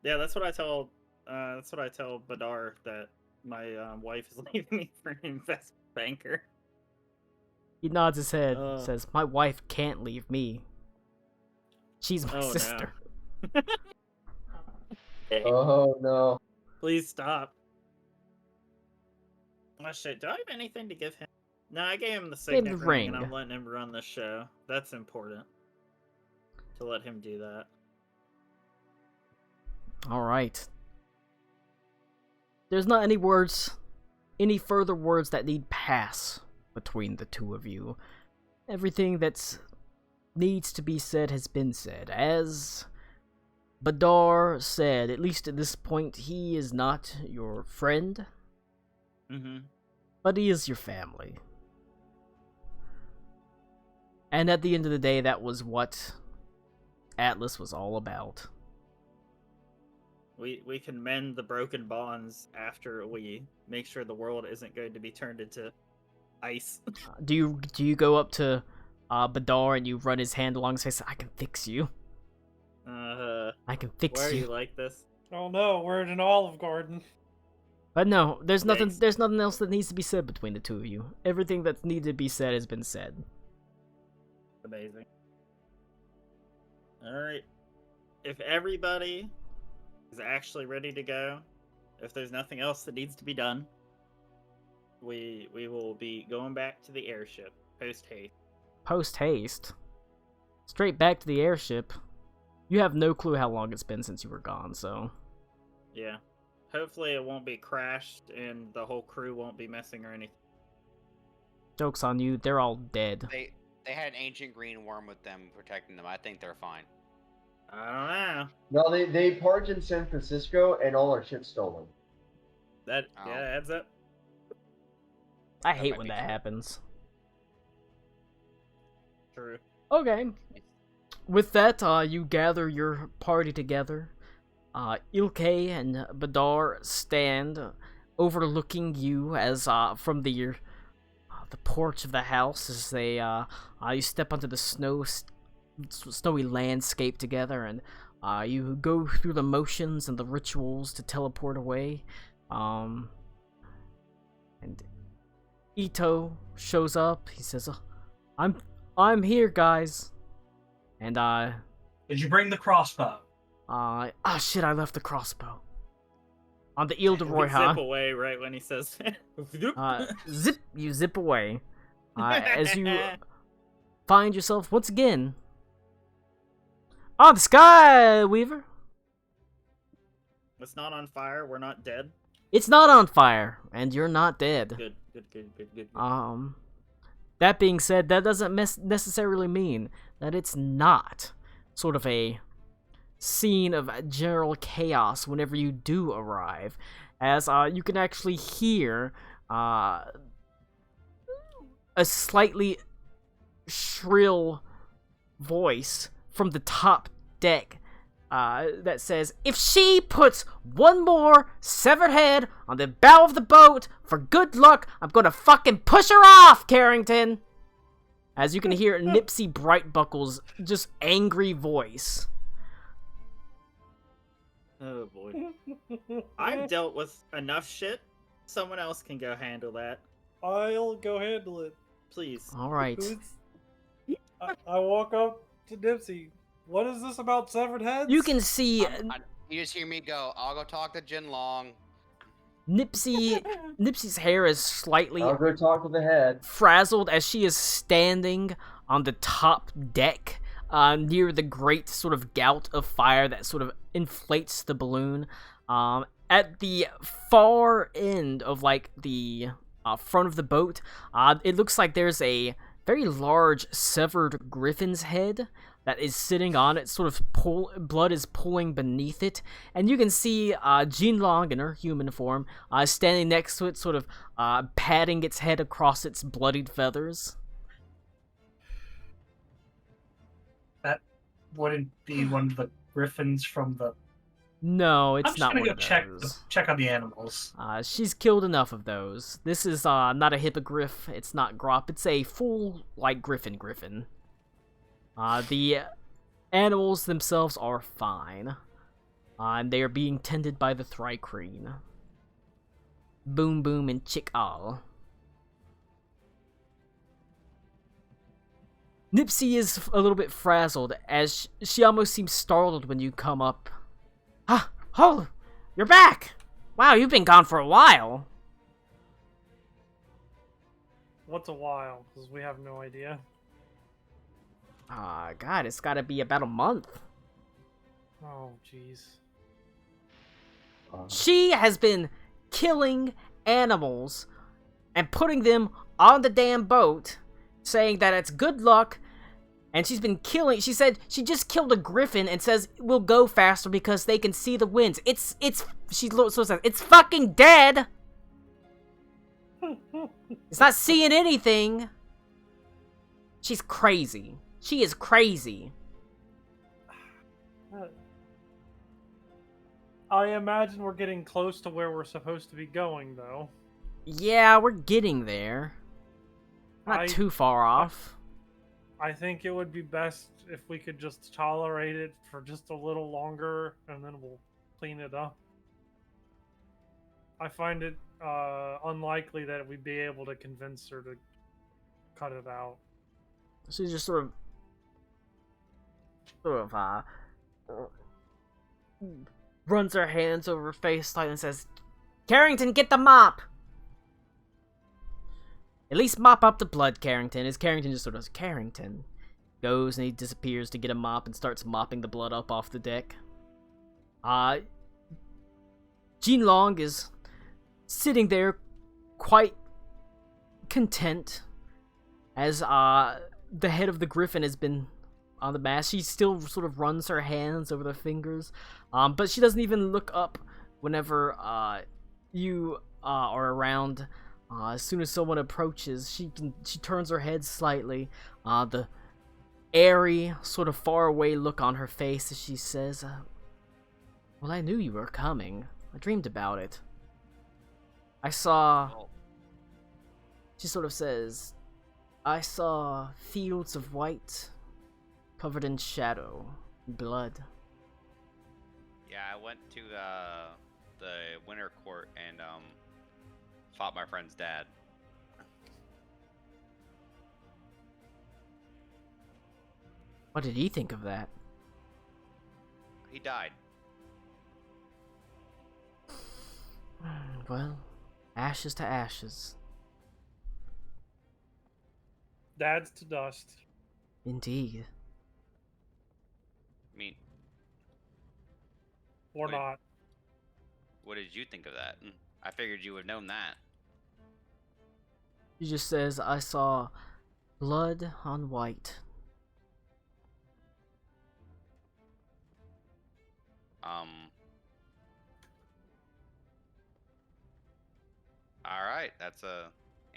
Yeah, that's what I tell Badar, that my wife is leaving me for an investment banker. He nods his head, says, "My wife can't leave me. She's my sister." No. Oh no. Please stop. Oh shit, do I have anything to give him? No, I gave him the Gave him signet the ring, and ring. I'm letting him run the show. That's important. To let him do that. Alright. There's not any further words that need pass between the two of you. Everything that needs to be said has been said. As Badar said, at least at this point, he is not your friend, but he is your family. And at the end of the day, that was what Atlas was all about. We can mend the broken bonds after we make sure the world isn't going to be turned into ice. Do you go up to Badar and you run his hand along his face? I can fix you. I can fix Why are you. you like this? Oh no, we're in an Olive Garden. But no, there's nothing. Thanks. There's nothing else that needs to be said between the two of you. Everything that needed to be said has been said. Amazing. Alright. If everybody is actually ready to go, if there's nothing else that needs to be done, we will be going back to the airship post haste. Post haste. Straight back to the airship. You have no clue how long it's been since you were gone, so. Yeah. Hopefully it won't be crashed and the whole crew won't be missing or anything. Joke's on you, they're all dead. They had an ancient green worm with them protecting them. I think they're fine. I don't know. No, they parked in San Francisco and all our shit's stolen. That adds up. I hate might when be that true. happens. True. Okay. With that, you gather your party together. Ilke and Badar stand overlooking you as from the porch of the house as they you step onto the snowy landscape together, and you go through the motions and the rituals to teleport away. And Ito shows up. He says, "I'm here, guys." And Did you bring the crossbow? Shit, I left the crossbow on the Ile de Roy, We huh? zip away right when he says You zip away. As you find yourself once again on the Sky Weaver. It's not on fire, we're not dead. It's not on fire, and you're not dead. Good. That being said, that doesn't necessarily mean that it's not sort of a scene of general chaos whenever you do arrive, as you can actually hear a slightly shrill voice from the top deck that says, if she puts one more severed head on the bow of the boat for good luck, I'm gonna fucking push her off, Carrington! As you can hear Nipsey Brightbuckle's just angry voice. Oh boy. I've dealt with enough shit. Someone else can go handle that. I'll go handle it. Please. Alright. I walk up to Nipsey. What is this about severed heads? You can see You just hear me go, I'll go talk to Jin Long. Nipsey's hair is slightly I'll go talk to the head. frazzled as she is standing on the top deck near the great sort of gout of fire that sort of inflates the balloon. At the far end of like the front of the boat, it looks like there's a very large severed griffin's head that is sitting on it, sort of blood is pooling beneath it, and you can see Jin Long in her human form standing next to it, sort of patting its head across its bloodied feathers. That wouldn't be one of the griffins from the... No, it's not I'm one just gonna of go those. check on the animals. She's killed enough of those. This is not a hippogriff, it's not Grop, it's a full, like, griffin. The animals themselves are fine, and they are being tended by the Thri-kreen. Boom Boom and Chick All. Nipsey is a little bit frazzled, as she almost seems startled when you come up. Oh, you're back! Wow, you've been gone for a while. What's a while? Because we have no idea. God, it's gotta be about a month. Oh, jeez. She has been killing animals and putting them on the damn boat, saying that it's good luck, and she's been killing. She said she just killed a griffin and says we'll go faster because they can see the winds. She says it's fucking dead. It's not seeing anything. She's crazy. She is crazy. I imagine we're getting close to where we're supposed to be going, though. Yeah, we're getting there. Not too far off. I think it would be best if we could just tolerate it for just a little longer, and then we'll clean it up. I find it unlikely that we'd be able to convince her to cut it out. She just sort of runs her hands over her face slightly and says, Carrington, get the mop! At least mop up the blood, Carrington. As Carrington just sort of goes, Carrington goes and he disappears to get a mop and starts mopping the blood up off the deck. Jin Long is sitting there quite content as the head of the griffin has been on the mast. She still sort of runs her hands over the fingers, but she doesn't even look up whenever you are around. As soon as someone approaches, she turns her head slightly. The airy, sort of far away look on her face as she says, well, I knew you were coming. I dreamed about it. I saw... She sort of says, I saw fields of white covered in shadow, blood. Yeah, I went to the Winter Court and fought my friend's dad. What did he think of that? He died. Well, ashes to ashes. Dad's to dust. Indeed. I mean... Or Wait. not. What did you think of that? I figured you would have known that. He just says, I saw blood on white. Alright, that's a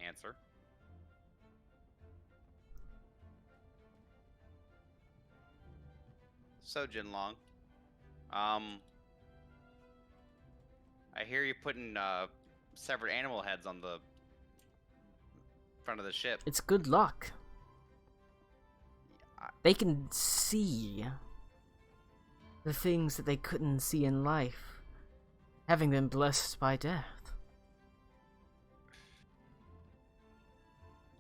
answer. So, Jin Long, I hear you putting severed animal heads on the front of the ship. It's good luck. They can see the things that they couldn't see in life, having been blessed by death.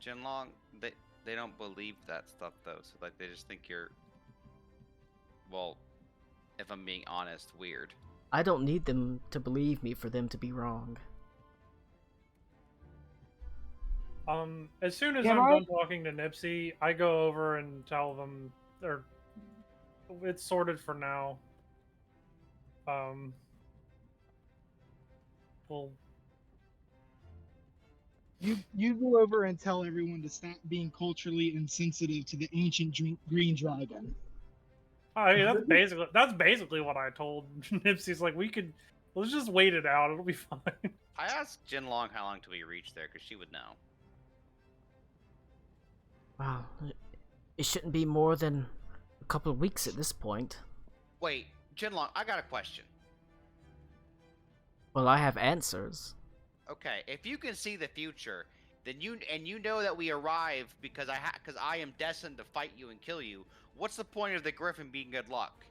Jinlong, they don't believe that stuff though, so like they just think you're, well, if I'm being honest, weird. I don't need them to believe me for them to be wrong. As soon as I'm done talking to Nipsey, I go over and tell them it's sorted for now. Well, You go over and tell everyone to stop being culturally insensitive to the ancient green dragon. I mean, that's basically what I told Nipsey's like, let's just wait it out, it'll be fine. I asked Jinlong how long till we reach there, because she would know. Wow, it shouldn't be more than a couple of weeks at this point. Wait, Jinlong, I got a question. Well, I have answers. Okay, if you can see the future, then you know that we arrive because I am destined to fight you and kill you. What's the point of the Griffin being good luck?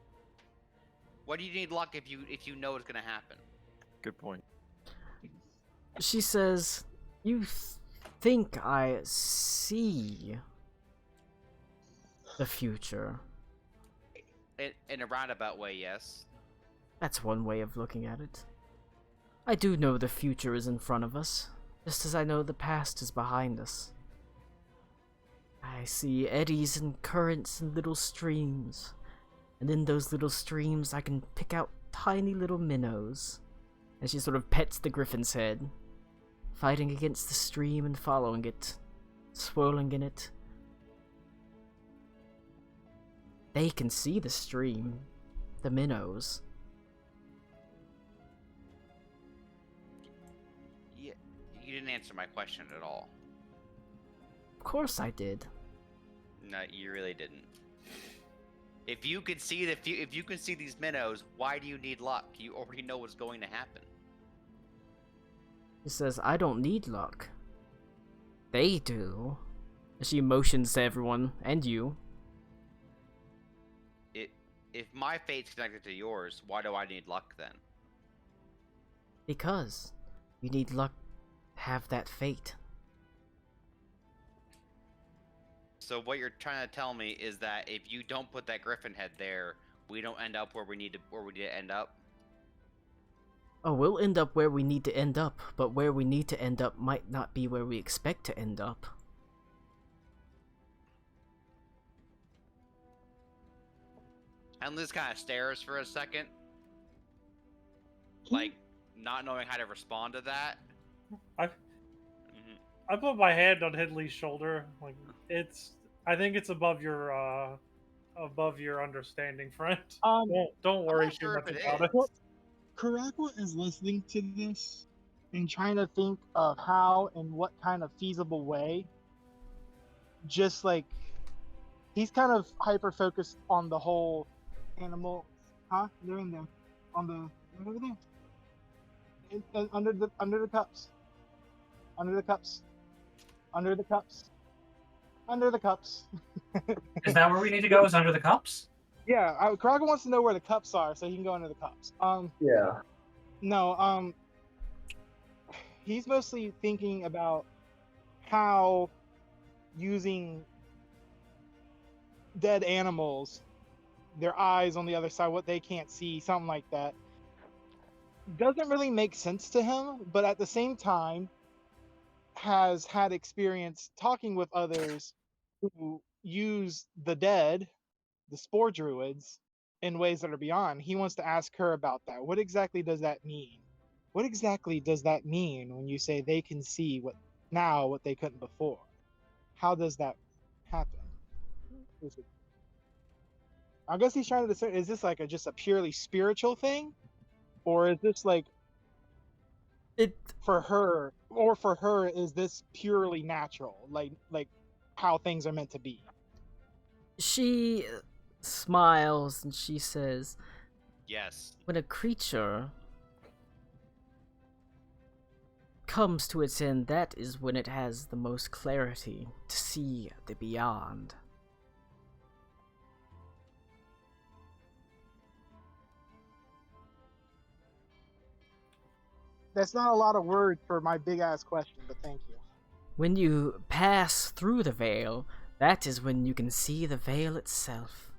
What do you need luck if you know it's gonna happen? Good point. She says, "You think I see the future?" In a roundabout way, yes. That's one way of looking at it. I do know the future is in front of us, just as I know the past is behind us. I see eddies and currents and little streams, and in those little streams I can pick out tiny little minnows. And she sort of pets the griffin's head, fighting against the stream and following it, swirling in it. They can see the stream, the minnows. You didn't answer my question at all. Of course I did. No, you really didn't. If you can see if you can see these minnows, why do you need luck? You already know what's going to happen. She says, "I don't need luck. They do." She motions to everyone, and you. If my fate's connected to yours, why do I need luck then? Because you need luck to have that fate. So what you're trying to tell me is that if you don't put that griffin head there, we don't end up where we need to end up? Oh, we'll end up where we need to end up, but where we need to end up might not be where we expect to end up. And Liz kind of stares for a second, like not knowing how to respond to that. I put my hand on Hidley's shoulder. Like I think it's above your understanding, friend. Don't worry too much about it. Kurakwa is listening to this and trying to think of how and what kind of feasible way. Just like he's kind of hyper focused on the whole animal. They're in there, over there, under the cups, under the cups. Is that where we need to go? Is under the cups? Yeah, Kurakwa wants to know where the cups are so he can go under the cups. Yeah. No, he's mostly thinking about how using dead animals, their eyes on the other side, what they can't see, something like that, doesn't really make sense to him, but at the same time has had experience talking with others who use the dead, the spore druids, in ways that are beyond. He wants to ask her about that. What exactly does that mean? What exactly does that mean when you say they can see what they couldn't before? How does that happen? I guess he's trying to discern, is this like just a purely spiritual thing? Or is this like for her is this purely natural, like how things are meant to be? She smiles and she says, Yes. When a creature comes to its end, that is when it has the most clarity to see the beyond. That's not a lot of words for my big ass question, but thank you. When you pass through the veil, that is when you can see the veil itself.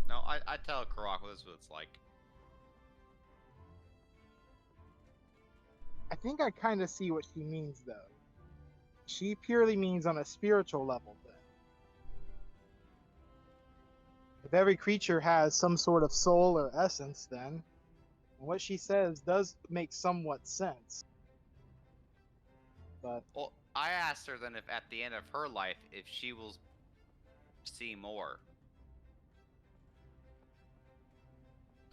No, I tell Karak this is what it's like. I think I kind of see what she means, though. She purely means on a spiritual level, then. If every creature has some sort of soul or essence, then what she says does make somewhat sense. But Well, I asked her then if at the end of her life, if she will see more.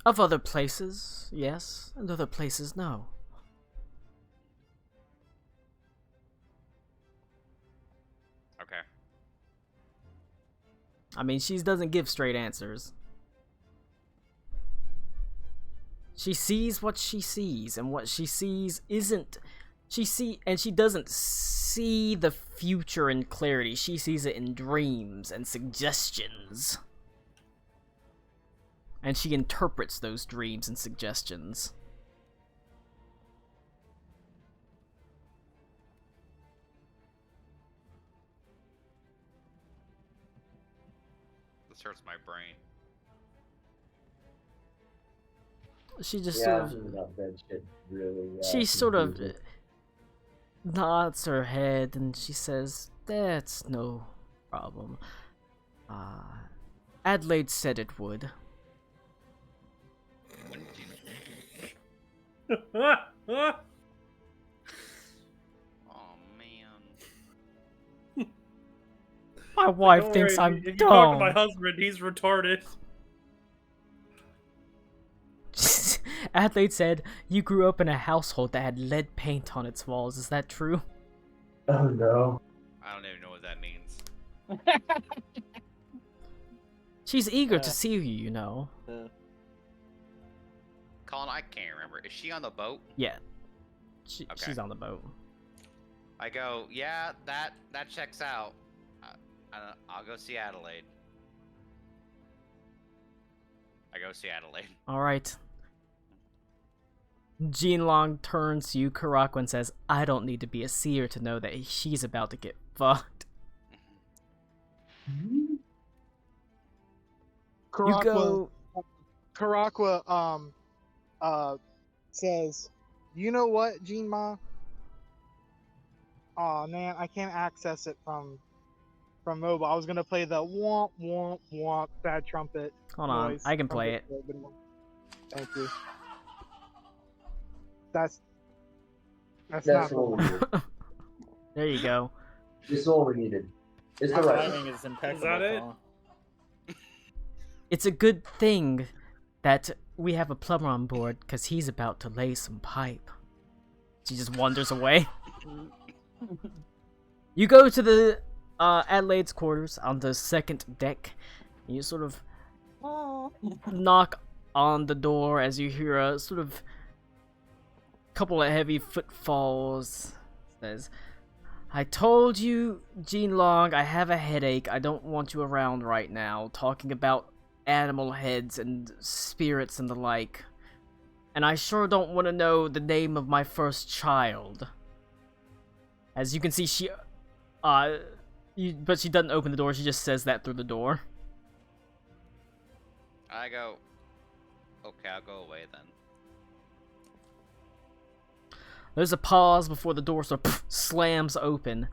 Of other places, yes, and other places, no. Okay. I mean, she doesn't give straight answers. She sees what she sees, and what she sees isn't... She doesn't see the future in clarity. She sees it in dreams and suggestions. And she interprets those dreams and suggestions. This hurts my brain. She just Yeah, sort I'm of... thinking about that shit really. She sort of confusing. nods her head and she says, "That's no problem. Adelaide said it would." Oh man. My wife Don't thinks worry, I'm if you talk to my dumb. husband, he's retarded. Adelaide said, "You grew up in a household that had lead paint on its walls. Is that true?" Oh no. I don't even know what that means. She's eager to see you, you know. Colin, I can't remember. Is she on the boat? Yeah. Okay. She's on the boat. I go, yeah, that checks out. I'll go see Adelaide. I go see Adelaide. Alright. Jean Long turns to you, Karakwa, and says, "I don't need to be a seer to know that she's about to get fucked." Karakwa says, "You know what, Jean Ma? Aw, man, I can't access it from mobile. I was gonna play the womp womp womp bad trumpet Hold on, noise I can from play it. Discord, but Thank you. That's That's not what we needed. There you go. This is all we needed. It's Your the right. timing is impeccable. Is that it? Colin. It's a good thing that we have a plumber on board, because he's about to lay some pipe. She just wanders away. You go to the Adelaide's quarters on the second deck. You sort of knock on the door as you hear a sort of couple of heavy footfalls. Says, "I told you, Jean Long, I have a headache. I don't want you around right now, talking about animal heads and spirits and the like. And I sure don't want to know the name of my first child." As you can see, she, but she doesn't open the door, she just says that through the door. I go, okay, I'll go away then. There's a pause before the door sort of slams open,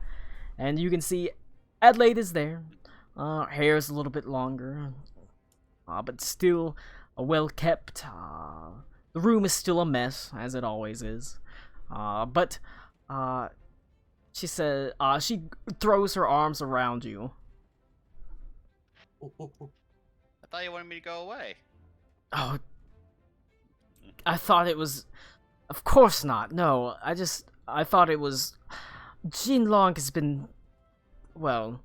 and you can see Adelaide is there. Her hair is a little bit longer, but still well kept. The room is still a mess, as it always is. But she says, she throws her arms around you. I thought you wanted me to go away. Oh, I thought it was... Of course not, no. I thought it was... Jean Long has been... Well...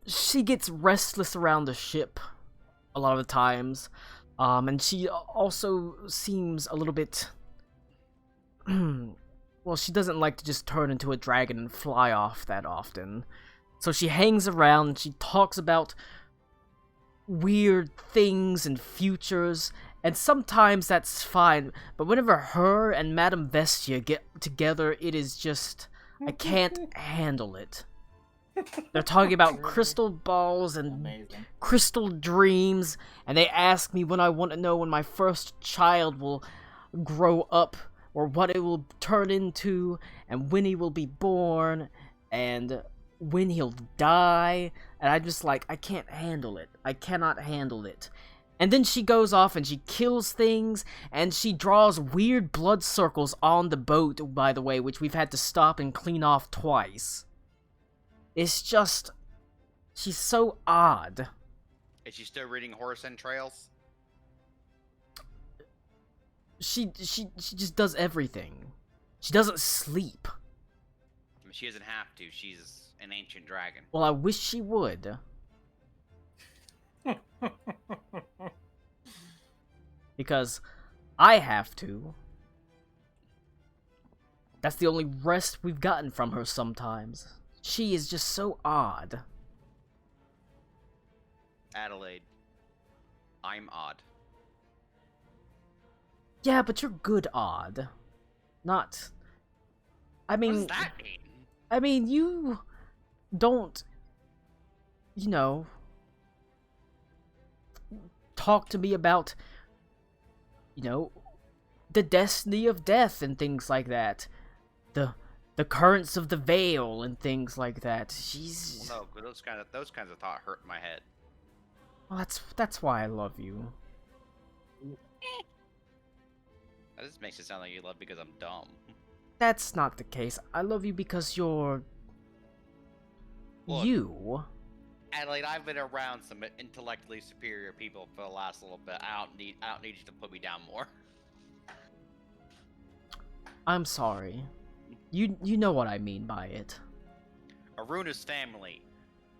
She gets restless around the ship a lot of the times. And she also seems a little bit... well, she doesn't like to just turn into a dragon and fly off that often. So she hangs around and she talks about weird things and futures, and sometimes that's fine, but whenever her and Madame Vestia get together, it is just... I can't handle it. They're talking about crystal balls and Amazing. crystal dreams, and they ask me when I want to know when my first child will grow up, or what it will turn into, and when he will be born, and when he'll die, and I'm just like, I can't handle it. I cannot handle it. And then she goes off and she kills things, and she draws weird blood circles on the boat, by the way, which we've had to stop and clean off twice. It's just... she's so odd. Is she still reading Horse Entrails? She just does everything. She doesn't sleep. I mean, she doesn't have to. She's an ancient dragon. Well, I wish she would. Because I have to. That's the only rest we've gotten from her sometimes. She is just so odd. Adelaide, I'm odd. Yeah, but you're good odd. Not... I mean... What does that mean? I mean, you don't... you know... talk to me about... you know... the destiny of death and things like that. The currents of the veil and things like that. She's... Well, no, those kinds of thought hurt my head. Well, that's why I love you. That just makes it sound like you love because I'm dumb. That's not the case. I love you because you're... Look, you. Adelaide, I've been around some intellectually superior people for the last little bit. I don't need you to put me down more. I'm sorry. You know what I mean by it. Aruna's family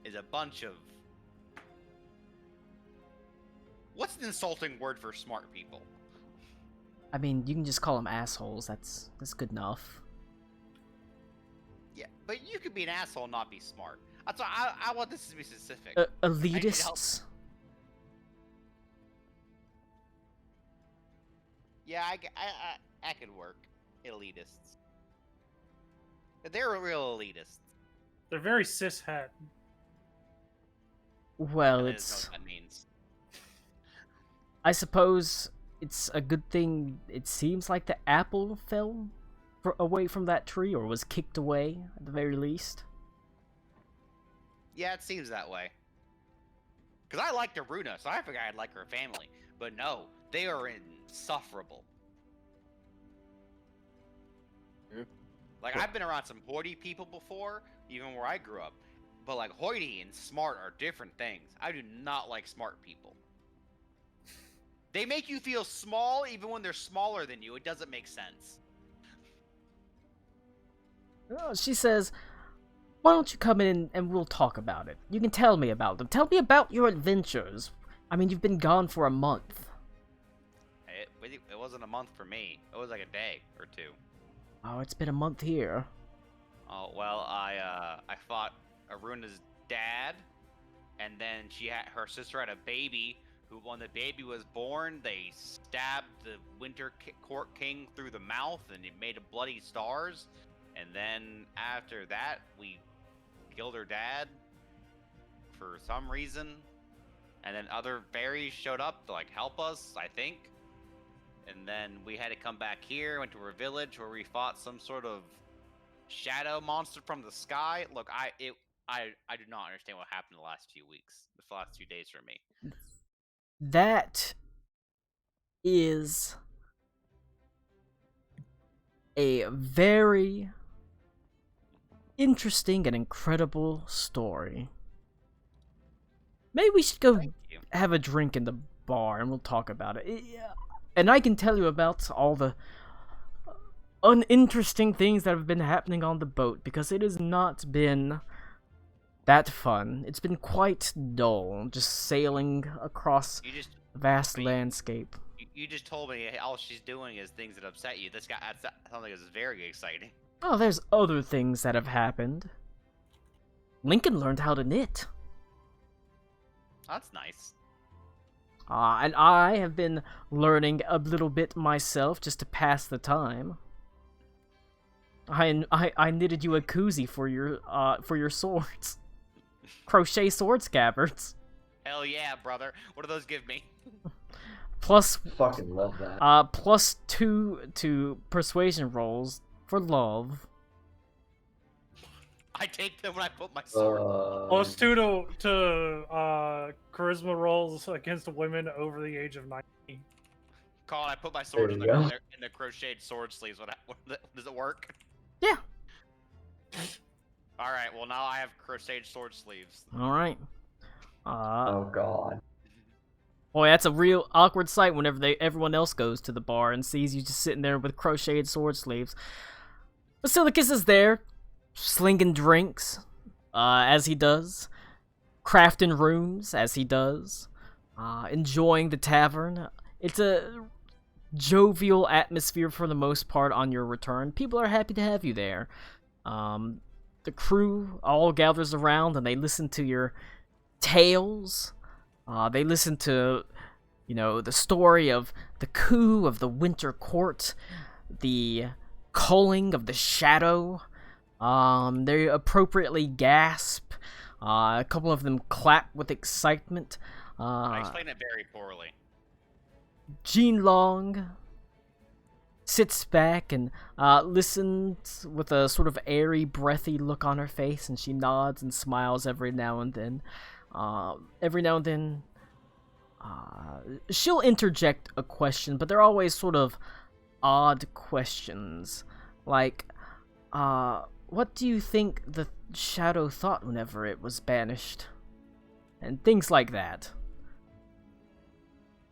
is a bunch of... what's an insulting word for smart people? I mean, you can just call them assholes. That's good enough. Yeah, but you could be an asshole and not be smart. That's why I want this to be specific. Elitists? Yeah, I could work. Elitists. They're real elitists. They're very cishet. Well, I don't know it's... what that means. I suppose it's a good thing it seems like the apple fell away from that tree, or was kicked away, at the very least. Yeah, it seems that way. Because I liked Aruna, so I figured I'd like her family. But no, they are insufferable. Like, I've been around some hoity people before, even where I grew up. But, like, hoity and smart are different things. I do not like smart people. They make you feel small even when they're smaller than you. It doesn't make sense. She says, why don't you come in and we'll talk about it? You can tell me about them. Tell me about your adventures. I mean, you've been gone for a month. It wasn't a month for me. It was like a day or two. Oh, it's been a month here. Oh, well, I fought Aruna's dad, and then her sister had a baby, who, when the baby was born, they stabbed the Winter Court King through the mouth, and it made bloody stars, and then after that, we killed her dad for some reason, and then other fairies showed up to, like, help us, I think. And then we had to come back here, went to her village where we fought some sort of shadow monster from the sky. Look, I do not understand what happened the last few weeks, the last few days for me. That is a very interesting and incredible story. Maybe we should go have a drink in the bar and we'll talk about it. And I can tell you about all the uninteresting things that have been happening on the boat, because it has not been that fun. It's been quite dull, just sailing across vast landscape. You just told me all she's doing is things that upset you. This guy, that sounds like it's very exciting. Oh, there's other things that have happened. Lincoln learned how to knit. That's nice. And I have been learning a little bit myself just to pass the time. I knitted you a koozie for your swords. Crochet sword scabbards. Hell yeah, brother. What do those give me? Plus, Fucking love that. +2 to persuasion rolls for love. I take them when I put my sword. +2 to charisma rolls against women over the age of 90. Colin, I put my sword in the crocheted sword sleeves. Does it work? Yeah. All right. Well, now I have crocheted sword sleeves. All right. Oh god. Boy, that's a real awkward sight whenever everyone else goes to the bar and sees you just sitting there with crocheted sword sleeves. Basilicus is there, slinging drinks, as he does, crafting runes, as he does, enjoying the tavern. It's a jovial atmosphere for the most part on your return. People are happy to have you there. The crew all gathers around and they listen to your tales. They listen to, the story of the coup of the Winter Court, the culling of the Shadow. They appropriately gasp. A couple of them clap with excitement. I explained it very poorly. Jean Long sits back and listens with a sort of airy, breathy look on her face, and she nods and smiles every now and then. She'll interject a question, but they're always sort of odd questions. Like, what do you think the Shadow thought whenever it was banished? And things like that.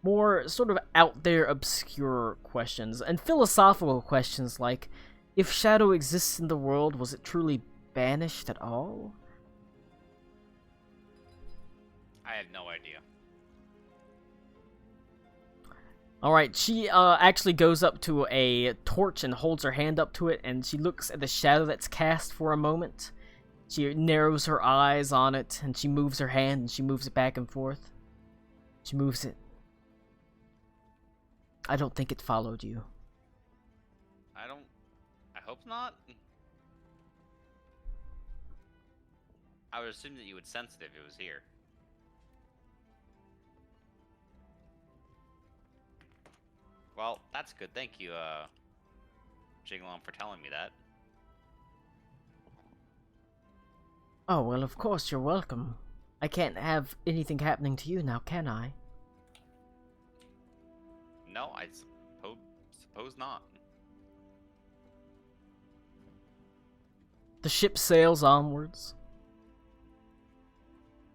More sort of out there, obscure questions, and philosophical questions like, if Shadow exists in the world, was it truly banished at all? I have no idea. Alright, she actually goes up to a torch and holds her hand up to it, and she looks at the shadow that's cast for a moment. She narrows her eyes on it, and she moves her hand, and she moves it back and forth. She moves it. I don't think it followed you. I hope not. I would assume that you would sense it if it was here. Well, that's good. Thank you, Jinglong, for telling me that. Oh, well, of course, you're welcome. I can't have anything happening to you now, can I? No, I suppose not. The ship sails onwards.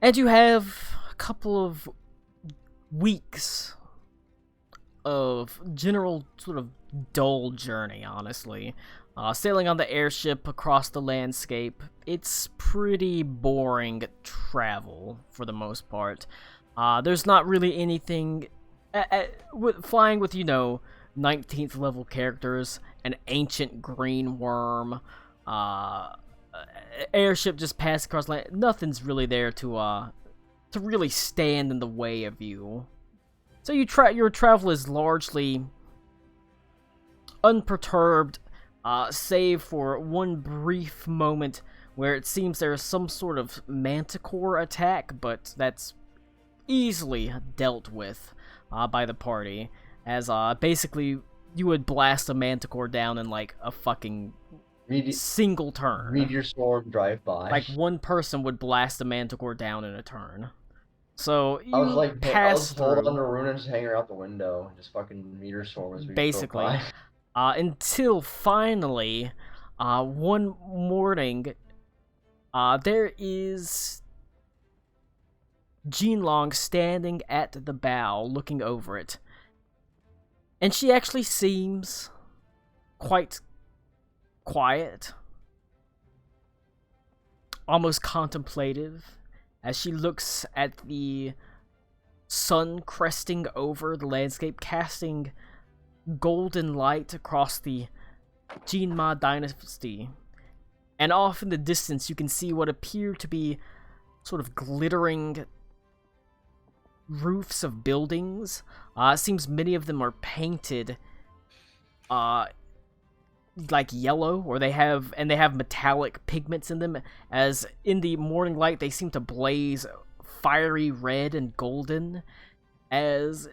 And you have a couple of weeks of general sort of dull journey, honestly. Sailing on the airship across the landscape, it's pretty boring travel for the most part. There's not really anything... flying with, 19th level characters, an ancient green worm, airship just passed across land. Nothing's really there to really stand in the way of you. So your travel is largely unperturbed, save for one brief moment where it seems there's some sort of manticore attack, but that's easily dealt with by the party, as basically you would blast a manticore down in like a fucking single turn. Meteor swarm drive by. Like one person would blast a manticore down in a turn. So you I was like, pass I was holding through. on the rune and just hanging out the window, just fucking meteor swarm as we Basically, go by. Until finally, one morning, there is Jean Long standing at the bow, looking over it, and she actually seems quite quiet, almost contemplative, as she looks at the sun cresting over the landscape, casting golden light across the Jinma dynasty. And off in the distance, you can see what appear to be sort of glittering roofs of buildings. It seems many of them are painted like yellow, or they have metallic pigments in them, as in the morning light they seem to blaze fiery red and golden. As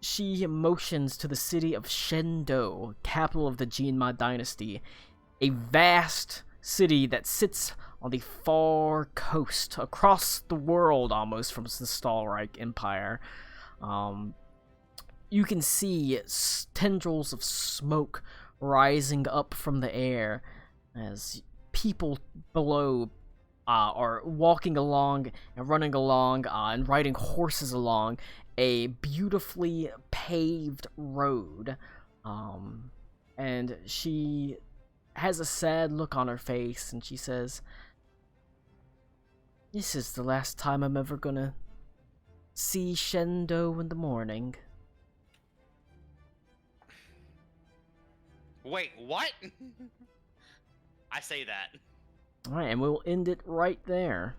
she motions to the city of Shendo, capital of the Jinma dynasty, a vast city that sits on the far coast, across the world almost from the Stahlreich Empire. You can see tendrils of smoke rising up from the air as people below are walking along and running along and riding horses along a beautifully paved road. And she has a sad look on her face, and she says, "This is the last time I'm ever gonna see Shendo in the morning." Wait, what? I say that. Alright, and we'll end it right there.